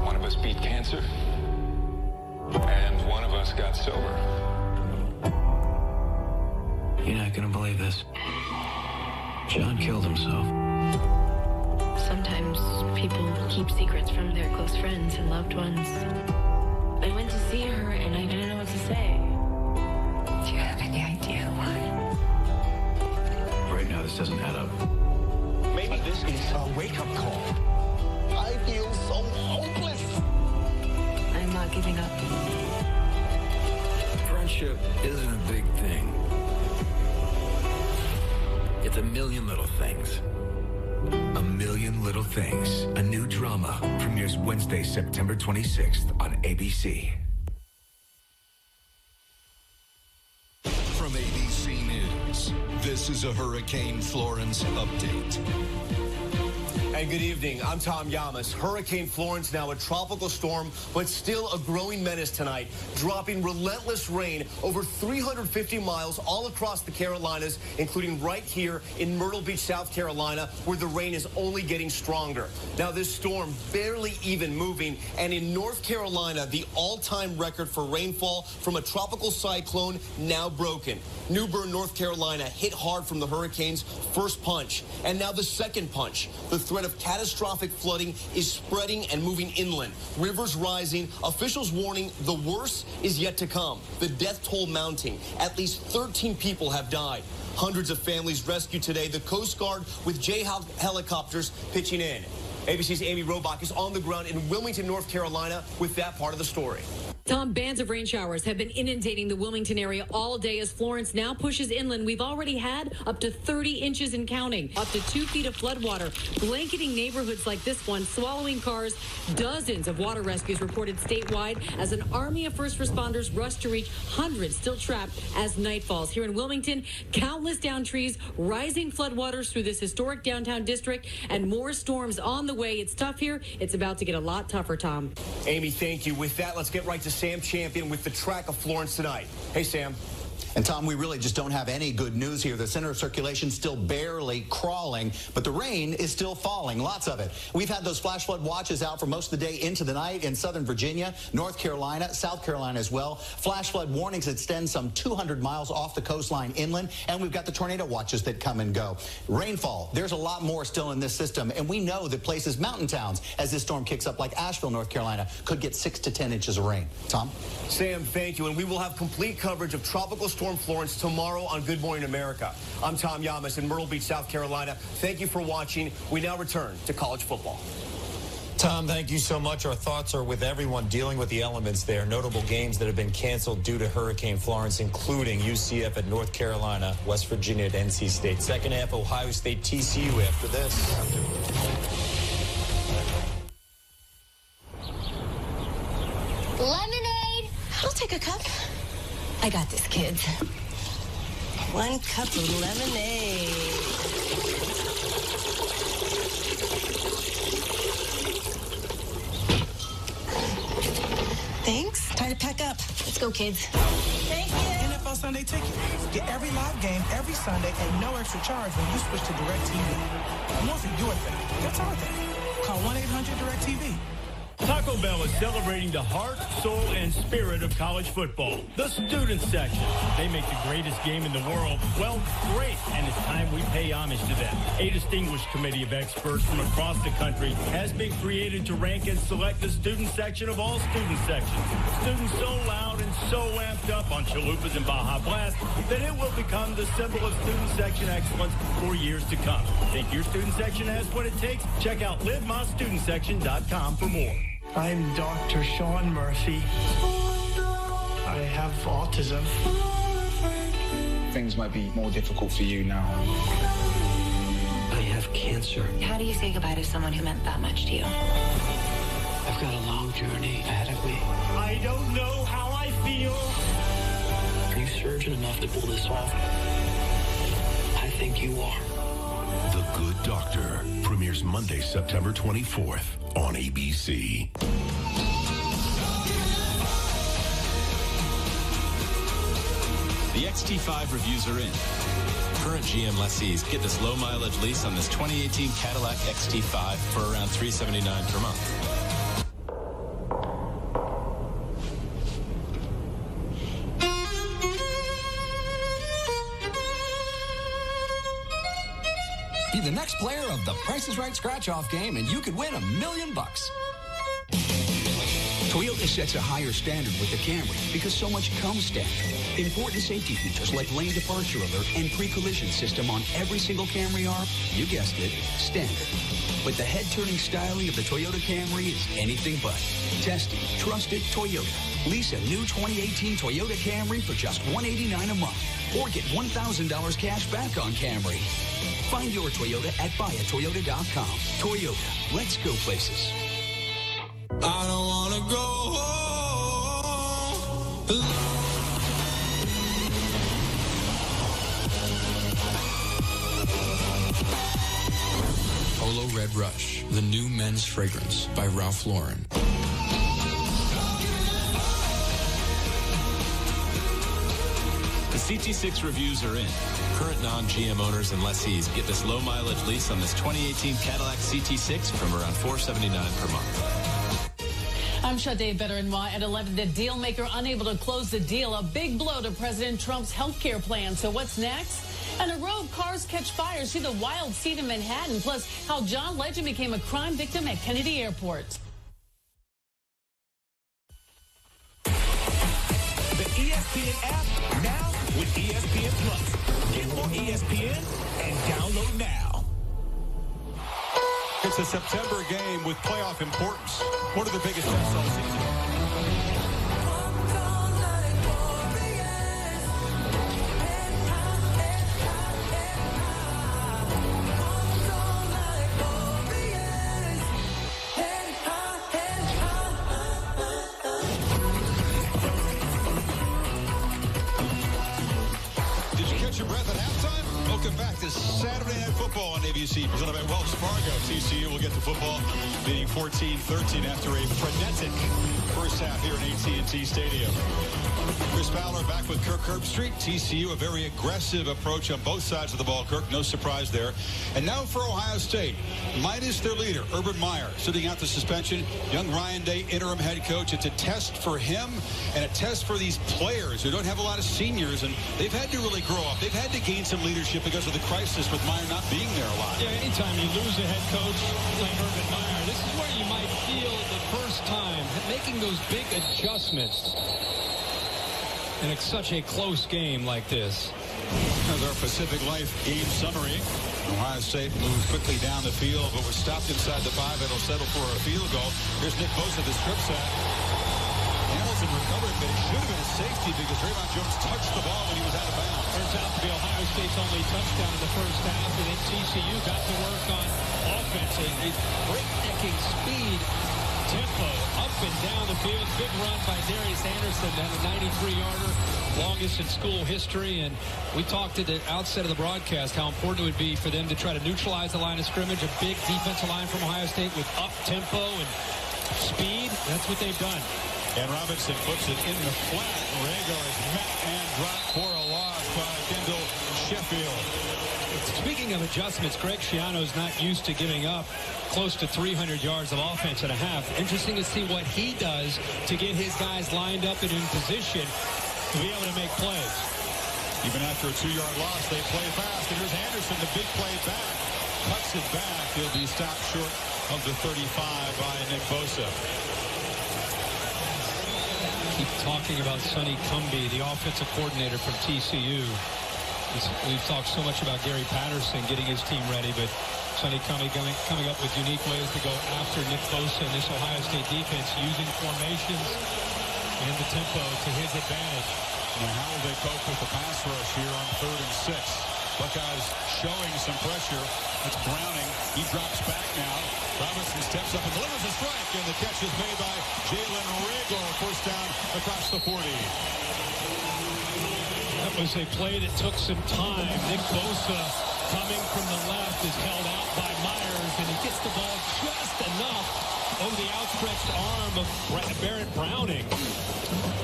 One of us beat cancer. And one of us got sober. You're not gonna believe this. John killed himself. Sometimes people keep secrets from their close friends and loved ones. I went to see her and I didn't know what to say. Do you have any idea why? Right now, this doesn't add up. Maybe this is a wake-up call. I feel so hopeless. I'm not giving up. Friendship isn't a big thing. It's a million little things. A Million Little Things. A new drama premieres Wednesday, September 26th on ABC. From ABC News, this is a Hurricane Florence update. And good evening. I'm Tom Yamas. Hurricane Florence, now a tropical storm, but still a growing menace tonight, dropping relentless rain over 350 miles all across the Carolinas, including right here in Myrtle Beach, South Carolina, where the rain is only getting stronger. Now, this storm barely even moving, and in North Carolina, the all-time record for rainfall from a tropical cyclone now broken. New Bern, North Carolina, hit hard from the hurricane's first punch, and now the second punch. The threat of catastrophic flooding is spreading and moving inland. Rivers rising. Officials warning the worst is yet to come. The death toll mounting. At least 13 people have died. Hundreds of families rescued today. The Coast Guard with J helicopters pitching in. ABC's Amy Robach is on the ground in Wilmington, North Carolina with that part of the story. Tom, bands of rain showers have been inundating the Wilmington area all day as Florence now pushes inland. We've already had up to 30 inches and counting, up to 2 feet of floodwater, blanketing neighborhoods like this one, swallowing cars. Dozens of water rescues reported statewide as an army of first responders rush to reach hundreds still trapped as night falls. Here in Wilmington, countless downed trees, rising floodwaters through this historic downtown district, and more storms on the way. It's tough here. It's about to get a lot tougher, Tom. Amy, thank you. With that, let's get right to Sam Champion with the track of Florence tonight. Hey, Sam. And, Tom, we really just don't have any good news here. The center of circulation still barely crawling, but the rain is still falling, lots of it. We've had those flash flood watches out for most of the day into the night in southern Virginia, North Carolina, South Carolina as well. Flash flood warnings extend some 200 miles off the coastline inland, and we've got the tornado watches that come and go. Rainfall, there's a lot more still in this system, and we know that places, mountain towns, as this storm kicks up, like Asheville, North Carolina, could get 6 to 10 inches of rain. Tom? Sam, thank you, and we will have complete coverage of Tropical Storm Florence tomorrow on Good Morning America. I'm Tom Yamas in Myrtle Beach, South Carolina. Thank you for watching. We now return to college football. Tom, thank you so much. Our thoughts are with everyone dealing with the elements there. Notable games that have been canceled due to Hurricane Florence, including UCF at North Carolina, West Virginia at NC State. Second half, Ohio State, TCU after this. Lemonade. I'll take a cup. I got this, kids. 1 cup of lemonade. Thanks. Time to pack up. Let's go, kids. Thank you. NFL Sunday Ticket. Get every live game every Sunday at no extra charge when you switch to DirecTV. More for your thing. That's our thing. Call 1-800-DirecTV. Taco Bell is celebrating the heart, soul, and spirit of college football. The student section. They make the greatest game in the world. Well, great, and it's time we pay homage to them. A distinguished committee of experts from across the country has been created to rank and select the student section of all student sections. Students so loud and so amped up on chalupas and Baja Blast that it will become the symbol of student section excellence for years to come. Think your student section has what it takes? Check out livemystudentsection.com for more. I'm Dr. Sean Murphy. I have autism. Things might be more difficult for you now. I have cancer. How do you say goodbye to someone who meant that much to you? I've got a long journey ahead of me. I don't know how I feel. Are you surgeon enough to pull this off? I think you are. The Good Doctor premieres Monday, September 24th on ABC. The XT5 reviews are in. Current GM lessees get this low mileage lease on this 2018 Cadillac XT5 for around $379 per month. Be the next player of the Price is Right scratch-off game, and you could win $1 million. Toyota sets a higher standard with the Camry because so much comes standard. Important safety features like lane departure alert and pre-collision system on every single Camry are, you guessed it, standard. But the head-turning styling of the Toyota Camry is anything but. Tested, trusted Toyota. Lease a new 2018 Toyota Camry for just $189 a month. Or get $1,000 cash back on Camry. Find your Toyota at buyatoyota.com. Toyota, let's go places. I don't want to go home. Polo Red Rush, the new men's fragrance by Ralph Lauren. The CT6 reviews are in. Current non-GM owners and lessees get this low mileage lease on this 2018 Cadillac CT6 from around $479 per month. I'm Sade Better-NY at 11. The deal maker unable to close the deal. A big blow to President Trump's health care plan. So what's next? And a row of cars catch fire. See the wild scene in Manhattan. Plus, how John Legend became a crime victim at Kennedy Airport. The ESPN app now with ESPN Plus. Get more ESPN and download now. It's a September game with playoff importance. One of the biggest tests all season. Your breath at halftime? Welcome back to Saturday Night Football on ABC, presented by Wells Fargo. TCU will get the football, leading 14-13 after a frenetic first half here in AT&T Stadium. Chris Fowler back with Kirk Herbstreit. TCU, a very aggressive approach on both sides of the ball, Kirk. No surprise there. And now for Ohio State, minus their leader, Urban Meyer, sitting out the suspension. Young Ryan Day, interim head coach. It's a test for him and a test for these players who don't have a lot of seniors, and they've had to really grow up. They've had to gain some leadership because of the crisis with Meyer not being there a lot. Yeah, anytime you lose a head coach like Urban Meyer, this is where you might feel the first time making those big adjustments. And it's such a close game like this. As our Pacific Life game summary, Ohio State moves quickly down the field, but was stopped inside the 5. It'll settle for a field goal. Here's Nick Bosa, the strip sack. Hamilton recovered, but it should have been a safety because Draymond Jones touched the ball when he was out of bounds. Turns out to be Ohio State's only touchdown in the first half, and then TCU got to work on offense. A breaknecking speed, tempo, up and down the field. Big run by Darius Anderson, and a 93-yarder, longest in school history. And we talked at the outset of the broadcast how important it would be for them to try to neutralize the line of scrimmage. A big defensive line from Ohio State with up tempo and speed. That's what they've done. And Robinson puts it in the flat. Rago is met and dropped for a loss by Kendall Sheffield. Speaking of adjustments, Greg Schiano's not used to giving up close to 300 yards of offense and a half. Interesting to see what he does to get his guys lined up and in position to be able to make plays. Even after a 2-yard loss, they play fast. And here's Anderson, the big play back. Cuts it back. He'll be stopped short of the 35 by Nick Bosa. Keep talking about Sonny Cumbie, the offensive coordinator from TCU. We've talked so much about Gary Patterson getting his team ready, but Sonny Cumbie coming up with unique ways to go after Nick Bosa and this Ohio State defense, using formations and the tempo to his advantage. Now, how will they cope with the pass rush here on 3rd and 6? Buckeyes showing some pressure. It's Browning. He drops back now. Robinson steps up and delivers a strike, and the catch is made by Jalen Rago. First down across the 40. That was a play that took some time. Nick Bosa coming from the left is held out by Myers, and he gets the ball just enough over the outstretched arm of Barrett Browning.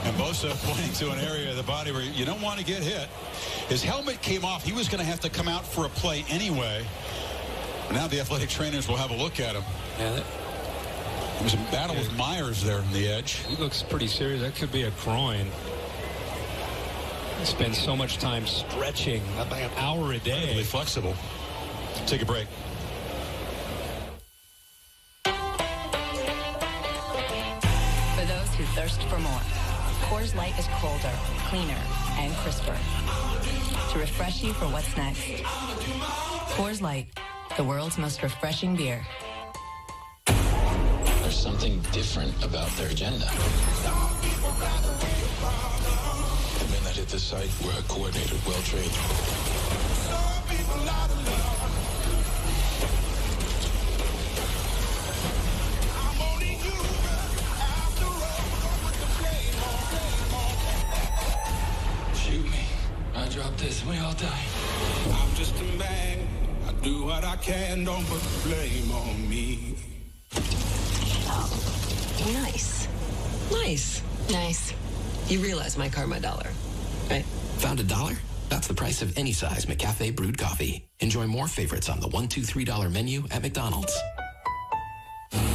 And Bosa pointing to an area of the body where you don't want to get hit. His helmet came off. He was going to have to come out for a play anyway. Now the athletic trainers will have a look at him. Yeah, it was a battle with Myers there on the edge. He looks pretty serious. That could be a groin. He spends so much time stretching, about an hour a day. Really flexible. Take a break. For those who thirst for more, Coors Light is colder, cleaner, and crisper. To refresh you for what's next. Coors Light, the world's most refreshing beer. There's something different about their agenda. The men that hit the site were coordinated, well-trained. Shoot me. I drop this, we all die. I'm just a man. I do what I can, don't put the blame on me. Nice. Nice. Nice. You realize my car, my dollar, right? Found $1? That's the price of any size McCafe brewed coffee. Enjoy more favorites on the $1, $2, $3 menu at McDonald's.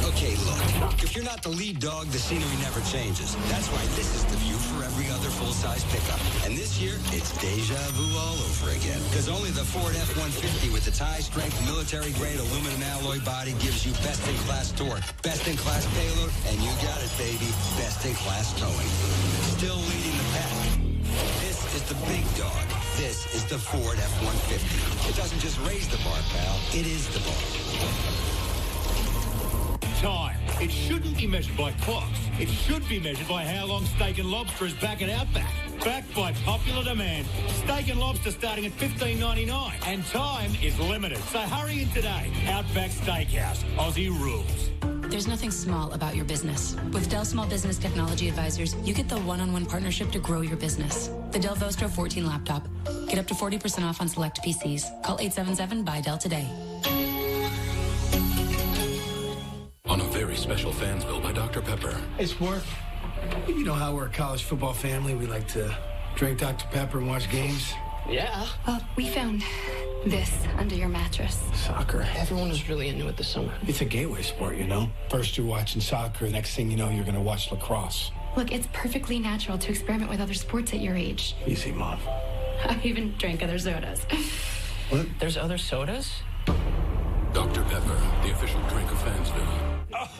Okay, look. If you're not the lead dog, the scenery never changes. That's why this is the view for every other full-size pickup. And this year, it's deja vu all over again. Because only the Ford F-150 with its high-strength, military-grade aluminum alloy body gives you best-in-class torque, best-in-class payload, and you got it, baby, best-in-class towing. Still leading the pack. This is the big dog. This is the Ford F-150. It doesn't just raise the bar, pal. It is the bar. time. It shouldn't be measured by clocks. It should be measured by how long steak and lobster is back at Outback. Backed by popular demand. Steak and lobster starting at $15.99. And time is limited. So hurry in today. Outback Steakhouse. Aussie rules. There's nothing small about your business. With Dell Small Business Technology Advisors, you get the one-on-one partnership to grow your business. The Dell Vostro 14 laptop. Get up to 40% off on select PCs. Call 877-BUY-DELL today. On a very special fans bill by Dr. Pepper. Hey, Sport. You know how we're a college football family. We like to drink Dr. Pepper and watch games. Yeah. We found this under your mattress. Soccer. Everyone was really into it this summer. It's a gateway sport, you know? First you're watching soccer, next thing you know, you're going to watch lacrosse. Look, it's perfectly natural to experiment with other sports at your age. Easy, Mom. I even drank other sodas. What? There's other sodas? Dr. Pepper, the official drink of Fansville.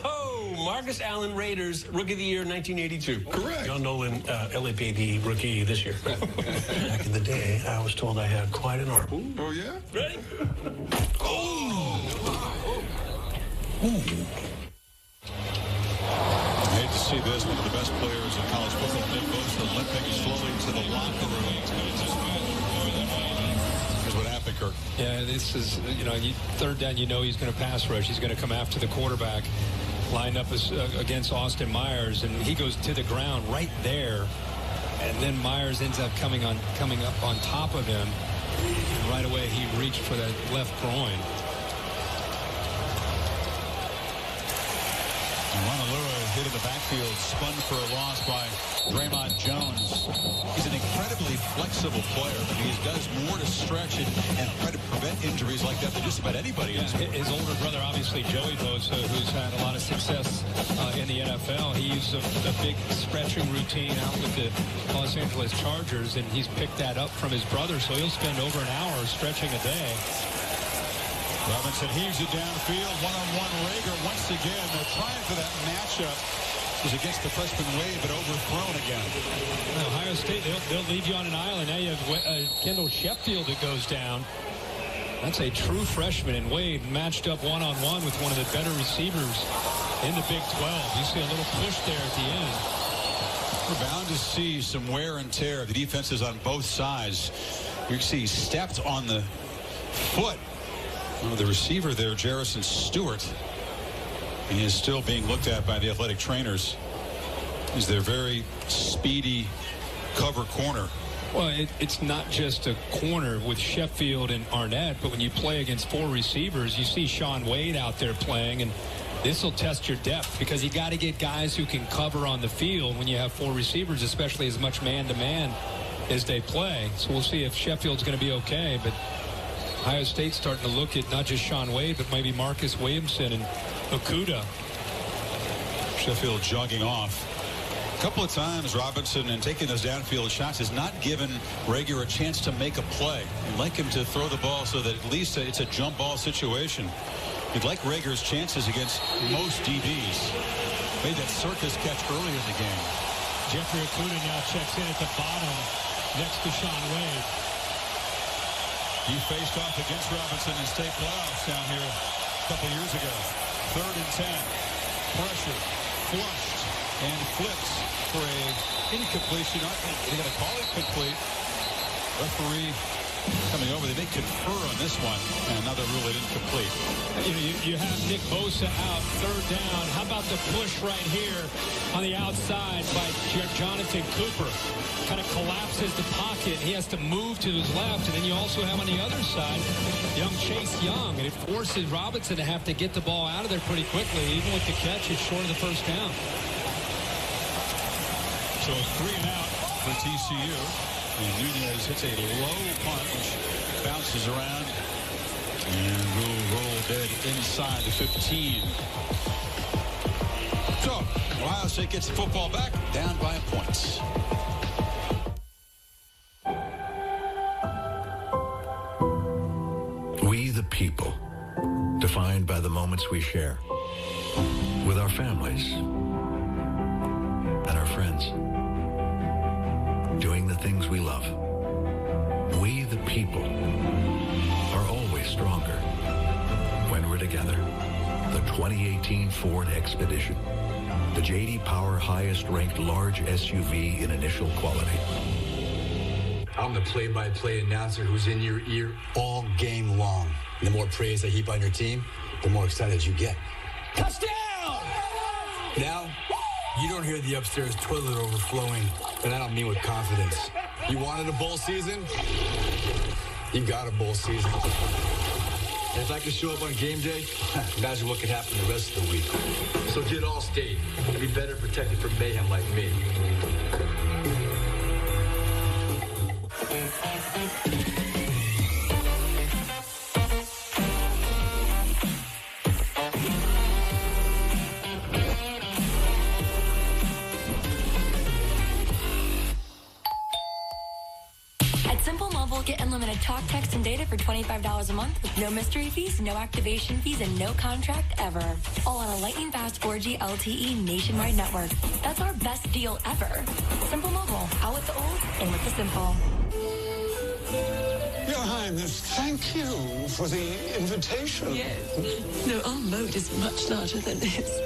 Oh, Marcus Allen Raiders, Rookie of the Year, 1982. Correct. John Nolan, LAPD Rookie this year. Back in the day, I was told I had quite an arm. Ooh. Oh, yeah? Ready? Oh! I hate to see this. One of the best players in college football, Nick Bosa, limping slowly to the locker room. Here's what happened, Kirk. Yeah, this is, third down, he's going to pass rush. He's going to come after the quarterback, lined up against Austin Myers, and he goes to the ground right there. And then Myers ends up coming up on top of him. And right away, he reached for that left groin. Ronalua hit in the backfield, spun for a loss by Draymond Jones. He's an incredibly flexible player. I mean, he does more to stretch it and try to prevent injuries like that than just about anybody. Yeah, his older brother, obviously, Joey Bosa, who's had a lot of success in the NFL. He used a big stretching routine out with the Los Angeles Chargers, and he's picked that up from his brother, so he'll spend over an hour stretching a day. Robinson heaves it downfield, one-on-one Rager once again. They're trying for that matchup. It was against the freshman Wade, but overthrown again. Ohio State, they'll leave you on an island. Now you have Kendall Sheffield that goes down. That's a true freshman, and Wade matched up one-on-one with one of the better receivers in the Big 12. You see a little push there at the end. We're bound to see some wear and tear. The defenses on both sides. You see he stepped on the foot. Well, the receiver there, Jarrison Stewart, he is still being looked at by the athletic trainers as their very speedy cover corner. Well, it's not just a corner with Sheffield and Arnett, but when you play against four receivers, you see Shaun Wade out there playing, and this will test your depth because you got to get guys who can cover on the field when you have four receivers, especially as much man-to-man as they play. So we'll see if Sheffield's going to be okay, but Ohio State's starting to look at not just Shaun Wade, but maybe Marcus Williamson and Okudah. Sheffield jogging off. A couple of times, Robinson, and taking those downfield shots, has not given Rager a chance to make a play. You'd like him to throw the ball so that at least it's a jump ball situation. You'd like Rager's chances against most DBs. Made that circus catch earlier in the game. Jeffrey Okudah now checks in at the bottom next to Shaun Wade. He faced off against Robinson in state playoffs down here a couple years ago. 3rd and 10. Pressure. Flushed. And flips for a incompletion. They're going to call it complete. Referee coming over. They may confer on this one. And another rule it incomplete. You have Nick Bosa out, 3rd down. How about the push right here on the outside by Jonathan Cooper? Kind of collapses the pocket. He has to move to his left. And then you also have on the other side young Chase Young. And it forces Robinson to have to get the ball out of there pretty quickly. Even with the catch, it's short of the 1st down. So 3 and out for TCU. And Nunez hits a low punt, which bounces around and will roll dead inside the 15. So Ohio State gets the football back, down by a point. We the people, defined by the moments we share with our families and our friends, doing the things we love. We the people are always stronger when we're together. the 2018 Ford Expedition. The J.D. Power highest-ranked large SUV in initial quality. I'm the play-by-play announcer who's in your ear all game long. And the more praise I heap on your team, the more excited you get. Touchdown! Now, you don't hear the upstairs toilet overflowing, and I don't mean with confidence. You wanted a bowl season? You got a bowl season. And if I could show up on game day, imagine what could happen the rest of the week. So get Allstate and be better protected from mayhem like me. Get unlimited talk, text, and data for $25 a month with no mystery fees, no activation fees, and no contract ever. All on a lightning-fast 4G LTE nationwide network. That's our best deal ever. Simple Mobile. Out with the old, in with the simple. Your Highness, thank you for the invitation. Yes. No, our moat is much larger than this.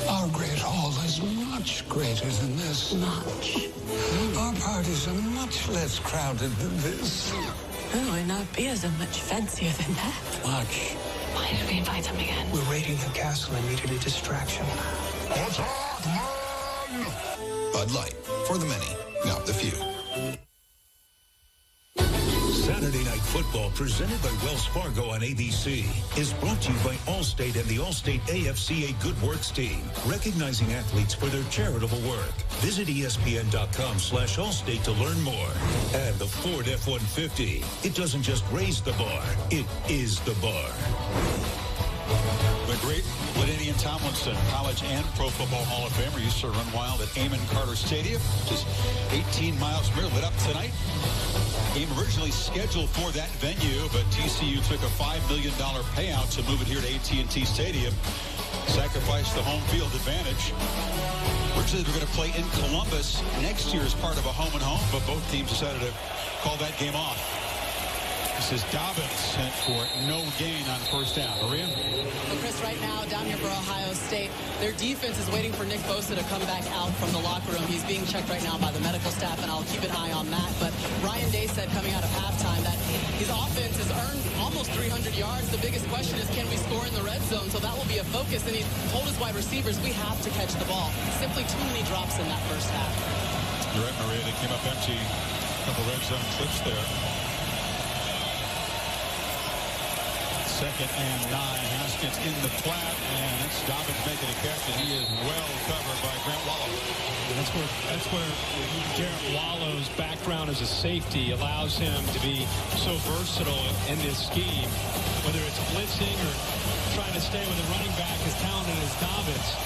Our great hall is much greater than this. Much. Our parties are much less crowded than this. Oh, and our beers are much fancier than that. Much. Why did we invite them again? We're raiding the castle and needed a distraction. Bud Light. For the many, not the few. Saturday Night Football, presented by Wells Fargo on ABC, is brought to you by Allstate and the Allstate AFCA Good Works team, recognizing athletes for their charitable work. Visit ESPN.com/Allstate to learn more. And the Ford F-150. It doesn't just raise the bar, it is the bar. The great LaDainian Tomlinson, college and pro football Hall of Famer, used to run wild at Amon Carter Stadium, which is 18 miles from here, lit up tonight. Game originally scheduled for that venue, but TCU took a $5 million payout to move it here to AT&T Stadium, sacrificed the home field advantage. Originally, they're going to play in Columbus next year as part of a home and home, but both teams decided to call that game off. This is Dobbins sent for no gain on first down. Maria? Well, Chris, right now, down here for Ohio State, their defense is waiting for Nick Bosa to come back out from the locker room. He's being checked right now by the medical staff, and I'll keep an eye on that. But Ryan Day said coming out of halftime that his offense has earned almost 300 yards. The biggest question is, can we score in the red zone? So that will be a focus. And he told his wide receivers, we have to catch the ball. Simply too many drops in that first half. You're right, Maria. They came up empty. A couple red zone trips there. 2nd and 9. Haskins in the flat, and it's Dobbins making a catch, and he is well covered by Grant Wallow. That's where Garrett Wallow's background as a safety allows him to be so versatile in this scheme. Whether it's blitzing or trying to stay with a running back as talented as Dobbins,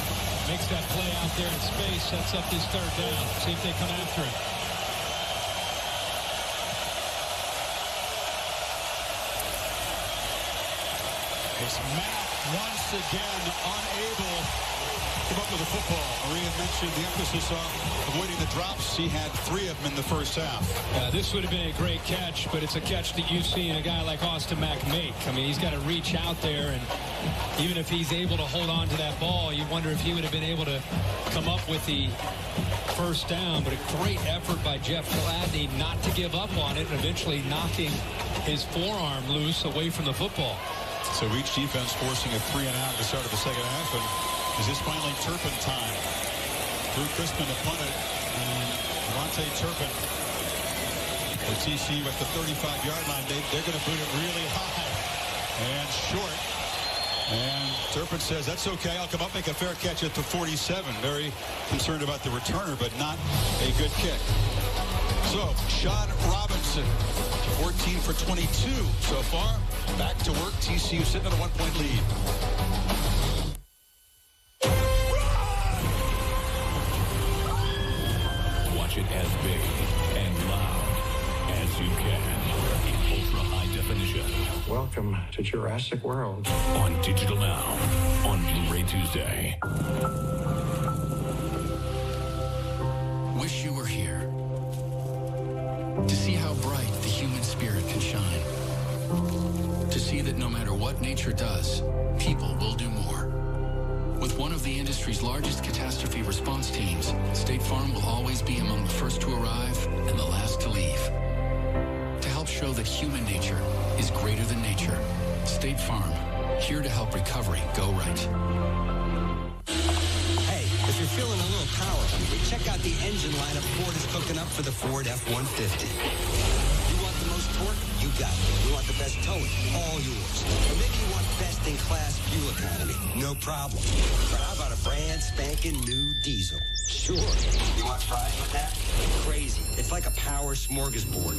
makes that play out there in space, sets up this third down. See if they come after him. It's Matt once again unable to come up with the football. Maria mentioned the emphasis on avoiding the drops. He had 3 of them in the first half. This would have been a great catch, but it's a catch that you've seen a guy like Austin Mack make. I mean, he's got to reach out there, and even if he's able to hold on to that ball, you wonder if he would have been able to come up with the first down. But a great effort by Jeff Gladney not to give up on it, and eventually knocking his forearm loose away from the football. So each defense forcing a 3 and out at the start of the second half. And is this finally Turpin time? Drew Crispin to punt it. And Devontae Turpin. For TCU at the 35-yard line. They're going to boot it really high and short. And Turpin says, that's okay. I'll come up, make a fair catch at the 47. Very concerned about the returner, but not a good kick. So, Sean Robinson, 14 for 22 so far. Back to work. TCU sitting at a 1-point lead. Watch it as big and loud as you can in ultra-high definition. Welcome to Jurassic World. On Digital Now, on Blu-ray Tuesday. Wish you were here to see how bright the human spirit can shine. To see that no matter what nature does, people will do more. With one of the industry's largest catastrophe response teams, State Farm will always be among the first to arrive and the last to leave. To help show that human nature is greater than nature, State Farm, here to help recovery go right. Hey, if you're feeling a little power hungry, check out the engine lineup Ford is cooking up for the Ford F-150. You want the most torque? You got it. You want the best towing? All yours. Or maybe you want best-in-class fuel economy? No problem. But how about a brand spanking new diesel? Sure. You want fries with that? Crazy. It's like a power smorgasbord.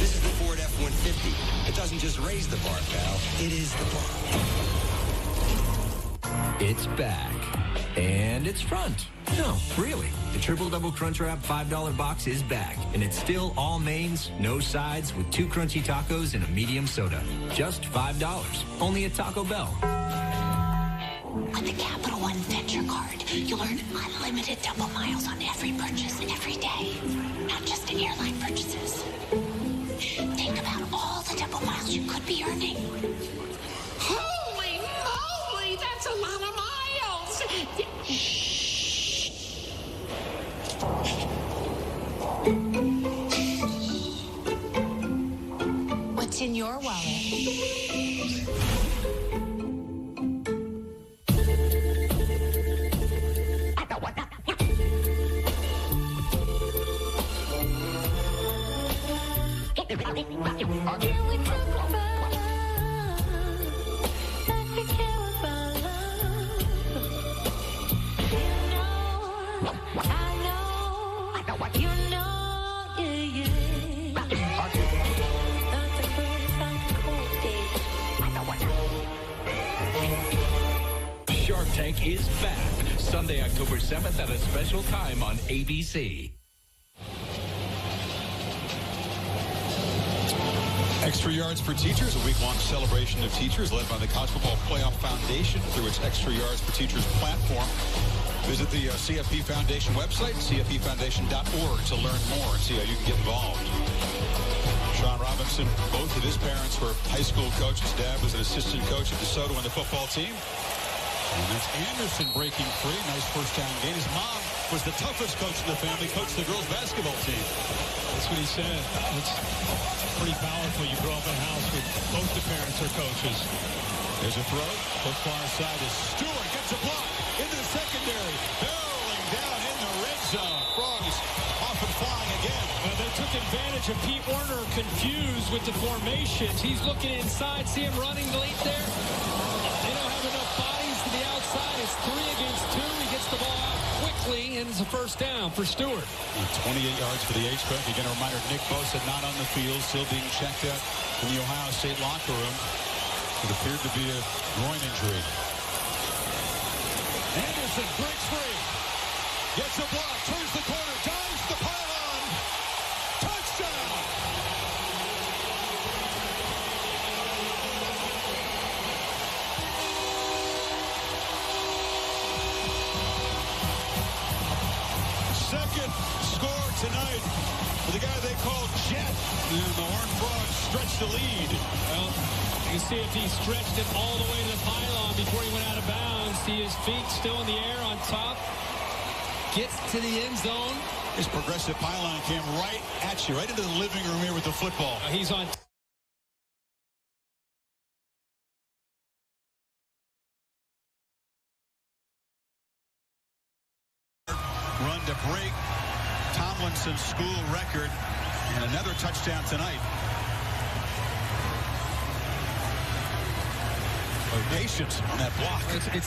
This is the Ford F-150. It doesn't just raise the bar, pal. It is the bar. It's back. And it's front. No, really. The Triple Double Crunchwrap $5 box is back. And it's still all mains, no sides, with 2 crunchy tacos and a medium soda. Just $5. Only at Taco Bell. With the Capital One Venture Card, you'll earn unlimited double miles on every purchase every day. Not just in airline purchases. Think about all the double miles you could be earning. Holy moly, that's a lot of miles! What's in your wallet? Shark Tank is back Sunday, October 7th at a special time on ABC. Extra Yards for Teachers, a week-long celebration of teachers led by the College Football Playoff Foundation through its Extra Yards for Teachers platform. Visit the CFP Foundation website, cfpfoundation.org, to learn more and see how you can get involved. Sean Robinson, both of his parents were high school coaches. Dad was an assistant coach at DeSoto and the football team. And that's Anderson breaking free. Nice first down gain. His mom was the toughest coach in the family, coached the girls basketball team. That's what he said. It's pretty powerful. You grow up in a house with both the parents are coaches. There's a throw. The far side is Stewart. Gets a block into the secondary. Barreling down in the red zone. Frogs off and flying again. Well, they took advantage of Pete Werner confused with the formations. He's looking inside. See him running late there? They don't have enough bodies to the outside. It's 3 against 2. He gets the ball out quickly, and it's a first down for Stewart. 28 yards for the H-back. Again, a reminder, Nick Bosa not on the field, still being checked out in the Ohio State locker room. It appeared to be a groin injury. Anderson breaks free. Gets a block, turns the corner, dives the pylon. Touchdown! Second score tonight for the guy they call Jet. And the Horned Frogs stretch the lead. Well, you can see if he stretched it all the way to the pylon before he went out of bounds. See his feet still in the air on top. Gets to the end zone. This progressive pylon came right at you, right into the living room here with the football. He's on. Run to break Tomlinson's school record, and another touchdown tonight. Patience on that block.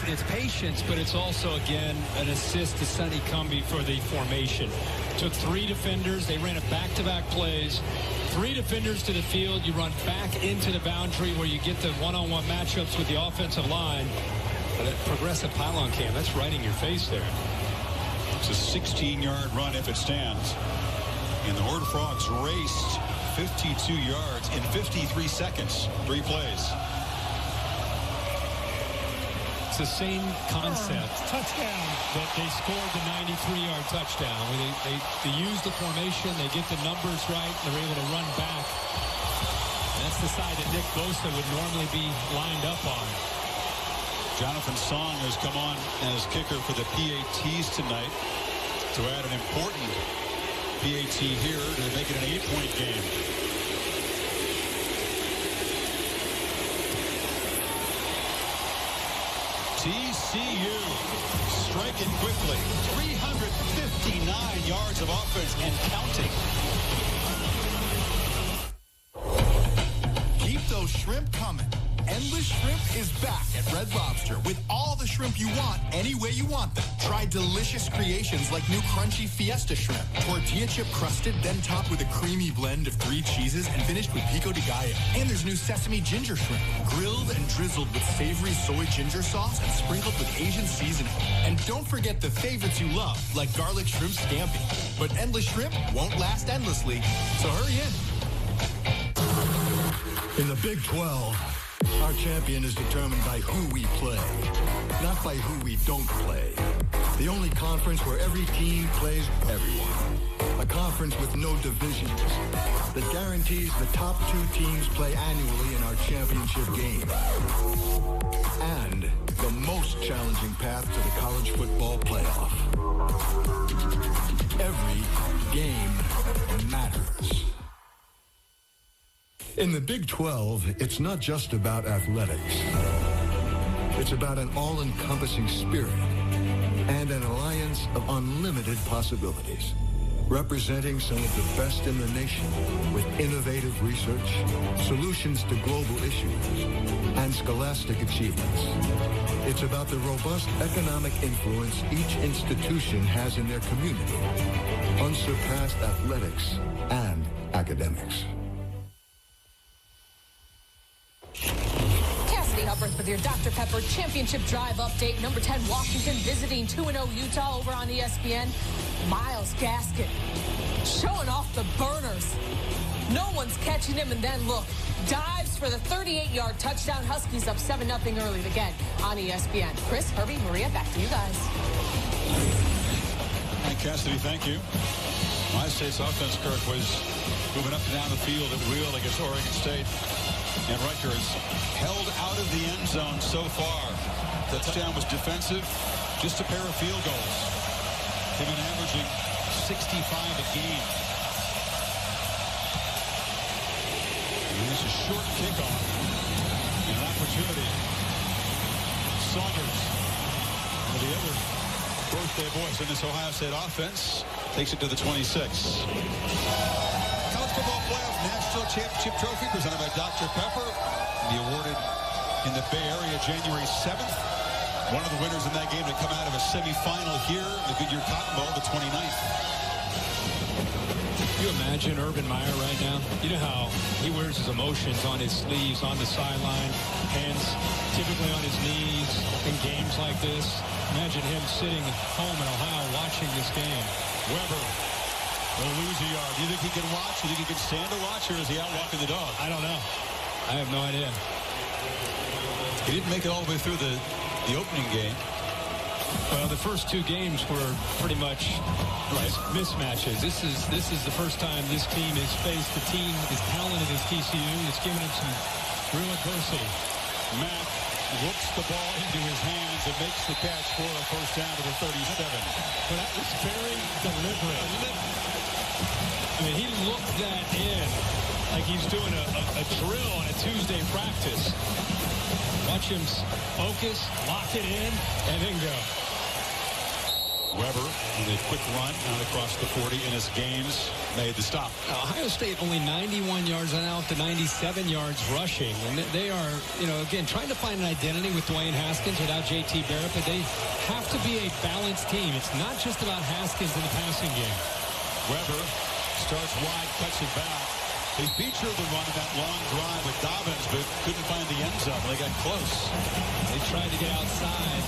It's patience, but it's also, again, an assist to Sonny Cumbie for the formation. Took 3 defenders. They ran a back-to-back plays. 3 defenders to the field. You run back into the boundary where you get the one-on-one matchups with the offensive line. But that progressive pylon cam, that's right in your face there. It's a 16-yard run if it stands. And the Horned Frogs raced 52 yards in 53 seconds. 3 plays. It's the same concept. Touchdown. That they scored the 93-yard touchdown. They use the formation, they get the numbers right, they're able to run back. the side that Nick Bosa would normally be lined up on. Jonathan Song has come on as kicker for the PATs tonight to add an important PAT here to make it an 8-point game. TCU striking quickly. 359 yards of offense and counting. Keep those shrimp coming. Endless Shrimp is back at Red Lobster with all the shrimp you want, any way you want them. Try delicious creations like new crunchy Fiesta Shrimp, tortilla chip crusted, then topped with a creamy blend of 3 cheeses and finished with pico de gallo. And there's new sesame ginger shrimp, grilled and drizzled with savory soy ginger sauce and sprinkled with Asian seasoning. And don't forget the favorites you love, like garlic shrimp scampi. But Endless Shrimp won't last endlessly, so hurry in. In the Big 12, our champion is determined by who we play, not by who we don't play. The only conference where every team plays everyone. A conference with no divisions that guarantees the top 2 teams play annually in our championship game. And the most challenging path to the college football playoff. Every game matters. In the Big 12, it's not just about athletics. It's about an all-encompassing spirit and an alliance of unlimited possibilities, representing some of the best in the nation with innovative research, solutions to global issues, and scholastic achievements. It's about the robust economic influence each institution has in their community, unsurpassed athletics, and academics. Hubbard with your Dr. Pepper Championship Drive update. Number 10, Washington visiting 2-0 Utah over on ESPN. Myles Gaskin showing off the burners. No one's catching him, and then look, dives for the 38-yard touchdown. Huskies up 7-0 early again on ESPN. Chris, Herbie, Maria, back to you guys. And Cassidy, thank you. My State's offense, Kirk, was moving up and down the field at will against Oregon State. And Rutgers held out of the end zone so far. Touchdown was defensive, just a pair of field goals. They've been averaging 65 a game. And it's a short kickoff. And an opportunity. Saunders, one of the other birthday boys in this Ohio State offense, takes it to the 26. College football playoff national championship trophy presented by Dr. Pepper. Be awarded in the Bay Area January 7th. One of the winners in that game to come out of a semifinal here, the Goodyear Cotton Bowl, the 29th. Can you imagine Urban Meyer right now? You know how he wears his emotions on his sleeves, on the sideline, hands typically on his knees in games like this. Imagine him sitting home in Ohio watching this game. Weber will lose a yard. Do you think he can watch? Do you think he can stand to watch, or is he out walking the dog? I don't know. I have no idea. He didn't make it all the way through the opening game. Well, the first 2 games were pretty much mismatches. This is the first time this team has faced a team as talented as TCU. It's given him some real adversity. Mack whoops the ball into his hands and makes the catch for a first down to the 37. But that was very deliberate, isn't it? I mean, he looked that in like he's doing a drill on a Tuesday practice. Watch him focus, lock it in, and then go. Weber, with a quick run out across the 40 in his games, made the stop. Ohio State only 91 yards on out to 97 yards rushing. And they are, again, trying to find an identity with Dwayne Haskins without J.T. Barrett, but they have to be a balanced team. It's not just about Haskins in the passing game. Weber starts wide, cuts it back. They featured the run in that long drive with Dobbins, but couldn't find the end zone. They got close. They tried to get outside.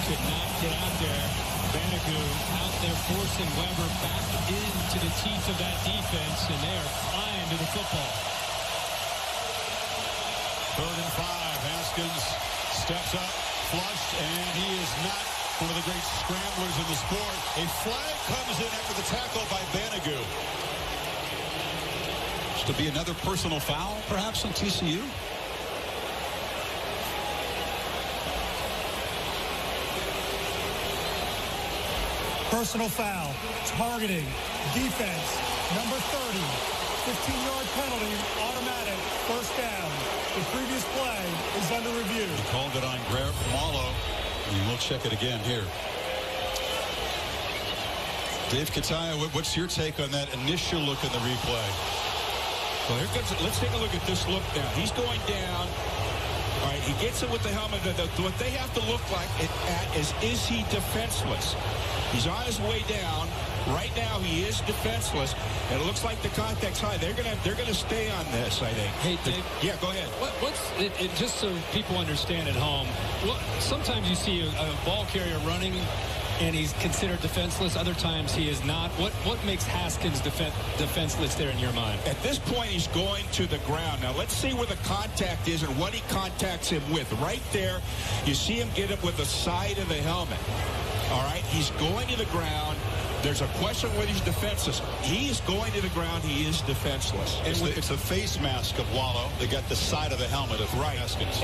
Could not get out there. Banagoo out there forcing Weber back into the teeth of that defense, and they are flying to the football. 3rd and 5. Haskins steps up, flushed, and he is not one of the great scramblers in the sport. A flag comes in after the tackle by Banagoo. To be another personal foul, perhaps, on TCU? Personal foul, targeting, defense, number 30, 15-yard penalty, automatic, first down. The previous play is under review. He called it on Marlowe, and we'll check it again here. Dave Kataya, what's your take on that initial look in the replay? Well, here comes it. Let's take a look at this look now. He's going down. All right, he gets it with the helmet. What they have to look like is he defenseless? He's on his way down. Right now, he is defenseless. And it looks like the contact's high. They're gonna stay on this, I think. Hey, Dave. Yeah, go ahead. Just so people understand at home, sometimes you see a ball carrier running and he's considered defenseless. Other times he is not. What makes Haskins defenseless there in your mind? At this point, he's going to the ground. Now, let's see where the contact is and what he contacts him with. Right there, you see him get it with the side of the helmet. All right, he's going to the ground. There's a question whether he's defenseless. He is going to the ground. He is defenseless. It's the face mask of Wallow. They got the side of the helmet of Haskins.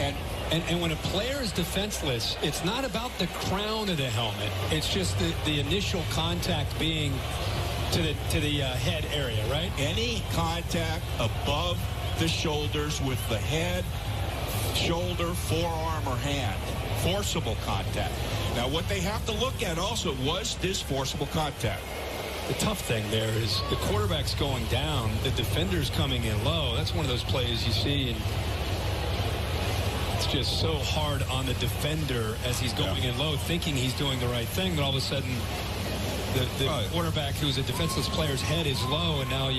And when a player is defenseless, it's not about the crown of the helmet. It's just the initial contact being to the head area, right? Any contact above the shoulders with the head, shoulder, forearm, or hand. Forcible contact. Now, what they have to look at also was this forcible contact. The tough thing there is the quarterback's going down, the defender's coming in low. That's one of those plays you see, and it's just so hard on the defender as he's going in low, thinking he's doing the right thing, but all of a sudden the quarterback, who's a defenseless player's head, is low, and now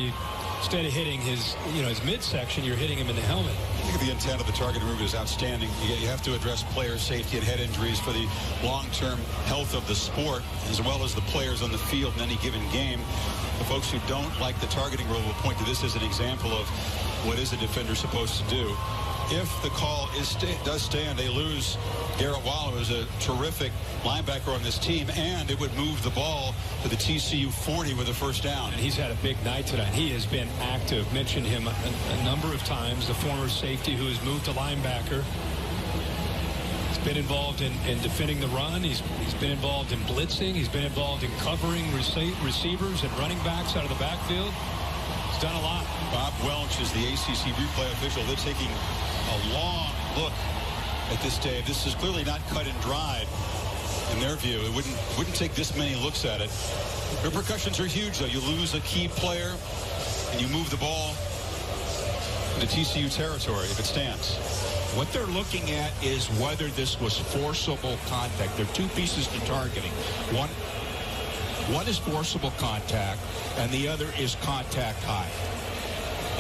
instead of hitting his midsection, you're hitting him in the helmet. I think the intent of the targeting movement is outstanding. You have to address player safety and head injuries for the long-term health of the sport, as well as the players on the field in any given game. The folks who don't like the targeting rule will point to this as an example of what is a defender supposed to do. If the call does stand, they lose Garrett Wallow, who's a terrific linebacker on this team, and it would move the ball to the TCU 40 with a first down. And he's had a big night tonight. He has been active. Mentioned him a number of times, the former safety who has moved to linebacker. He's been involved in defending the run. He's been involved in blitzing. He's been involved in covering receivers and running backs out of the backfield. He's done a lot. Bob Welch is the ACC replay official. They're taking a long look at this, Dave. This is clearly not cut and dried in their view. It wouldn't take this many looks at it. Repercussions are huge, though. You lose a key player and you move the ball into TCU territory if it stands. What they're looking at is whether this was forcible contact. There are two pieces to targeting. One is forcible contact, and the other is contact high.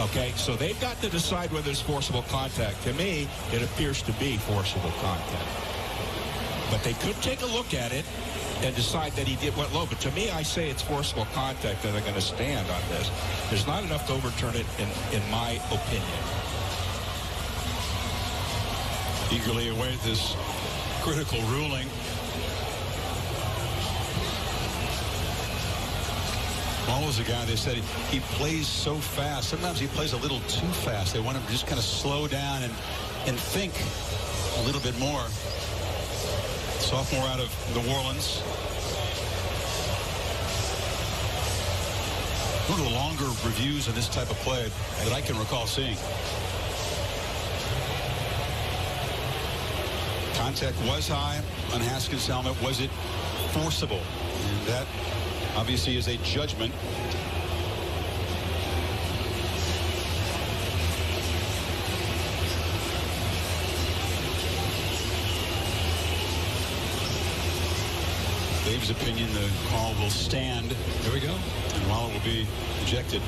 Okay, so they've got to decide whether it's forcible contact. To me, it appears to be forcible contact. But they could take a look at it and decide that he went low. But to me, I say it's forcible contact, and they're going to stand on this. There's not enough to overturn it, in my opinion. Eagerly await this critical ruling. Wallow's a guy, they said he plays so fast. Sometimes he plays a little too fast. They want him to just kind of slow down and think a little bit more. Sophomore out of New Orleans. One of the longer reviews of this type of play that I can recall seeing. Contact was high on Haskins' helmet. Was it forcible? And that obviously is a judgment. Dave's opinion, the call will stand. There we go. And Wallow will be ejected.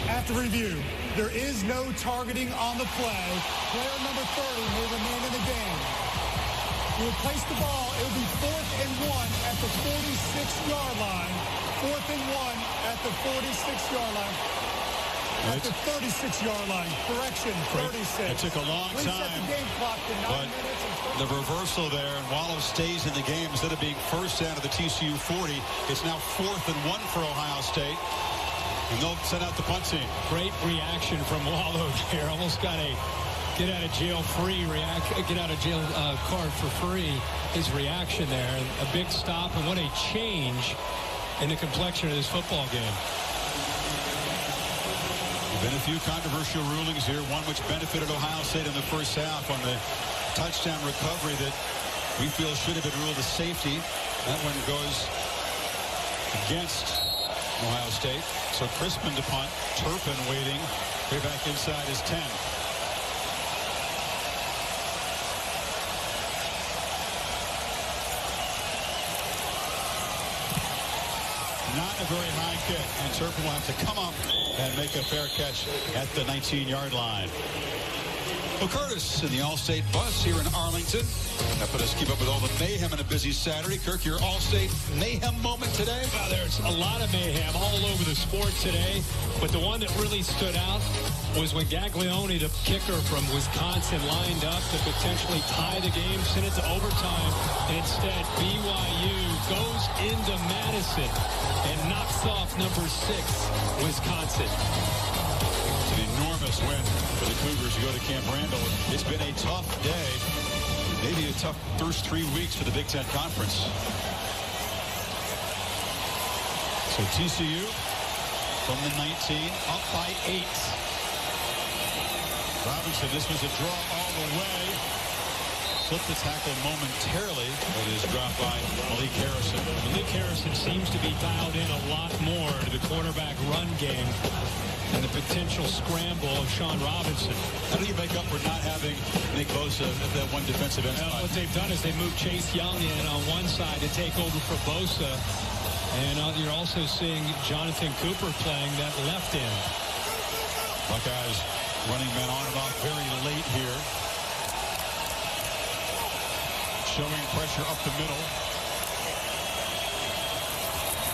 After review, there is no targeting on the play. Player number 30 may remain in the game. He will place the ball. It will be 4th and 1 at the 46-yard line. 4th and 1 at the 46-yard line. At the 36-yard line. Correction, 36. It took a long time. Set the game clock to 9 minutes and the reversal there, and Wallow stays in the game. Instead of being first down to the TCU 40, it's now 4th and 1 for Ohio State. And they'll send out the punt team. Great reaction from Wallow there. Almost got a get out of jail card for free. His reaction there, a big stop, and what a change in the complexion of this football game. Been a few controversial rulings here, one which benefited Ohio State in the first half on the touchdown recovery that we feel should have been ruled a safety. That one goes against Ohio State. So Crispin to punt, Turpin waiting, way back inside his 10. Not a very high kick, and Turpin will have to come up and make a fair catch at the 19-yard line. Well, Curtis in the All-State bus here in Arlington. That put us keep up with all the mayhem in a busy Saturday. Kirk, your All-State mayhem moment today? Well, there's a lot of mayhem all over the sport today, but the one that really stood out was when Gaglione, the kicker from Wisconsin, lined up to potentially tie the game, send it to overtime, and instead BYU goes into Madison and knocks off number 6, Wisconsin. It's an enormous win for the Cougars to go to Camp Randall. It's been a tough day, maybe a tough first 3 weeks for the Big Ten Conference. So TCU from the 19, up by 8. Robinson, this was a draw all the way. Flipped the tackle momentarily, but is dropped by Malik Harrison. Malik Harrison seems to be dialed in a lot more to the quarterback run game and the potential scramble of Sean Robinson. How do you make up for not having Nick Bosa at that one defensive end spot? What they've done is they moved Chase Young in on one side to take over for Bosa. And you're also seeing Jonathan Cooper playing that left end. Buckeyes running men on and off very late here. Showing pressure up the middle.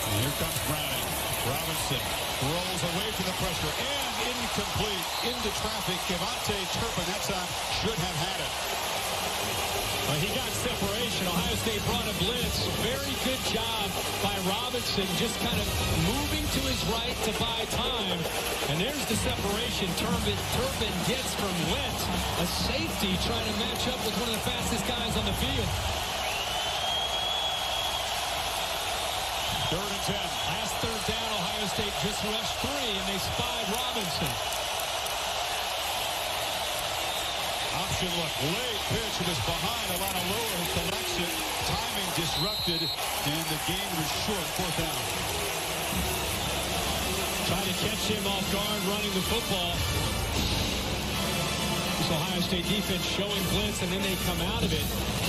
And here comes Browning. Robinson rolls away from the pressure and incomplete into traffic. Devontae Turpin that time should have had it. Well, he got separation. Ohio State brought a blitz. Very good job by Robinson, just kind of moving to his right to buy time. And there's the separation Turpin gets from Wentz. A safety trying to match up with one of the fastest guys on the field. 3rd and 10. Last third down, Ohio State just rushed 3, and they spied Robinson. Option look, late pitch. It was behind a lot of lower. He collects it. Timing disrupted, and the game was short. 4th down. Trying to catch him off guard running the football. This Ohio State defense showing blitz, and then they come out of it.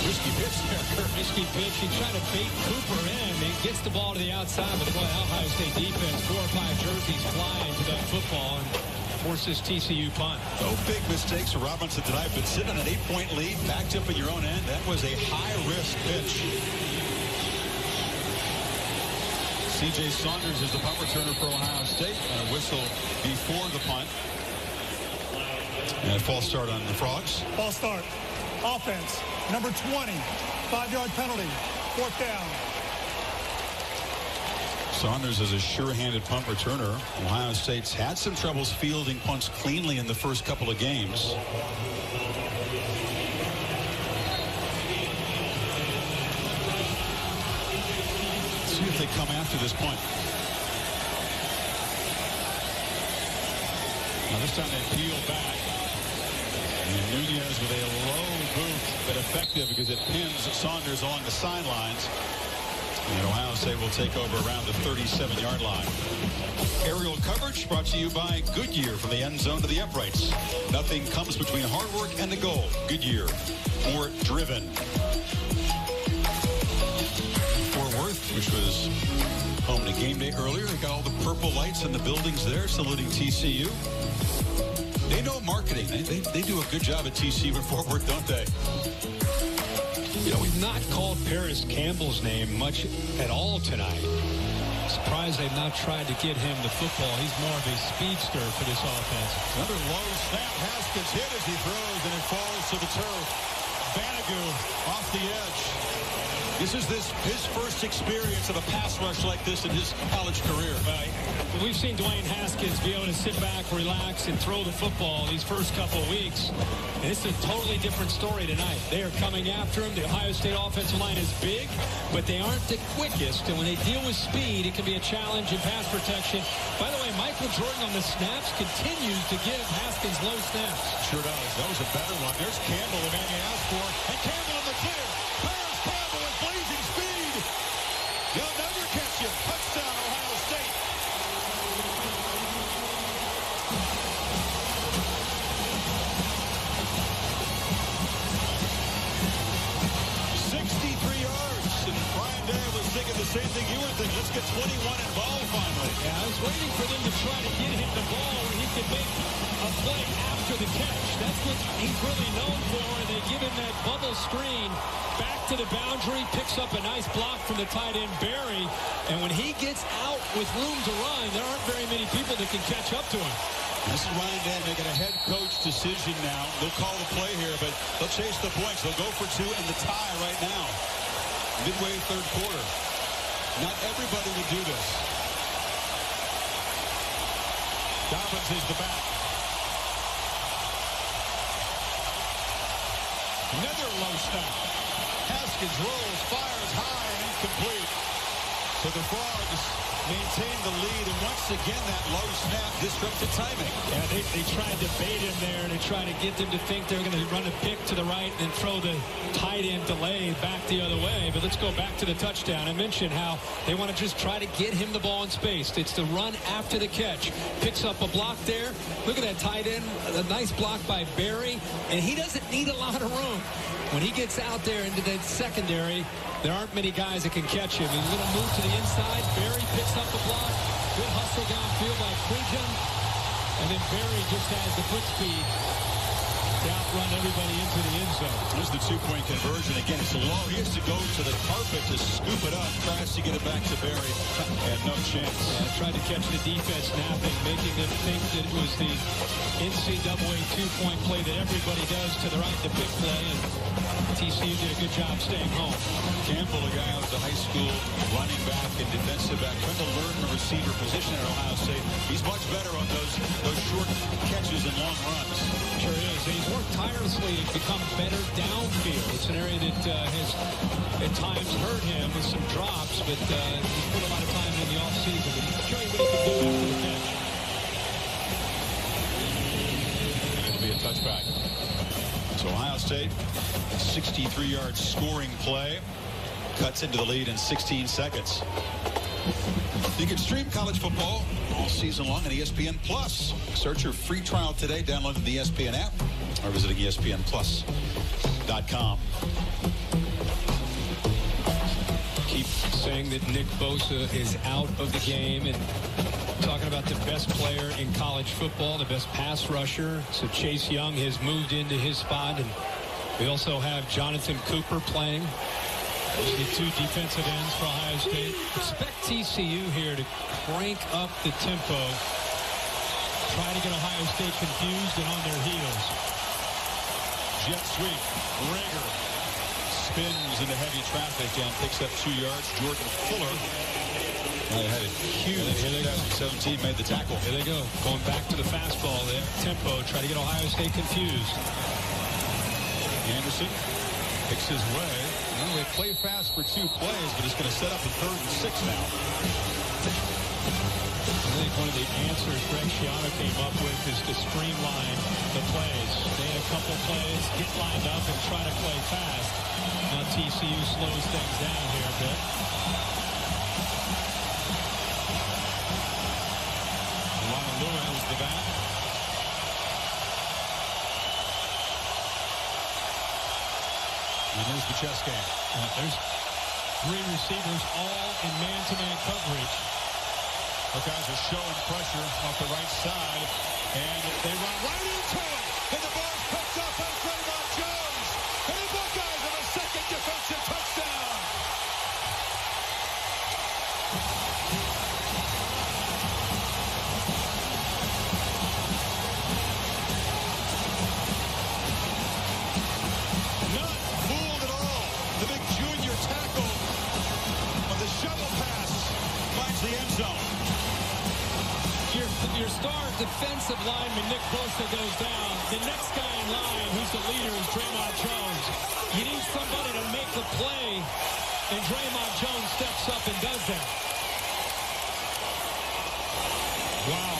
Risky pitch there. Risky pitch. He tried to bait Cooper in. He gets the ball to the outside, but boy, Ohio State defense, 4 or 5 jerseys flying to that football and forces TCU punt. No big mistakes for Robinson tonight, but sitting on an 8-point lead, backed up in your own end, that was a high-risk pitch. C.J. Saunders is the punt returner for Ohio State, and a whistle before the punt. And a false start on the Frogs. False start. Offense, number 20, 5-yard penalty, 4th down. Saunders is a sure-handed punt returner. Ohio State's had some troubles fielding punts cleanly in the first couple of games. Let's see if they come after this punt. Now this time they peel back. And Nunez with a low boot, but effective because it pins Saunders along the sidelines. And Ohio State will take over around the 37-yard line. Aerial coverage brought to you by Goodyear, from the end zone to the uprights. Nothing comes between hard work and the goal. Goodyear, more driven. Fort Worth, which was home to game day earlier, they got all the purple lights in the buildings there, saluting TCU. They know marketing. They do a good job at TCU in Fort Worth, don't they? You know, we've not called Parris Campbell's name much at all tonight. Surprised they've not tried to get him the football. He's more of a speedster for this offense. Another low snap. Haskins hit as he throws, and it falls to the turf. Banagoo off the edge. This is his first experience of a pass rush like this in his college career. We've seen Dwayne Haskins be able to sit back, relax, and throw the football these first couple of weeks. And it's a totally different story tonight. They are coming after him. The Ohio State offensive line is big, but they aren't the quickest. And when they deal with speed, it can be a challenge in pass protection. By the way, Michael Jordan on the snaps continues to give Haskins low snaps. Sure does. That was a better one. There's Campbell, the man he asked for. And Campbell in the clear. Parris Campbell with blazing speed. He'll never catch you. Touchdown, Ohio State. Thinking the same thing you were thinking. Let's get 21 involved finally. Yeah, I was waiting for them to try to get him the ball where he could make a play after the catch. That's what he's really known for. And they give him that bubble screen back to the boundary, picks up a nice block from the tight end Barry. And when he gets out with room to run, there aren't very many people that can catch up to him. This is Ryan Day making a head coach decision now. They'll call the play here, but they'll chase the points. They'll go for 2 in the tie right now. Midway third quarter. Not everybody would do this. Dobbins is the back. Another low snap. Haskins rolls, fires high, and incomplete. So the Frogs maintain the lead, and once again that low snap disrupted timing. Yeah, they tried to bait him there to try to get them to think they're going to run a pick to the right and throw the tight end delay back the other way. But let's go back to the touchdown. I mentioned how they want to just try to get him the ball in space. It's the run after the catch. Picks up a block there. Look at that tight end. A nice block by Barry. And he doesn't need a lot of room. When he gets out there into the secondary, there aren't many guys that can catch him. He's going to move to the inside. Barry picks up the block. Good hustle downfield by Cleveland. And then Barry just has the foot speed to outrun everybody into the end zone. There's the 2-point conversion. Again, it's low. He has to go to the carpet to scoop it up. Tries to get it back to Barry. And no chance. Tried to catch the defense napping, making them think that it was the NCAA 2-point play that everybody does to the right, the big play. And TCU did a good job staying home. Campbell, a guy who was a high school running back and defensive back, trying to learn the receiver position at Ohio State. He's much better on those short catches and long runs. Sure is. He's worked tirelessly to become better downfield. It's an area that has at times hurt him with some drops, but he's put a lot of time in the offseason. But he's showing what he can do after the catch. It'll be a touchback. So Ohio State, 63-yard scoring play, cuts into the lead in 16 seconds. You can stream college football all season long on ESPN Plus. Search your free trial today, download the ESPN app, or visiting ESPNplus.com. Keep saying that Nick Bosa is out of the game, and talking about the best player in college football, the best pass rusher. So Chase Young has moved into his spot, and we also have Jonathan Cooper playing. Those are the 2 defensive ends for Ohio State. Expect TCU here to crank up the tempo, try to get Ohio State confused and on their heels. Jet sweep. Rager spins into heavy traffic and picks up 2 yards. Jordan Fuller had a huge 17, made the tackle. Here they go. Going back to the fastball there. Tempo, try to get Ohio State confused. Anderson picks his way. Well, they play fast for 2 plays, but it's going to set up a 3rd and 6 now. I think one of the answers Greg Schiano came up with is to streamline the plays. They had a couple plays, get lined up and try to play fast. Now TCU slows things down here a bit. Lewis the back. And there's the chess game. There's 3 receivers all in man-to-man coverage. The guys are showing pressure off the right side. And they run right into it. And the ball's picked up by Draymond Jones. And the Buckeyes have a second defensive touchdown. Not fooled at all. The big junior tackle defensive lineman, Nick Bosa, goes down. The next guy in line, who's the leader, is Draymond Jones. You need somebody to make the play, and Draymond Jones steps up and does that. Wow.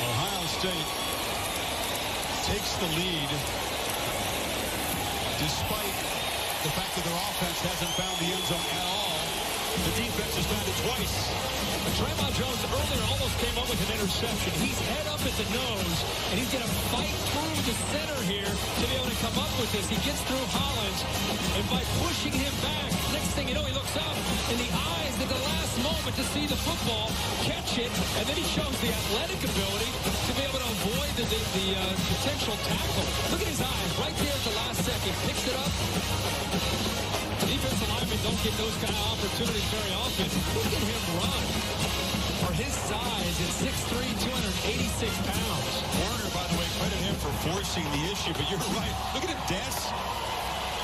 Ohio State takes the lead despite the fact that their offense hasn't found the end zone at all. The defense has found it twice. Draymond Jones earlier almost came up with an interception. He's head up at the nose, and he's going to fight through the center here to be able to come up with this. He gets through Hollins, and by pushing him back, next thing you know, he looks up, and the eyes at the last moment to see the football, catch it, and then he shows the athletic ability to be able to avoid the potential tackle. Look at his eyes right there at the last second. Picks it up. Defensive linemen don't get those kind of opportunities very often. Look at him run. For his size, at 6'3", 286 pounds. Warner, by the way, credit him for forcing the issue, but you're right. Look at him dance.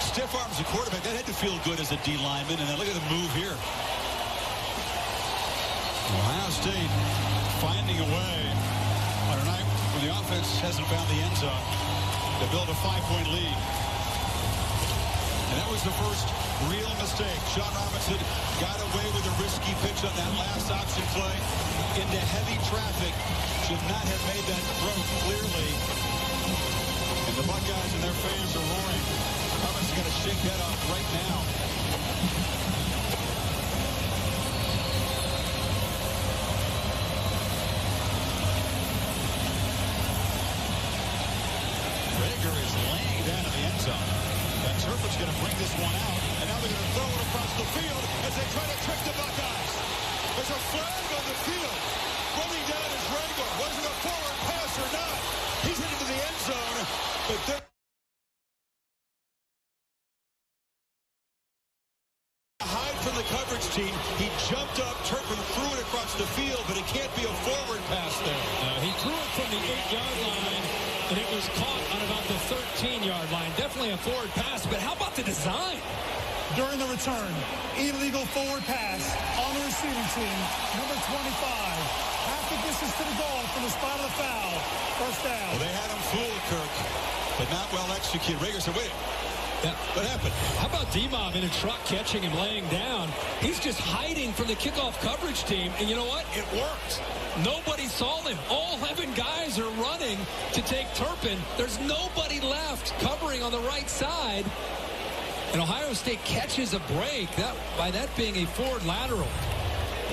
Stiff arms the quarterback. That had to feel good as a D lineman, and then look at the move here. Ohio State finding a way on a night when the offense hasn't found the end zone to build a 5-point lead. And that was the first real mistake. Sean Robinson got away with a risky pitch on that last option play into heavy traffic. Should not have made that throw clearly. And the Buckeyes and their fans are roaring. Robinson's going to shake that off right now. Rager is laying down in the end zone. And Turpin's going to bring this one out. And now they're going to throw it across the field as they try to trick the Buckeyes. There's a flag on the field. Running down is Rager. Was it a forward pass or not? He's headed to the end zone. But they're hide from the coverage team. He jumped up. Turpin threw it across the field, but it can't be a forward pass there. He threw it from the 8-yard line, and it was caught on about the 13-yard line. Definitely a forward pass, but how about the design? During the return, illegal forward pass on the receiving team, number 25. Half the distance to the goal from the spot of the foul. First down. Well, they had him fooled, Kirk, but not well executed. Rager said, wait. Yeah. What happened? How about D-Mob in a truck catching him laying down? He's just hiding from the kickoff coverage team, and you know what? It worked. Nobody saw him. All 11 guys are running to take Turpin. There's nobody left covering on the right side. And Ohio State catches a break by that being a forward lateral.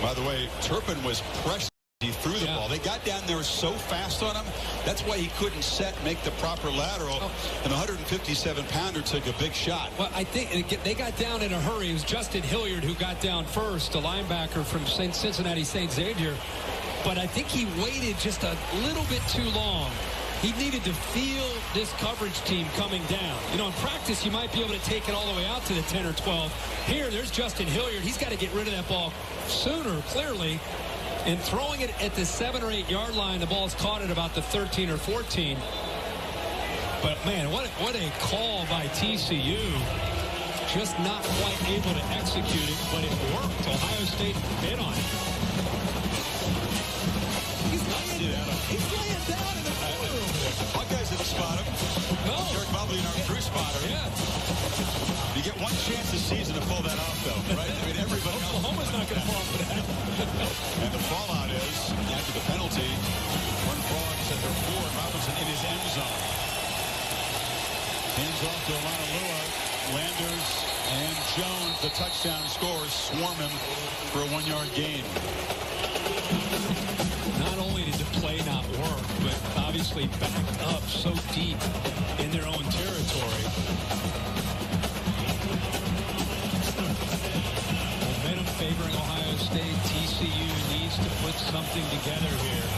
By the way, Turpin was pressured. He threw the ball. They got down there so fast on him. That's why he couldn't make the proper lateral. And the 157-pounder took a big shot. Well, I think they got down in a hurry. It was Justin Hilliard who got down first, a linebacker from Cincinnati St. Xavier. But I think he waited just a little bit too long. He needed to feel this coverage team coming down. You know, in practice, you might be able to take it all the way out to the 10 or 12. Here, there's Justin Hilliard. He's got to get rid of that ball sooner, clearly. And throwing it at the 7 or 8 yard line, the ball's caught at about the 13 or 14. But, man, what a call by TCU. Just not quite able to execute it, but it worked. Ohio State bid on it. He's laying down in the corner over there. Buckeyes didn't spot him. No. Derek Mobley in our crew spotter. Yeah. You get one chance this season to pull that off, though, right? I mean, everybody else. Oklahoma's not going to fall for that. And the fallout is, after the penalty, Horned Frogs at their 4, Robinson in his end zone. Hands off to Lua, Landers, and Jones, the touchdown scorers, swarm him for a 1-yard gain. Not only did the play not work, but obviously backed up so deep in their own territory. Momentum favoring Ohio State. TCU needs to put something together here.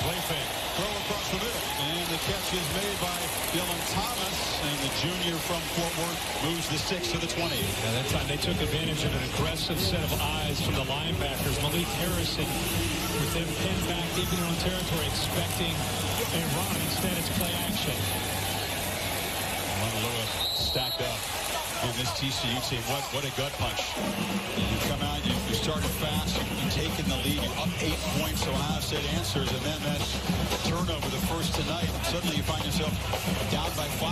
Play fake. Throw across the middle. And the catch is made by Dylan Thomas. And the junior from Fort Worth moves the 6 to the 20. Yeah, that time they took advantage of an aggressive set of eyes from the linebackers. Malik Harrison with them pinned back deep in their own territory, expecting a run. Instead, it's play action. Lewis stacked up. And this TCU team, what a gut punch. You come out, you started fast, you take in the lead, you're up 8 points, so Ohio State answers, and then that turnover, the first tonight, suddenly you find yourself down by 5.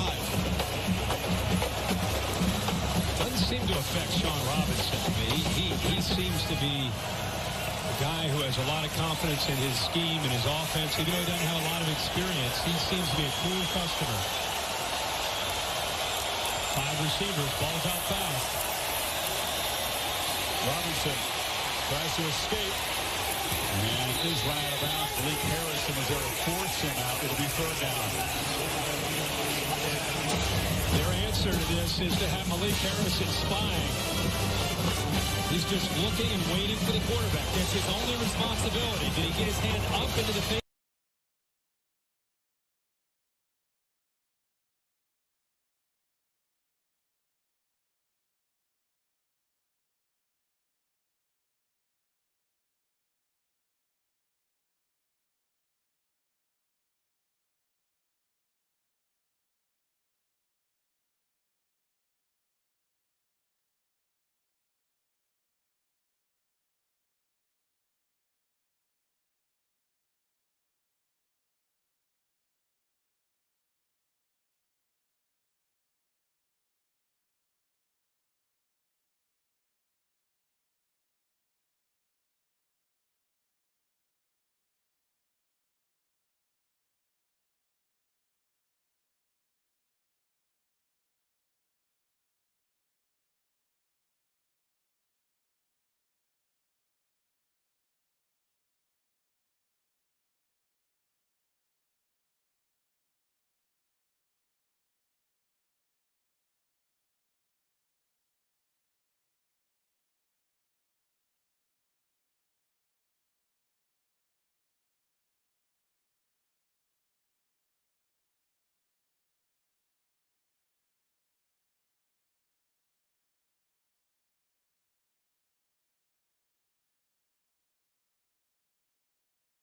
Doesn't seem to affect Sean Robinson. I mean, he seems to be a guy who has a lot of confidence in his scheme and his offense. Even though he doesn't have a lot of experience, he seems to be a cool customer. 5 receivers, ball's out fast. Robinson tries to escape. And is run out of bounds. Malik Harrison was there to force him out. It'll be 3rd down. Their answer to this is to have Malik Harrison spying. He's just looking and waiting for the quarterback. That's his only responsibility. Did he get his hand up into the face?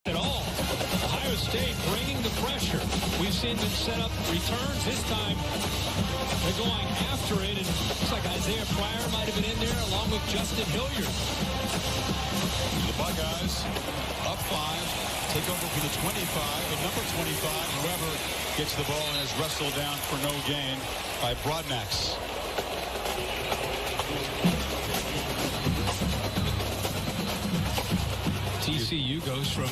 At all. Ohio State bringing the pressure. We've seen them set up returns. This time they're going after it, and it looks like Isaiah Pryor might have been in there along with Justin Hilliard. The Buckeyes up 5, take over for the 25, and number 25, whoever gets the ball and is wrestled down for no gain by Broadnax. TCU goes from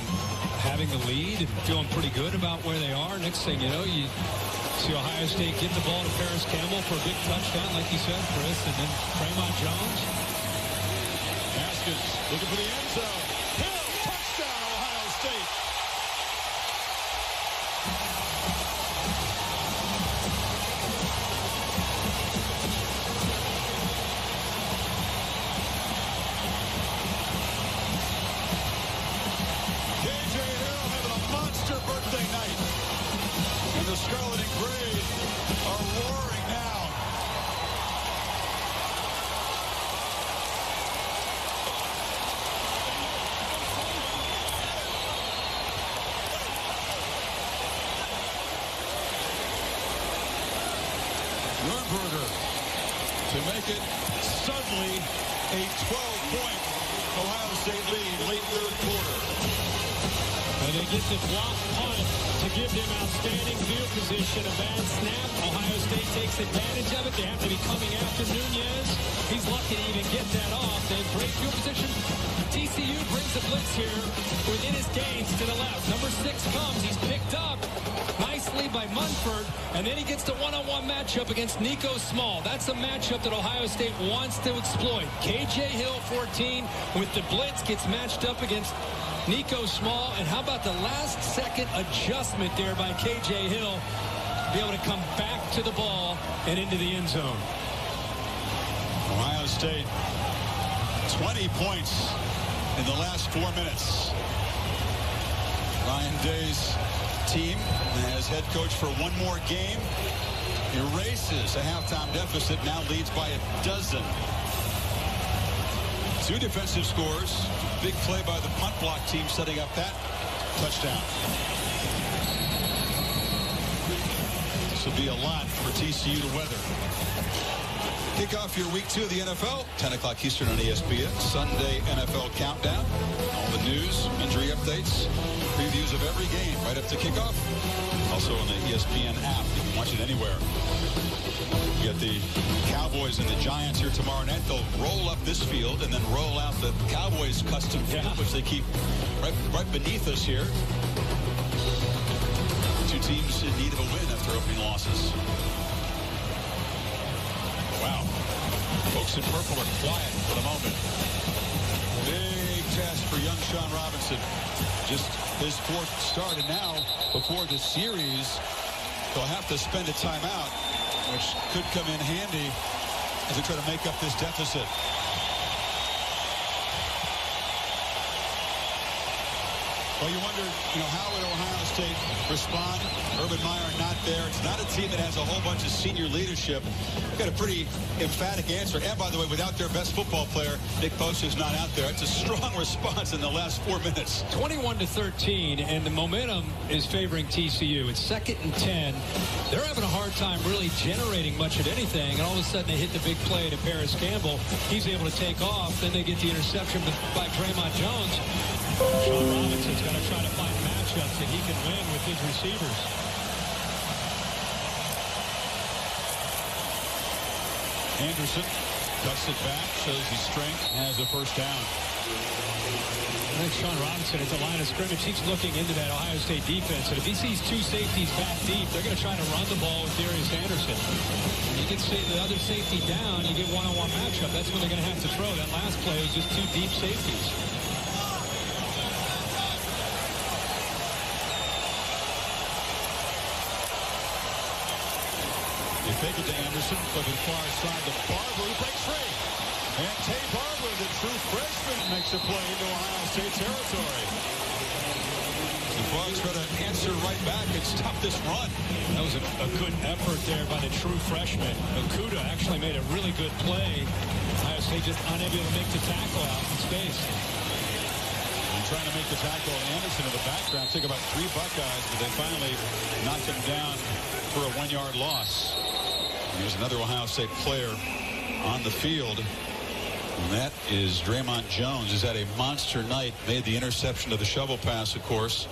having the lead and feeling pretty good about where they are. Next thing you know, you see Ohio State get the ball to Parris Campbell for a big touchdown, like you said, Chris, and then Draymond Jones. Haskins looking for the end zone. Hill, touchdown, Ohio State. Birthday night, and the Scarlet and Gray are roaring now. Nürnberger to make it suddenly a 12-point Ohio State lead late 3rd quarter. And they get the block punt to give them outstanding field position. A bad snap. Ohio State takes advantage of it. They have to be coming after Nunez. He's lucky to even get that off. They break field position. TCU brings the blitz here within his gains to the left. Number 6 comes. He's picked up nicely by Munford. And then he gets the one-on-one matchup against Nico Small. That's a matchup that Ohio State wants to exploit. KJ Hill, 14, with the blitz, gets matched up against Nico Small, and how about the last-second adjustment there by KJ Hill to be able to come back to the ball and into the end zone. Ohio State, 20 points in the last 4 minutes. Ryan Day's team, as head coach for one more game, erases a halftime deficit, now leads by 12. 2 defensive scores. Big play by the punt block team setting up that touchdown. This will be a lot for TCU to weather. Kick off your week 2 of the NFL, 10 o'clock Eastern on ESPN. Sunday NFL countdown. All the news, injury updates, previews of every game right up to kickoff. Also on the ESPN app. You can watch it anywhere. You got the Cowboys and the Giants here tomorrow night. They'll roll up this field and then roll out the Cowboys custom field, which they keep right beneath us here. Two teams in need of a win after opening losses. Wow. Folks in purple are quiet for the moment. Big test for young Sean Robinson. Just his 4th start, and now before the series, they'll have to spend a timeout, which could come in handy as they try to make up this deficit. Well, you wonder, how would Ohio State respond? Urban Meyer not there. It's not a team that has a whole bunch of senior leadership. Got a pretty emphatic answer. And, by the way, without their best football player, Nick Bosa is not out there. It's a strong response in the last 4 minutes. 21-13, and the momentum is favoring TCU. It's 2nd and 10. They're having a hard time really generating much of anything, and all of a sudden they hit the big play to Parris Campbell. He's able to take off. Then they get the interception by Draymond Jones. Sean Robinson's going to try to find matchups that he can win with his receivers. Anderson cuts it back, shows his strength, has a first down. I think Sean Robinson at the line of scrimmage, he's looking into that Ohio State defense, and if he sees 2 safeties back deep, they're going to try to run the ball with Darius Anderson. When you get the other safety down, you get one-on-one matchup. That's when they're going to have to throw. That last play was just 2 deep safeties. You fake it to Anderson, looking far side to Barber, who breaks free. And Tay Barber, the true freshman, makes a play into Ohio State territory. The Bugs try to answer right back and stop this run. That was a good effort there by the true freshman. Okuda actually made a really good play. Ohio State just unable to make the tackle out in space. And trying to make the tackle, Anderson in the background took about 3 Buckeyes, but they finally knocked him down for a 1-yard loss. There's another Ohio State player on the field. And that is Draymond Jones. He's had a monster night. Made the interception of the shovel pass, of course.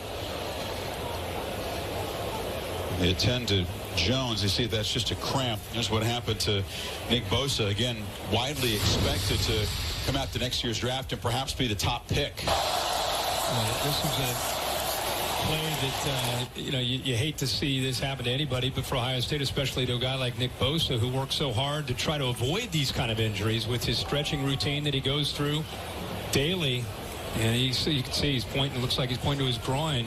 They attend to Jones. You see that's just a cramp. Here's what happened to Nick Bosa. Again, widely expected to come out to next year's draft and perhaps be the top pick. This was a play that, you hate to see this happen to anybody, but for Ohio State, especially to a guy like Nick Bosa, who works so hard to try to avoid these kind of injuries with his stretching routine that he goes through daily. And you can see he's pointing, looks like he's pointing to his groin.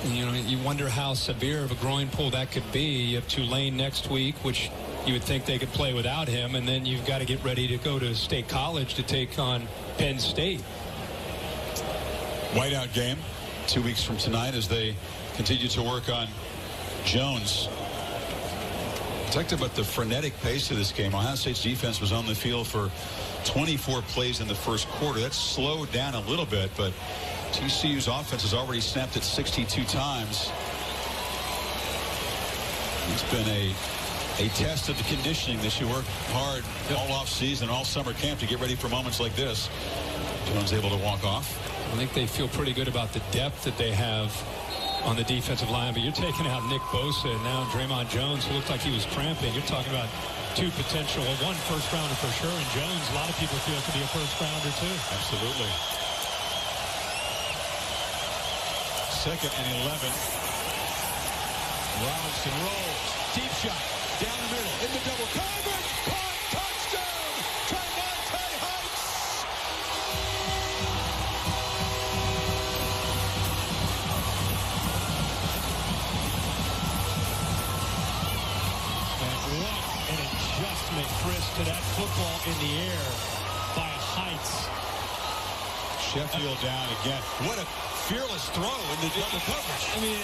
And, you wonder how severe of a groin pull that could be. You have Tulane next week, which you would think they could play without him, and then you've got to get ready to go to State College to take on Penn State. Whiteout game 2 weeks from tonight as they continue to work on Jones. Talked about the frenetic pace of this game. Ohio State's defense was on the field for 24 plays in the first quarter. That's slowed down a little bit, but TCU's offense has already snapped it 62 times. It's been a test of the conditioning this year. Worked hard all off season, all summer camp to get ready for moments like this. Jones able to walk off. I think they feel pretty good about the depth that they have on the defensive line, but you're taking out Nick Bosa and now Draymond Jones, who looked like he was cramping. You're talking about 2 potential, one first rounder for sure, and Jones, a lot of people feel could be a first rounder too. Absolutely. 2nd and 11. Robinson rolls. Deep shot. Down the middle. In the double coverage. Caught. Touchdown. Trevante Heights. And what an adjustment, Chris, to that football in the air by Heights. Sheffield down again. What a fearless throw in the double coverage. I mean,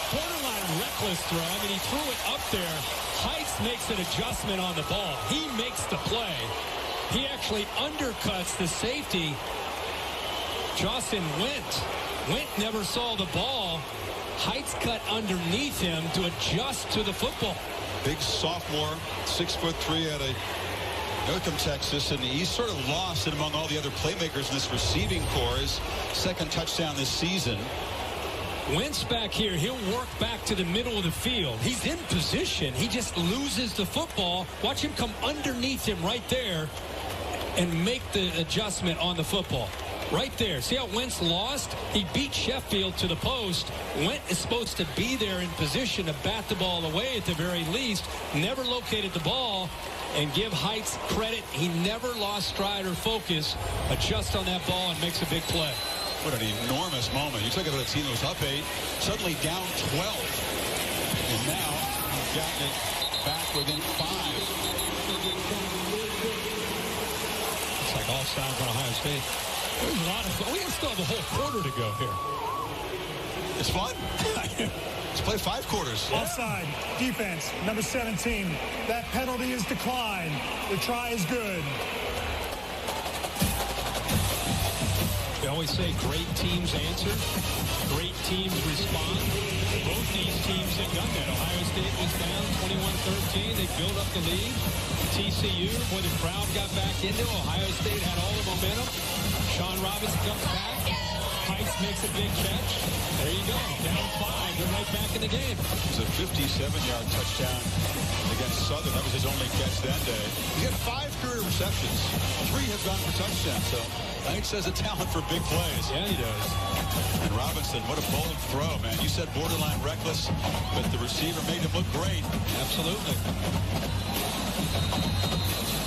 borderline reckless throw. I mean, he threw it up there. Heights makes an adjustment on the ball. He makes the play. He actually undercuts the safety. Justin Went never saw the ball. Heights cut underneath him to adjust to the football. Big sophomore, 6'3" out of Northam, Texas, and he's sort of lost it among all the other playmakers in this receiving corps. His second touchdown this season. Wentz back here, he'll work back to the middle of the field. He's in position. He just loses the football. Watch him come underneath him right there and make the adjustment on the football. Right there. See how Wentz lost? He beat Sheffield to the post. Wentz is supposed to be there in position to bat the ball away at the very least. Never located the ball. And give Heights credit. He never lost stride or focus. Adjust on that ball and makes a big play. What an enormous moment. You talk about a team that was up 8, suddenly down 12. And now you've gotten it back within 5. It's like offside for Ohio State. There's a lot of fun. We still have a whole quarter to go here. It's fun. Let's play 5 quarters. Offside. Defense, number 17. That penalty is declined. The try is good. They always say great teams answer, great teams respond. Both these teams have done that. Ohio State was down 21-13. They built up the lead. TCU, boy, the crowd got back into it. Ohio State had all the momentum. Sean Robinson comes back. Heights makes a big catch. There you go. Down 5. They're right back in the game. It was a 57-yard touchdown against Southern. That was his only catch that day. He had 5 career receptions. 3 have gone for touchdowns. So Heights has a talent for big plays. Yeah, he does. And Robinson, what a bold throw, man. You said borderline reckless, but the receiver made him look great. Absolutely.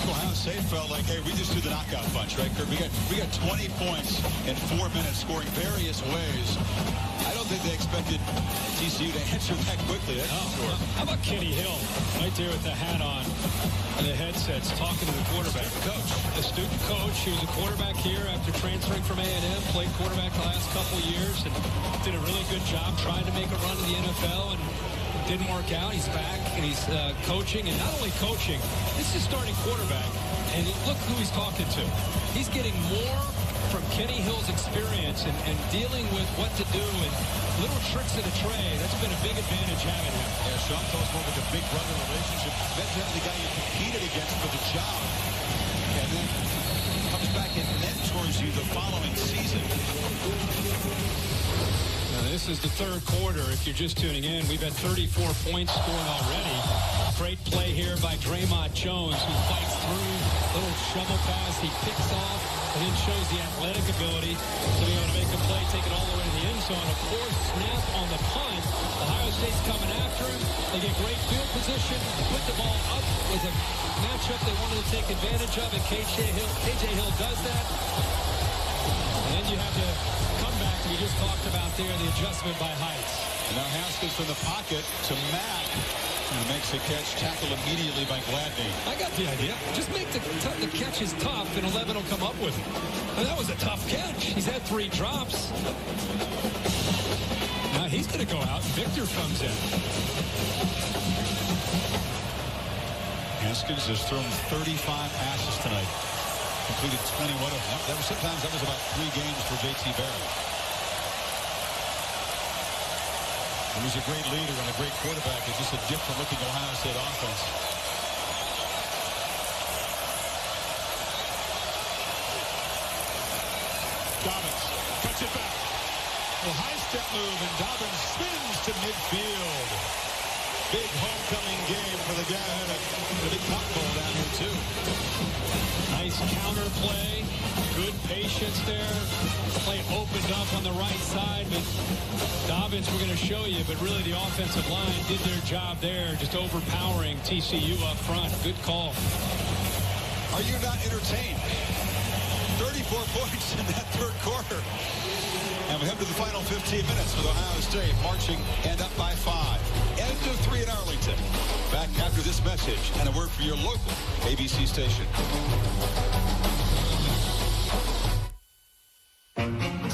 Ohio State felt like, hey, we just do the knockout punch, right, Kurt? We got 20 points in 4 minutes, scoring various ways. I don't think they expected TCU to answer that quickly. That's sure. How about Kenny Hill, right there with the hat on and the headsets, talking to the quarterback. Coach. The student coach. He was a quarterback here after transferring from A&M, played quarterback the last couple of years, and did a really good job trying to make a run in the NFL, and didn't work out. He's back, and he's coaching, and not only coaching, this is starting quarterback, and look who he's talking to. He's getting more from Kenny Hill's experience and dealing with what to do and little tricks of the trade. That's been a big advantage having him. Yeah, Sean talks more with the big brother relationship. That's the guy you competed against for the job, and then comes back and mentors you the following season. Now, this is the third quarter. If you're just tuning in, we've had 34 points scored already. Great play here by Draymond Jones, who fights through. Little shovel pass. He picks off and then shows the athletic ability to be able to make a play, take it all the way to the end zone. Of course, snap on the punt. Ohio State's coming after him. They get great field position, put the ball up with a matchup they wanted to take advantage of, and KJ Hill does that. And then you have the comeback we just talked about there, the adjustment by Heights. And now Haskins from the pocket to Mack. And makes a catch, tackled immediately by Gladney. I got the idea. Just make the catches tough, and 11 will come up with it. And that was a tough catch. He's had 3 drops. Now he's going to go out. Victor comes in. Haskins has thrown 35 passes tonight. Completed 21 of them. Sometimes that was about 3 games for JT Barrett. And he's a great leader and a great quarterback. It's just a different-looking Ohio State offense. Dobbins cuts it back. A high step move, and Dobbins spins to midfield. Big homecoming game for the guy who had a big cotton bowl down here, too. Nice counter play. Good patience there. Play opened up on the right side, but Dobbins, we're going to show you, but really the offensive line did their job there, just overpowering TCU up front. Good call. Are you not entertained? 34 points in that third quarter. And we head to the final 15 minutes with Ohio State marching and up by 5. End of 3 in Arlington. Back after this message and a word for your local ABC station.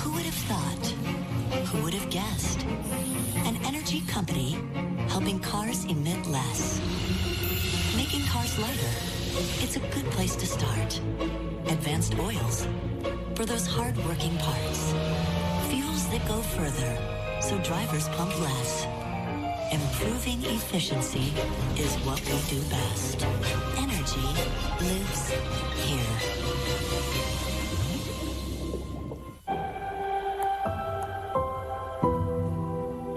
Who would have thought? Who would have guessed? An energy company helping cars emit less. Making cars lighter. It's a good place to start. Advanced Oils. for those hard-working parts. Fuels that go further, so drivers pump less. Improving efficiency is what we do best. Energy lives here.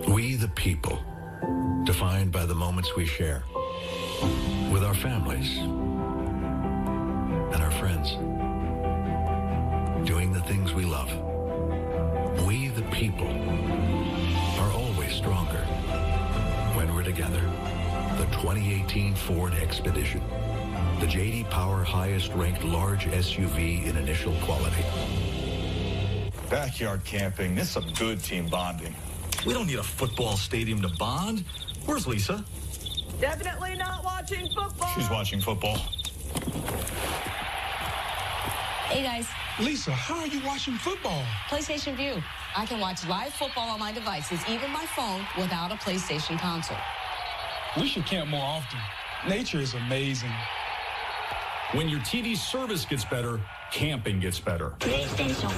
We the people, defined by the moments we share with our families and our friends, doing the things we love. We the people are always stronger when we're together. The 2018 Ford Expedition, the J.D. Power highest-ranked large SUV in initial quality. Backyard camping, this is some good team bonding. We don't need a football stadium to bond. Where's Lisa? Definitely not watching football. She's watching football. Hey, guys. Lisa, how are you watching football? PlayStation View. I can watch live football on my devices, even my phone, without a PlayStation console. We should camp more often. Nature is amazing. When your TV service gets better, camping gets better. PlayStation.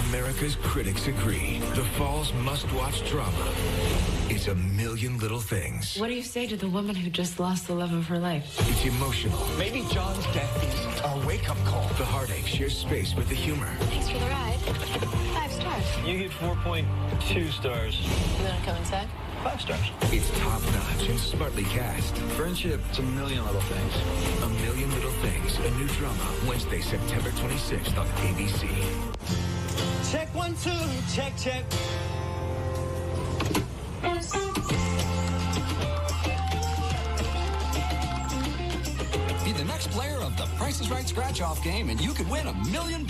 America's critics agree. The fall's must-watch drama is A Million Little Things. What do you say to the woman who just lost the love of her life? It's emotional. Maybe John's death is a wake-up call. The heartache shares space with the humor. Thanks for the ride. 5 stars. You get 4.2 stars. You want to come inside? 5 stars. It's top-notch and smartly cast. Friendship, it's a million little things. A Million Little Things, a new drama, Wednesday, September 26th on ABC. Check 1, 2, check, check. Be the next player of the Price is Right scratch-off game, and you could win $1 million.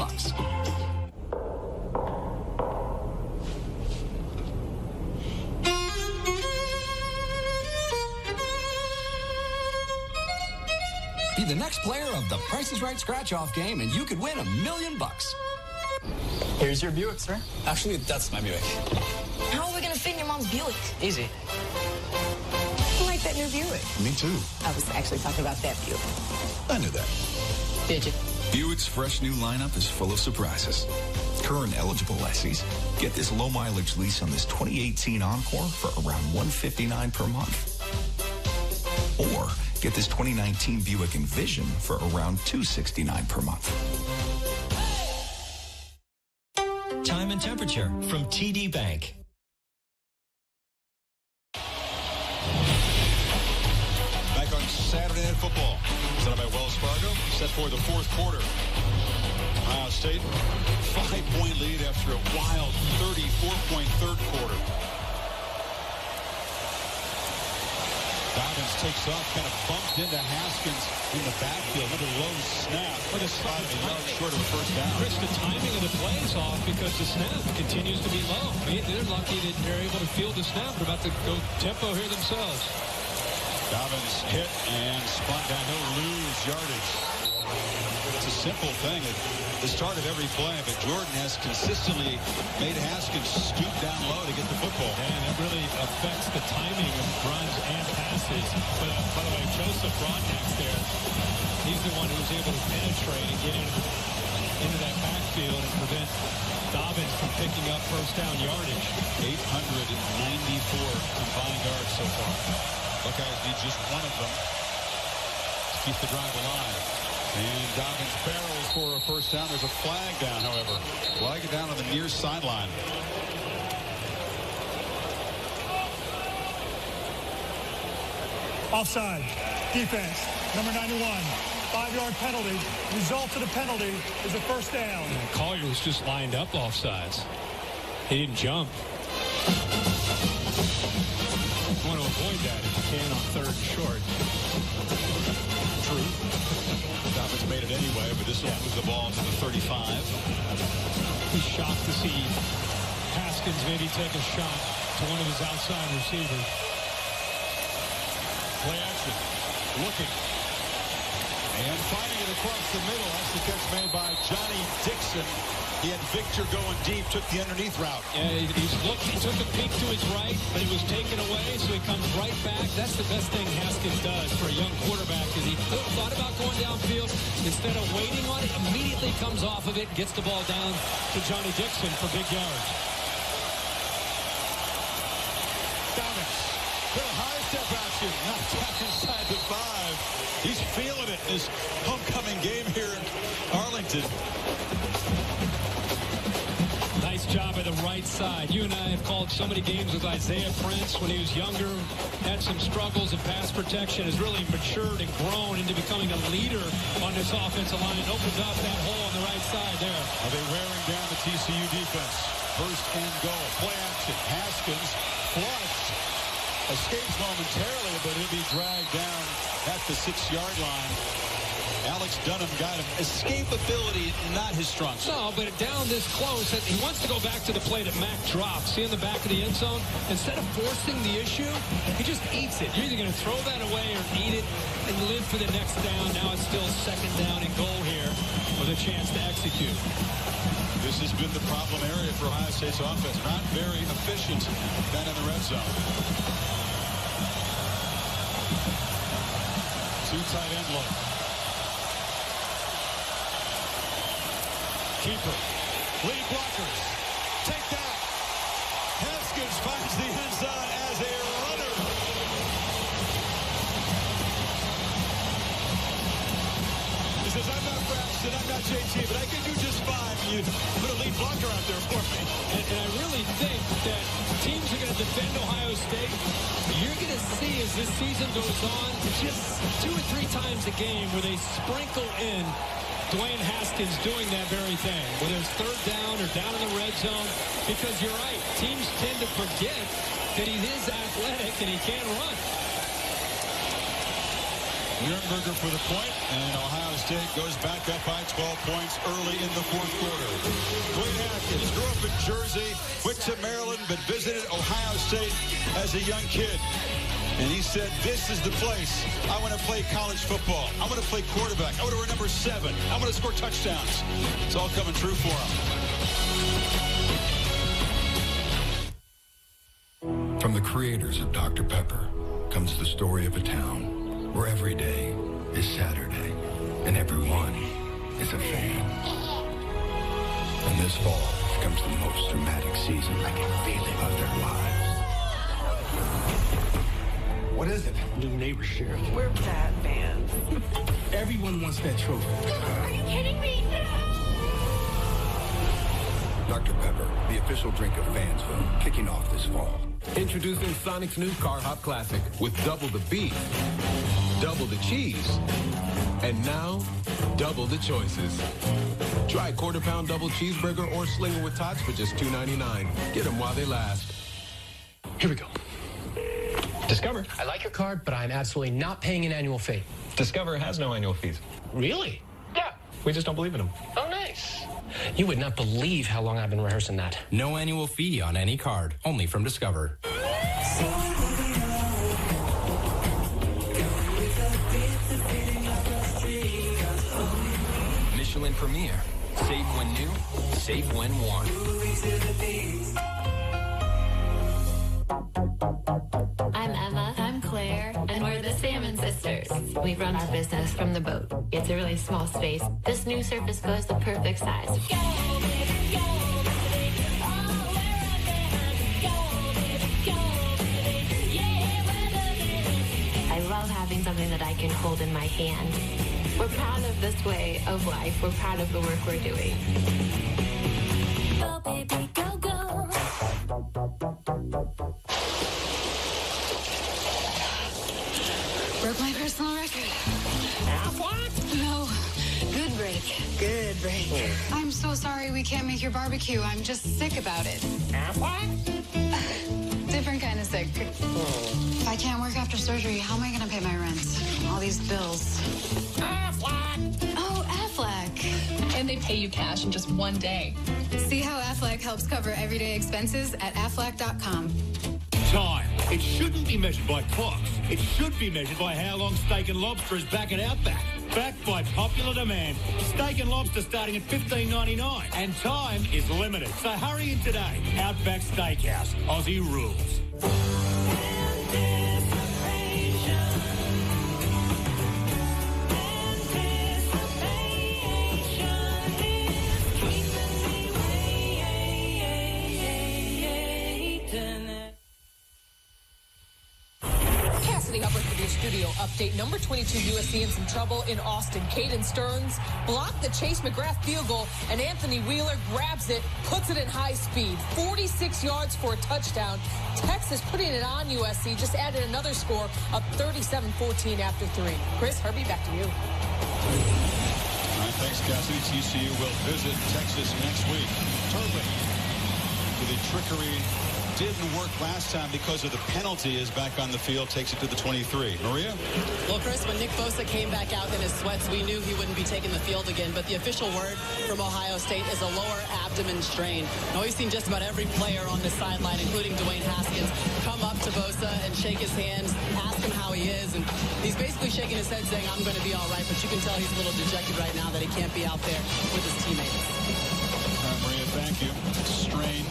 Be the next player of the Price is Right scratch-off game, and you could win $1 million. Here's your Buick, sir. Actually, that's my Buick. How are we going to fit in your mom's Buick? Easy. I like that new Buick. Me too. I was actually talking about that Buick. I knew that. Did you? Buick's fresh new lineup is full of surprises. Current eligible lessees get this low mileage lease on this 2018 Encore for around $159 per month. Or get this 2019 Buick Envision for around $269 per month. Time and temperature from TD Bank. Back on Saturday Night Football, presented by Wells Fargo, set for the fourth quarter. Ohio State, 5-point lead after a wild 34-point third quarter. Dobbins takes off, kind of bumped into Haskins in the backfield. Another low snap. But it's about a yard short of a first down. Chris, the timing of the play is off because the snap continues to be low. They're lucky that they're able to field the snap. They're about to go tempo here themselves. Dobbins hit and spun down. He'll lose yardage. It's a simple thing at the start of every play, but Jordan has consistently made Haskins stoop down low to get the football. And it really affects the timing of runs and passes. But by the way, Joseph Broadnax there, he's the one who was able to penetrate and get into that backfield and prevent Dobbins from picking up first down yardage. 894 combined yards so far. Buckeyes need just one of them to keep the drive alive. And Dobbins barrels for a first down. There's a flag down, however. Flag it down on the near sideline. Offside. Defense. Number 91. 5-yard penalty. Result of the penalty is a first down. And Collier was just lined up offsides. He didn't jump. You want to avoid that if you can on third and short. True. Dobbins made it anyway, but this will move the ball to the 35. He's shocked to see Haskins maybe take a shot to one of his outside receivers. Play action. Looking. And finding it across the middle. That's the catch made by Johnny Dixon. He had Victor going deep, took the underneath route. Yeah, he took a peek to his right, but he was taken away, so he comes right back. That's the best thing Haskins does for a young quarterback, is he thought about going downfield. Instead of waiting on it, immediately comes off of it, gets the ball down to Johnny Dixon for big yards. Dobbins, little high step action, knocked back inside the 5. He's feeling it in his homecoming game here in Arlington. Nice job by the right side. You and I have called so many games with Isaiah Prince when he was younger, had some struggles in pass protection, has really matured and grown into becoming a leader on this offensive line. It opens up that hole on the right side there. Are they wearing down the TCU defense? First and goal. Play action. Haskins flushed. Escapes momentarily, but he'll be dragged down at the 6-yard line. Alex Dunham got him. Escapability, not his strong suit. No, but down this close, he wants to go back to the play that Mac dropped. See in the back of the end zone? Instead of forcing the issue, he just eats it. You're either going to throw that away or eat it and live for the next down. Now it's still 2nd down and goal here with a chance to execute. This has been the problem area for Ohio State's offense. Not very efficient down in the red zone. 2 tight end look. Keeper. Lead blockers. Take that. Haskins finds the end zone as a runner. He says, I'm not Braxton, I'm not JT, but I can do just fine. You put a lead blocker out there for me. And I really think that teams are going to defend Ohio State. You're going to see as this season goes on, just 2 or 3 times a game where they sprinkle in Dwayne Haskins doing that very thing, whether it's 3rd down or down in the red zone, because you're right, teams tend to forget that he is athletic and he can run. Nuremberger for the point, and Ohio State goes back up by 12 points early in the 4th quarter. Dwayne Haskins grew up in Jersey, went to Maryland, but visited Ohio State as a young kid. And he said, this is the place I want to play college football. I want to play quarterback. I want to wear number 7. I want to score touchdowns. It's all coming true for him. From the creators of Dr. Pepper comes the story of a town where every day is Saturday and everyone is a fan. And this fall comes the most dramatic season I can feel it of their lives. What is it? New neighbor sheriff. We're that band. Everyone wants that trophy. Are you kidding me? Dr. Pepper, the official drink of Fansville, kicking off this fall. Introducing Sonic's new Car Hop Classic with double the beef, double the cheese, and now double the choices. Try quarter-pound double cheeseburger or slinger with tots for just $2.99. Get them while they last. Here we go. Discover. I like your card, but I'm absolutely not paying an annual fee. Discover has no annual fees. Really? Yeah. We just don't believe in them. Oh, nice. You would not believe how long I've been rehearsing that. No annual fee on any card, only from Discover. Michelin Premier. Safe when new, safe when worn. I'm Emma. I'm Claire. And we're the Salmon Sisters. We run our business from the boat. It's a really small space. This new surface goes the perfect size. I love having something that I can hold in my hand. We're proud of this way of life. We're proud of the work we're doing. Go, baby, go, go. Broke my personal record. What? No. Good break. Good break. I'm so sorry we can't make your barbecue. I'm just sick about it. What? Different kind of sick. If I can't work after surgery, how am I going to pay my rent? All these bills. Aflac. Oh, Aflac. And they pay you cash in just one day. See how Aflac helps cover everyday expenses at Aflac.com. Time. It shouldn't be measured by clocks. It should be measured by how long steak and lobster is back at Outback. Backed by popular demand. Steak and lobster starting at $15.99. And time is limited. So hurry in today. Outback Steakhouse. Aussie rules. Up with your studio update. Number 22 USC in some trouble in Austin. Caden Stearns blocked the Chase McGrath field goal, and Anthony Wheeler grabs it, puts it in high speed. 46 yards for a touchdown. Texas putting it on USC, just added another score up 37-14 after 3. Chris, Herbie, back to you. All right, thanks, Cassidy. TCU will visit Texas next week. Turpin, with a trickery didn't work last time because of the penalty, is back on the field, takes it to the 23. Maria? Well, Chris, when Nick Bosa came back out in his sweats, we knew he wouldn't be taking the field again, but the official word from Ohio State is a lower abdomen strain. Now, we've seen just about every player on this sideline, including Dwayne Haskins, come up to Bosa and shake his hands, ask him how he is, and he's basically shaking his head saying, I'm going to be all right, but you can tell he's a little dejected right now that he can't be out there with his teammates. All right, Maria, thank you. Strain.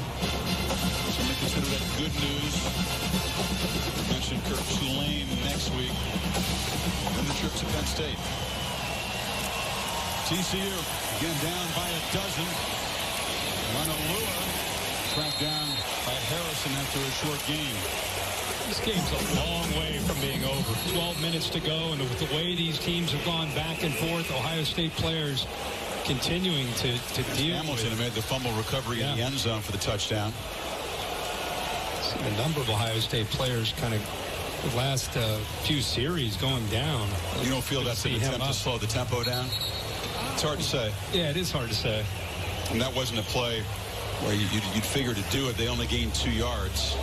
Consider that good news. I mentioned Kirk Tulane next week. Then the trip to Penn State. TCU again down by a dozen. Manalua tracked down by Harrison after a short game. This game's a long way from being over. 12 minutes to go, and with the way these teams have gone back and forth, Ohio State players continuing to deal Hamilton with. made the fumble recovery in the end zone for the touchdown. A number of Ohio State players kind of the last few series going down. You don't feel that's an attempt to slow the tempo down? It's hard to say. Yeah, it is hard to say. And that wasn't a play where you'd figure to do it. They only gained 2 yards.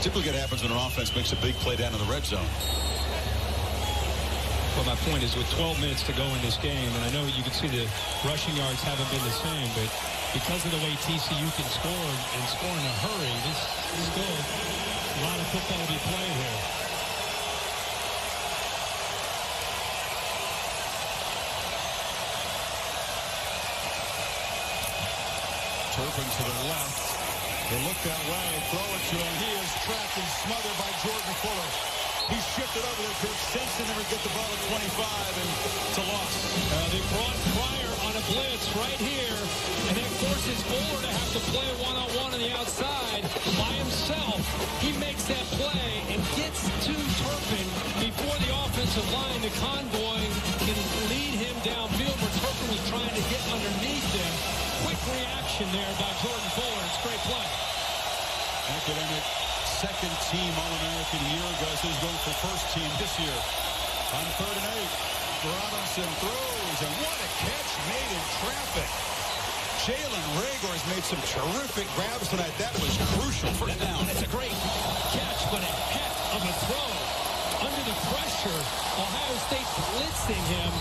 Typically it happens when an offense makes a big play down in the red zone. Well, my point is with 12 minutes to go in this game, and I know you can see the rushing yards haven't been the same, but because of the way TCU can score and score in a hurry, this is still a lot of football to be played here. Turpin to the left. They look that way. Throw it to him. He is trapped and smothered by Jordan Fuller. He shifted over there to Simpson and would get the ball at 25, and it's a loss. They brought Pryor on a blitz right here, and that forces Fuller to have to play one-on-one on the outside by himself. He makes that play and gets to Turpin before the offensive line. The convoy can lead him downfield where Turpin was trying to get underneath him. Quick reaction there by Jordan Fuller. It's a great play. Academic second-team All-American a year ago. So he's going for first team this year. On 3rd and 8, Robinson throws, and what a catch made in traffic. Jalen Reagor has made some terrific grabs tonight. That was crucial for him. Down. It's a great catch, but a heck of a throw. Under the pressure, Ohio State blitzing him,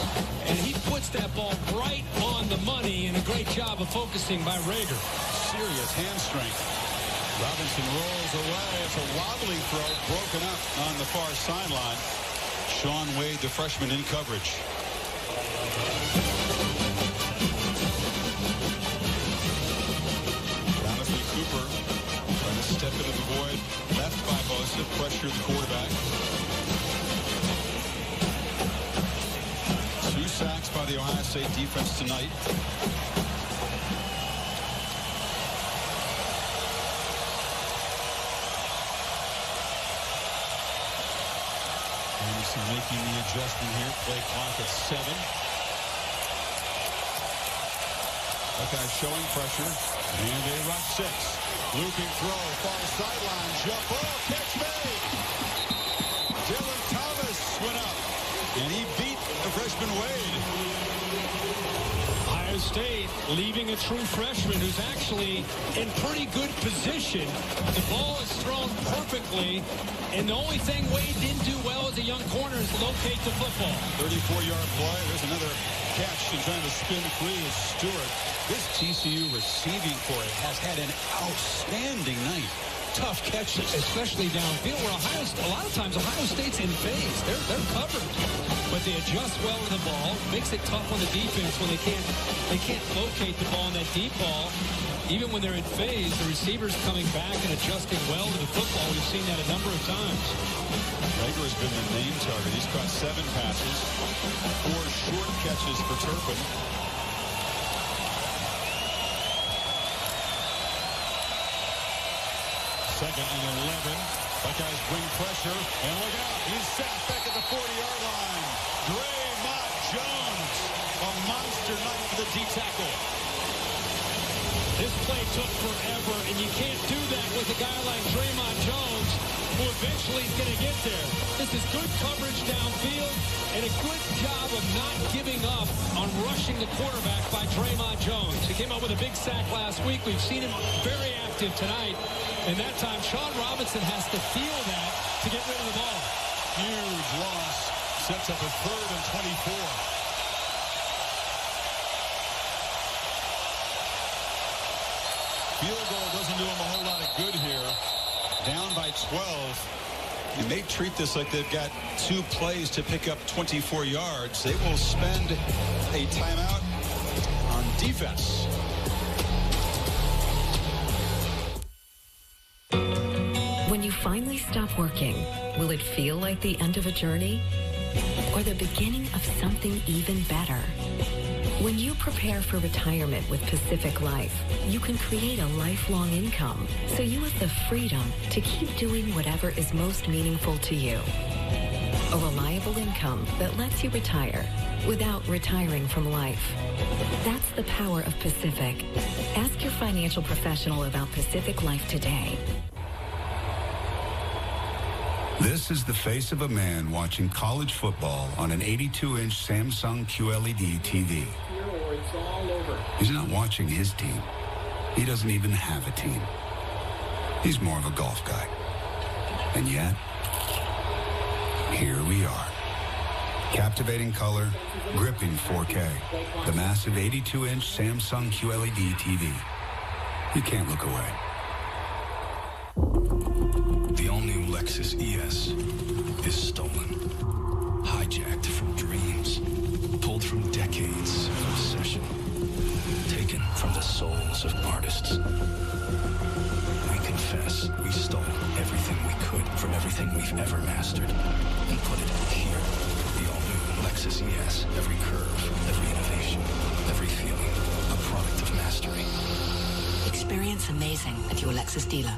and he puts that ball right on the money, and a great job of focusing by Reagor. Serious hand strength. Robinson rolls away. It's a wobbly throw, broken up on the far sideline. Sean Wade, the freshman, in coverage. Jonathan Cooper trying to step into the void. Left by Bosa, pressure the quarterback. 2 sacks by the Ohio State defense tonight. Making the adjustment here. Play clock at 7. Okay, showing pressure. And they run 6. Looping throw. Far sideline. Jump ball. Catch made. Dylan Thomas went up. And he beat the freshman Wade. Ohio State leaving a true freshman who's actually in pretty good position. The ball is thrown perfectly, and the only thing Wade didn't do well as a young corner is locate the football. 34-yard play. There's another catch and trying to spin free is Stewart. This TCU receiving corps has had an outstanding night. tough catches, especially downfield, where a lot of times Ohio State's in phase. They're covered, but they adjust well to the ball. Makes it tough on the defense when they can't locate the ball in that deep ball. Even when they're in phase, the receivers coming back and adjusting well to the football. We've seen that a number of times. Rager has been the main target. He's caught 7 passes, 4 short catches for Turpin. Second and 11. Buckeyes bring pressure, and look out. He's sacked back at the 40-yard line. Draymond Jones, a monster night for the D tackle. This play took forever, and you can't do that with a guy like Draymond Jones, who eventually is going to get there. This is good coverage downfield, and a good job of not giving up on rushing the quarterback by Draymond Jones. He came up with a big sack last week. We've seen him very active tonight, and that time Sean Robinson has to feel that to get rid of the ball. Huge loss. Sets up a 3rd and 24. Field goal doesn't do them a whole lot of good here. Down by 12. And they treat this like they've got 2 plays to pick up 24 yards. They will spend a timeout on defense. When you finally stop working, will it feel like the end of a journey? Or the beginning of something even better? When you prepare for retirement with Pacific Life, you can create a lifelong income so you have the freedom to keep doing whatever is most meaningful to you. A reliable income that lets you retire without retiring from life. That's the power of Pacific. Ask your financial professional about Pacific Life today. This is the face of a man watching college football on an 82-inch Samsung QLED TV. He's not watching his team. He doesn't even have a team. He's more of a golf guy. And yet, here we are. Captivating color, gripping 4K. The massive 82-inch Samsung QLED TV. You can't look away. The all-new Lexus ES is stolen. Hijacked from dreams. Pulled from decades of obsession. Taken from the souls of artists. We confess we stole everything we could from everything we've ever mastered and put it here. The all-new Lexus ES. Every curve, every innovation, every feeling, a product of mastery. Experience amazing at your Lexus dealer.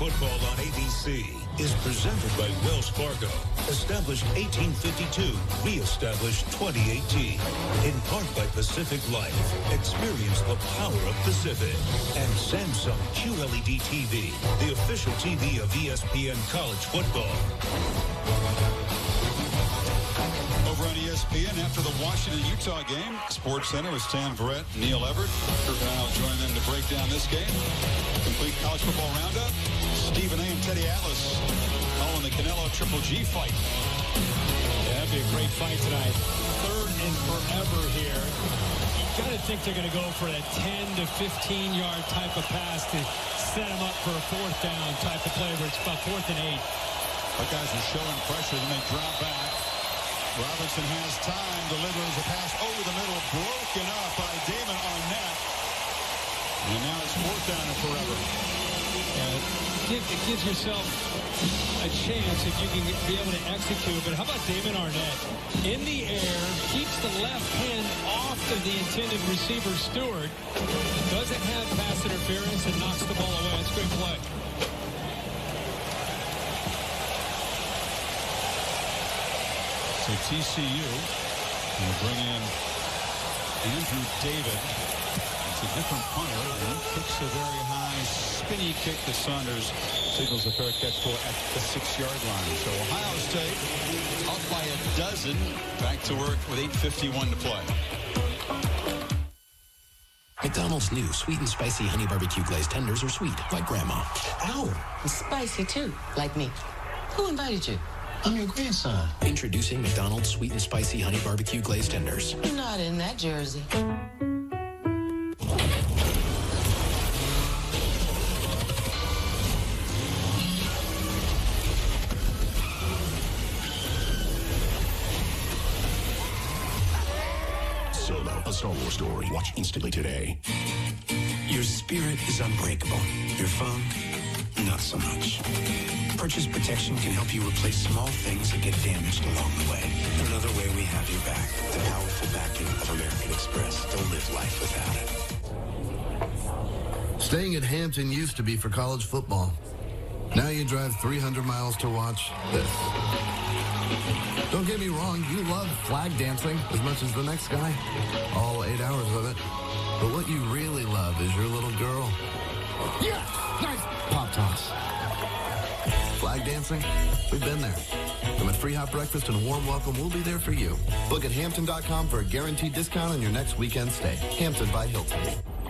Football on ABC is presented by Wells Fargo. Established 1852, reestablished 2018. In part by Pacific Life. Experience the power of Pacific. And Samsung QLED TV, the official TV of ESPN College Football. Over on ESPN after the Washington-Utah game, Sports Center with Stan Verrett, Neil Everett. Kirk and I will join them to break down this game. Complete college football roundup. Stephen A. and Teddy Atlas calling the Canelo Triple G fight. Yeah, that'd be a great fight tonight. 3rd and forever here. You got to think they're going to go for that 10 to 15-yard type of pass to set them up for a 4th down type of play where it's about 4th and 8. Buckeyes are showing pressure, then they drop back. Robinson has time, delivers a pass over the middle, broken up by Damon Arnett. And now it's 4th down and forever. It gives yourself a chance if you can be able to execute. But how about Damon Arnett? In the air, keeps the left hand off of the intended receiver, Stewart. Doesn't have pass interference and knocks the ball away. It's a great play. So TCU will bring in Andrew David. It's a different punter, and he kicks a very high, spinny kick to Saunders. Signals a fair catch for at the 6-yard line. So Ohio State up by a dozen. Back to work with 8:51 to play. McDonald's new sweet and spicy honey barbecue glazed tenders are sweet, like Grandma. Oh, it's spicy too, like me. Who invited you? I'm your grandson. Introducing McDonald's sweet and spicy honey barbecue glazed tenders. You're not in that jersey. Solo, a Star Wars story. Watch instantly today. Your spirit is unbreakable. Your phone, not so much. Purchase Protection can help you replace small things that get damaged along the way. Another way we have your back. The powerful backing of American Express. Don't live life without it. Staying at Hampton used to be for college football. Now you drive 300 miles to watch this. Don't get me wrong, you love flag dancing as much as the next guy. All 8 hours of it. But what you really love is your little girl. Yeah! Nice! Pop toss. Flag dancing? We've been there. And with free hot breakfast and a warm welcome, we'll be there for you. Book at Hampton.com for a guaranteed discount on your next weekend stay. Hampton by Hilton.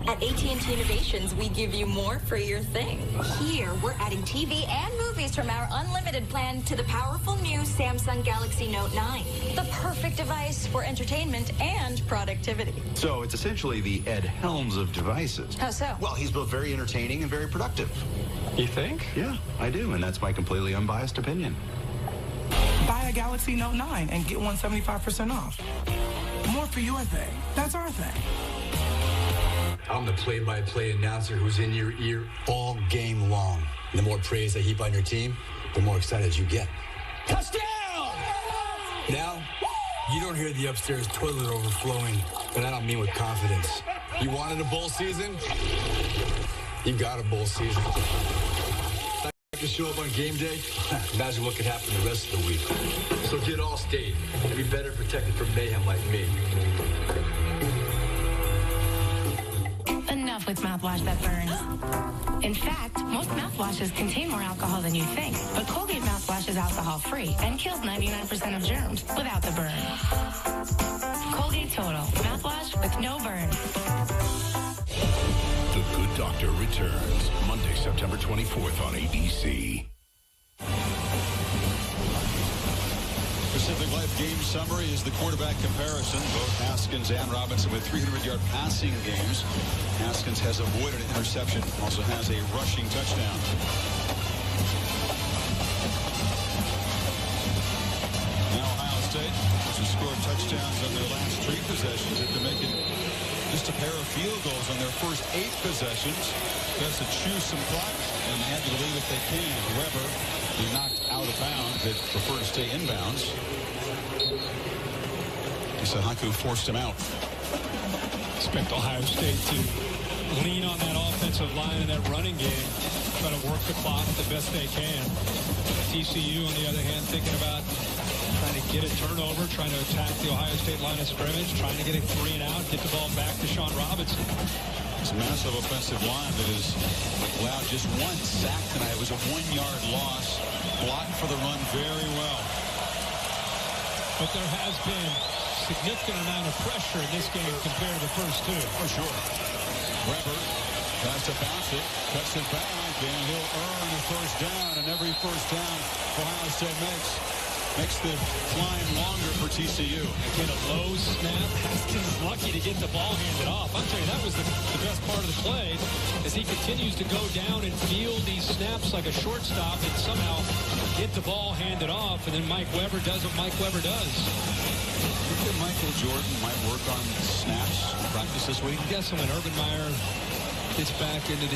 At AT&T Innovations, we give you more for your thing. Here, we're adding TV and movies from our unlimited plan to the powerful new Samsung Galaxy Note 9. The perfect device for entertainment and productivity. So it's essentially the Ed Helms of devices. How so? Well, he's both very entertaining and very productive. You think? Yeah, I do, and that's my completely unbiased opinion. Buy a Galaxy Note 9 and get one 75% off. More for your thing. That's our thing. I'm the play-by-play announcer who's in your ear all game long. And the more praise I heap on your team, the more excited you get. Touchdown! Now, you don't hear the upstairs toilet overflowing, and I don't mean with confidence. You wanted a bowl season? You got a bowl season. To show up on game day, imagine what could happen the rest of the week. So get Allstate and be better protected from mayhem like me. Enough with mouthwash that burns. In fact, most mouthwashes contain more alcohol than you think, but Colgate mouthwash is alcohol-free and kills 99% of germs without the burn. Colgate Total, mouthwash with no burn. The Good Doctor returns Monday, September 24th on ABC. Pacific Life game summary is the quarterback comparison. Both Haskins and Robinson with 300-yard passing games. Haskins has avoided an interception, also has a rushing touchdown. Now Ohio State, which has scored touchdowns on their last 3 possessions, after making just a pair of field goals on their first 8 possessions. Has to choose some clock and add to the lead if they can. Weber, he knocked out of bounds. They prefer to stay inbounds. Haku forced him out. Expect Ohio State to lean on that offensive line and that running game, try to work the clock the best they can. TCU, on the other hand, thinking about trying to get a turnover, trying to attack the Ohio State line of scrimmage, trying to get a 3 and out, get the ball back to Sean Robinson. It's a massive offensive line that has allowed just 1 sack tonight. It was a 1-yard loss. Blocked for the run very well. But there has been significant amount of pressure in this game compared to the first 2. For sure. Weber tries to bounce it, cuts it back, and he'll earn a first down. And every first down Ohio State makes the climb longer for TCU. Again, a low snap. Haskins lucky to get the ball handed off. I'll tell you, that was the best part of the play, as he continues to go down and field these snaps like a shortstop and somehow get the ball handed off, and then Mike Weber does what Mike Weber does. I think Michael Jordan might work on snaps practice this week. I guess when Urban Meyer gets back into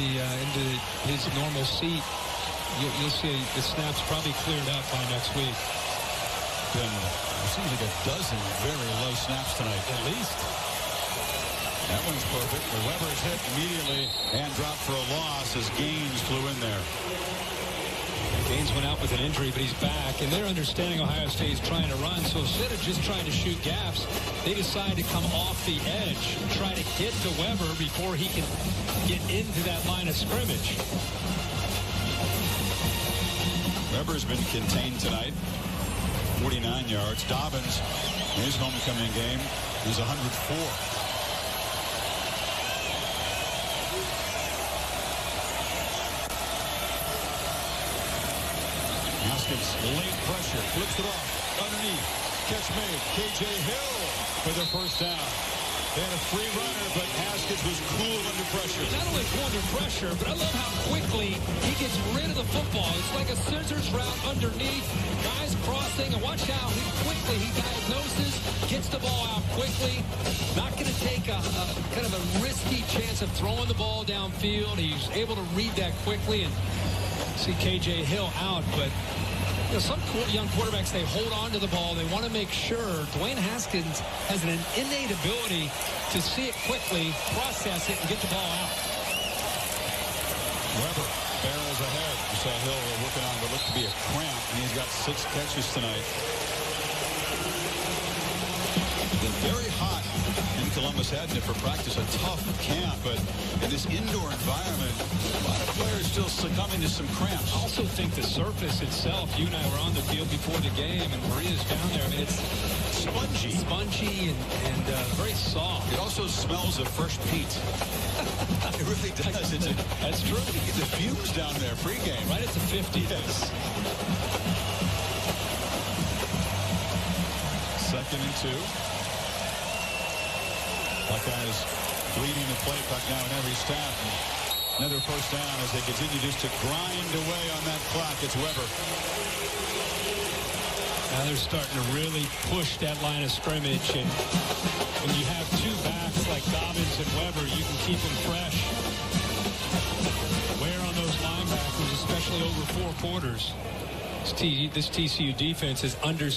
his normal seat, you'll see the snaps probably cleared up by next week. It seems like a dozen very low snaps tonight, at least. That one's perfect. The Weber is hit immediately and dropped for a loss as Gaines flew in there. Gaines went out with an injury, but he's back. And they're understanding Ohio State is trying to run. So instead of just trying to shoot gaps, they decide to come off the edge, try to get to Weber before he can get into that line of scrimmage. Weber's been contained tonight. 49 yards. Dobbins, his homecoming game, is 104. Haskins, late pressure, flips it off, underneath, catch made, KJ Hill for the first down. They had a free runner, but Haskins was cool under pressure. Not only cool under pressure, but I love how quickly he gets rid of the football. It's like a scissors route underneath, guys crossing, and watch how quickly he diagnoses, gets the ball out quickly. Not going to take a kind of a risky chance of throwing the ball downfield. He's able to read that quickly and see KJ Hill out, but some young quarterbacks, they hold on to the ball. They want to make sure. Dwayne Haskins has an innate ability to see it quickly, process it, and get the ball out. Weber barrels ahead. You saw Hill working on what looked to be a cramp, and he's got 6 catches tonight. Been very hot in Columbus, hadn't it, for practice? A tough camp, but in this indoor environment, a lot of players still succumbing to some cramps. I also think the surface itself, you and I were on the field before the game, and Maria's down there. I mean, it's spongy. Spongy and very soft. It also smells of fresh peat. It really does. That's true. You get the fumes down there pregame. Right at the 50. Yes. 2nd and 2. Buckeyes leading the play clock now in every snap. Another first down as they continue just to grind away on that clock. It's Weber. Now they're starting to really push that line of scrimmage. And when you have 2 backs like Dobbins and Weber, you can keep them fresh. Wear on those linebackers, especially over 4 quarters. This TCU defense is under.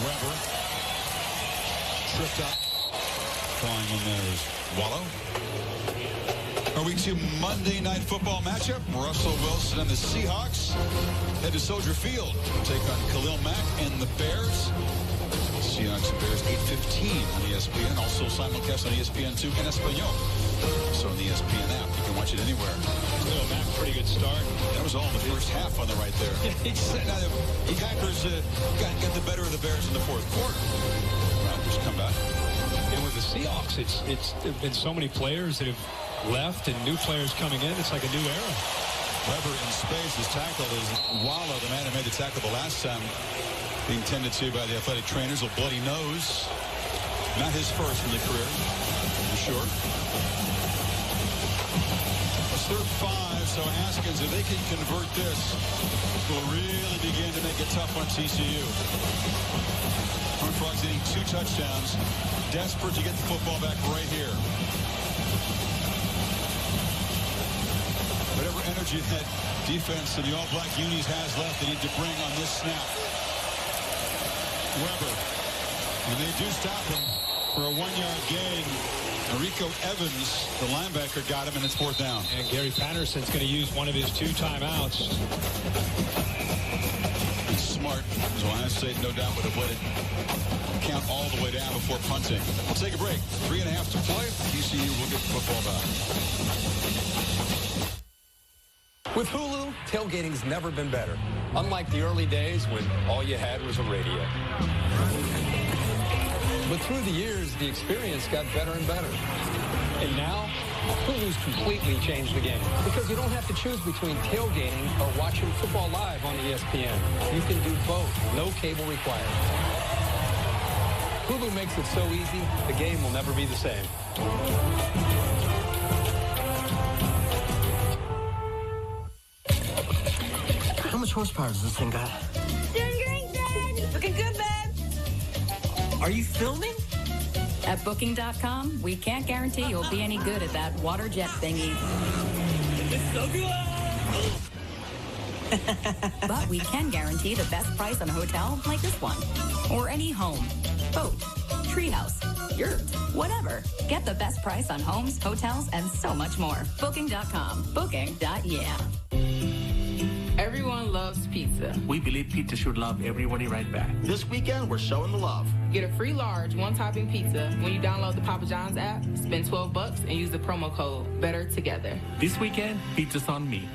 Weber tripped up. Calling in there is Wallow. Are we to Monday Night Football matchup? Russell Wilson and the Seahawks head to Soldier Field to take on Khalil Mack and the Bears. Seahawks and Bears 8:15 on ESPN. Also simulcast on ESPN2 and Espanol. So on the ESPN app, you can watch it anywhere. Khalil Mack, pretty good start. That was all in the first half on the right there. Now, the Packers got the better of the Bears in the 4th quarter. Raptors come back. And with the Seahawks, there have been so many players that have left and new players coming in. It's like a new era. Weber in space. His tackle is Wallow, the man who made the tackle the last time, being tended to by the athletic trainers. A bloody nose. Not his first in the career, for sure. It's 3rd 5, so Haskins, if they can convert this, will really begin to make it tough on TCU. Horned Frogs hitting 2 touchdowns. Desperate to get the football back right here. Whatever energy that defense and the all-black unis has left, they need to bring on this snap. Weber. And they do stop him for a 1-yard gain. Rico Evans, the linebacker, got him, and it's 4th down. And Gary Patterson's going to use one of his 2 timeouts. He's smart. So Ohio State, no doubt, would have let it count all the way down before punting. We'll take a break. 3.5 to play. TCU will get the football back. With Hulu, tailgating's never been better. Unlike the early days when all you had was a radio. But through the years, the experience got better and better. And now, Hulu's completely changed the game. Because you don't have to choose between tailgating or watching football live on ESPN. You can do both. No cable required. Hulu makes it so easy, the game will never be the same. How much horsepower does this thing got? Doing great, Dad. Looking good, babe. Are you filming? At Booking.com, we can't guarantee you'll be any good at that water jet thingy. It's so good. But we can guarantee the best price on a hotel like this one. Or any home, boat, treehouse, yurt, whatever. Get the best price on homes, hotels, and so much more. Booking.com. Booking.yeah. Everyone loves pizza. We believe pizza should love everybody right back. This weekend, we're showing the love. Get a free large one-topping pizza when you download the Papa John's app, spend $12 and use the promo code Better Together. This weekend, pizza's on me.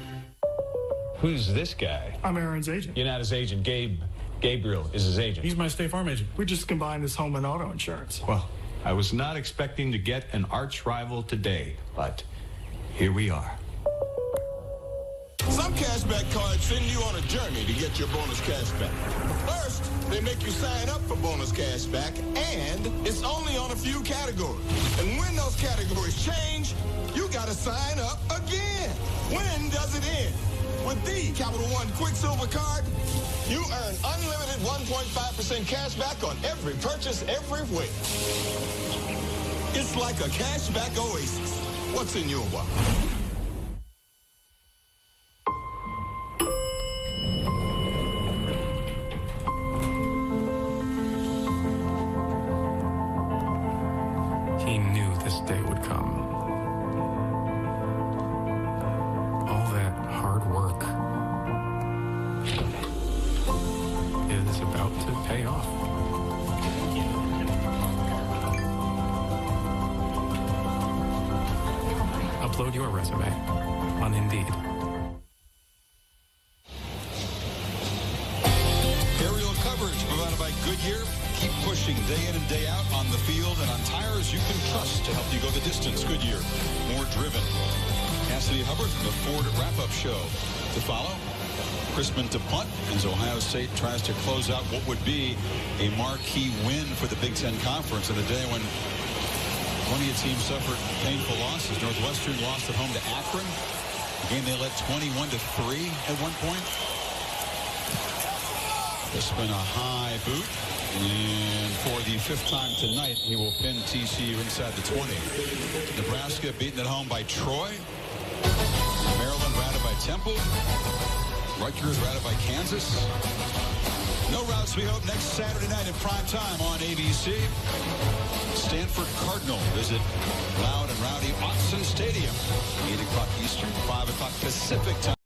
Who's this guy? I'm Aaron's agent. You're not his agent. Gabriel is his agent. He's my State Farm agent. We just combined his home and auto insurance. Well, I was not expecting to get an arch rival today, but here we are. Some cashback cards send you on a journey to get your bonus cashback. First, they make you sign up for bonus cashback, and it's only on a few categories. And when those categories change, you gotta sign up again. When does it end? With the Capital One Quicksilver card, you earn unlimited 1.5% cash back on every purchase every week. It's like a cashback oasis. What's in your wallet? He knew this day would come. All that hard work is about to pay off. Upload your resume on Indeed. Aerial coverage provided by Goodyear. Keep pushing day in and day out on the field and on tires you can trust to help you go the distance. Goodyear, more driven. Cassidy Hubbard from the Ford wrap-up show to follow. Crispin to punt as Ohio State tries to close out what would be a marquee win for the Big Ten Conference in a day when plenty of teams suffered painful losses. Northwestern lost at home to Akron. A game they led 21-3 at one point. Crispin a high boot. And for the fifth time tonight, he will pin TCU inside the 20. Nebraska beaten at home by Troy. Maryland routed by Temple. Rutgers routed by Kansas. No routes, we hope, next Saturday night in prime time on ABC. Stanford Cardinal visit loud and rowdy Autzen Stadium. 8 o'clock Eastern, 5 o'clock Pacific time.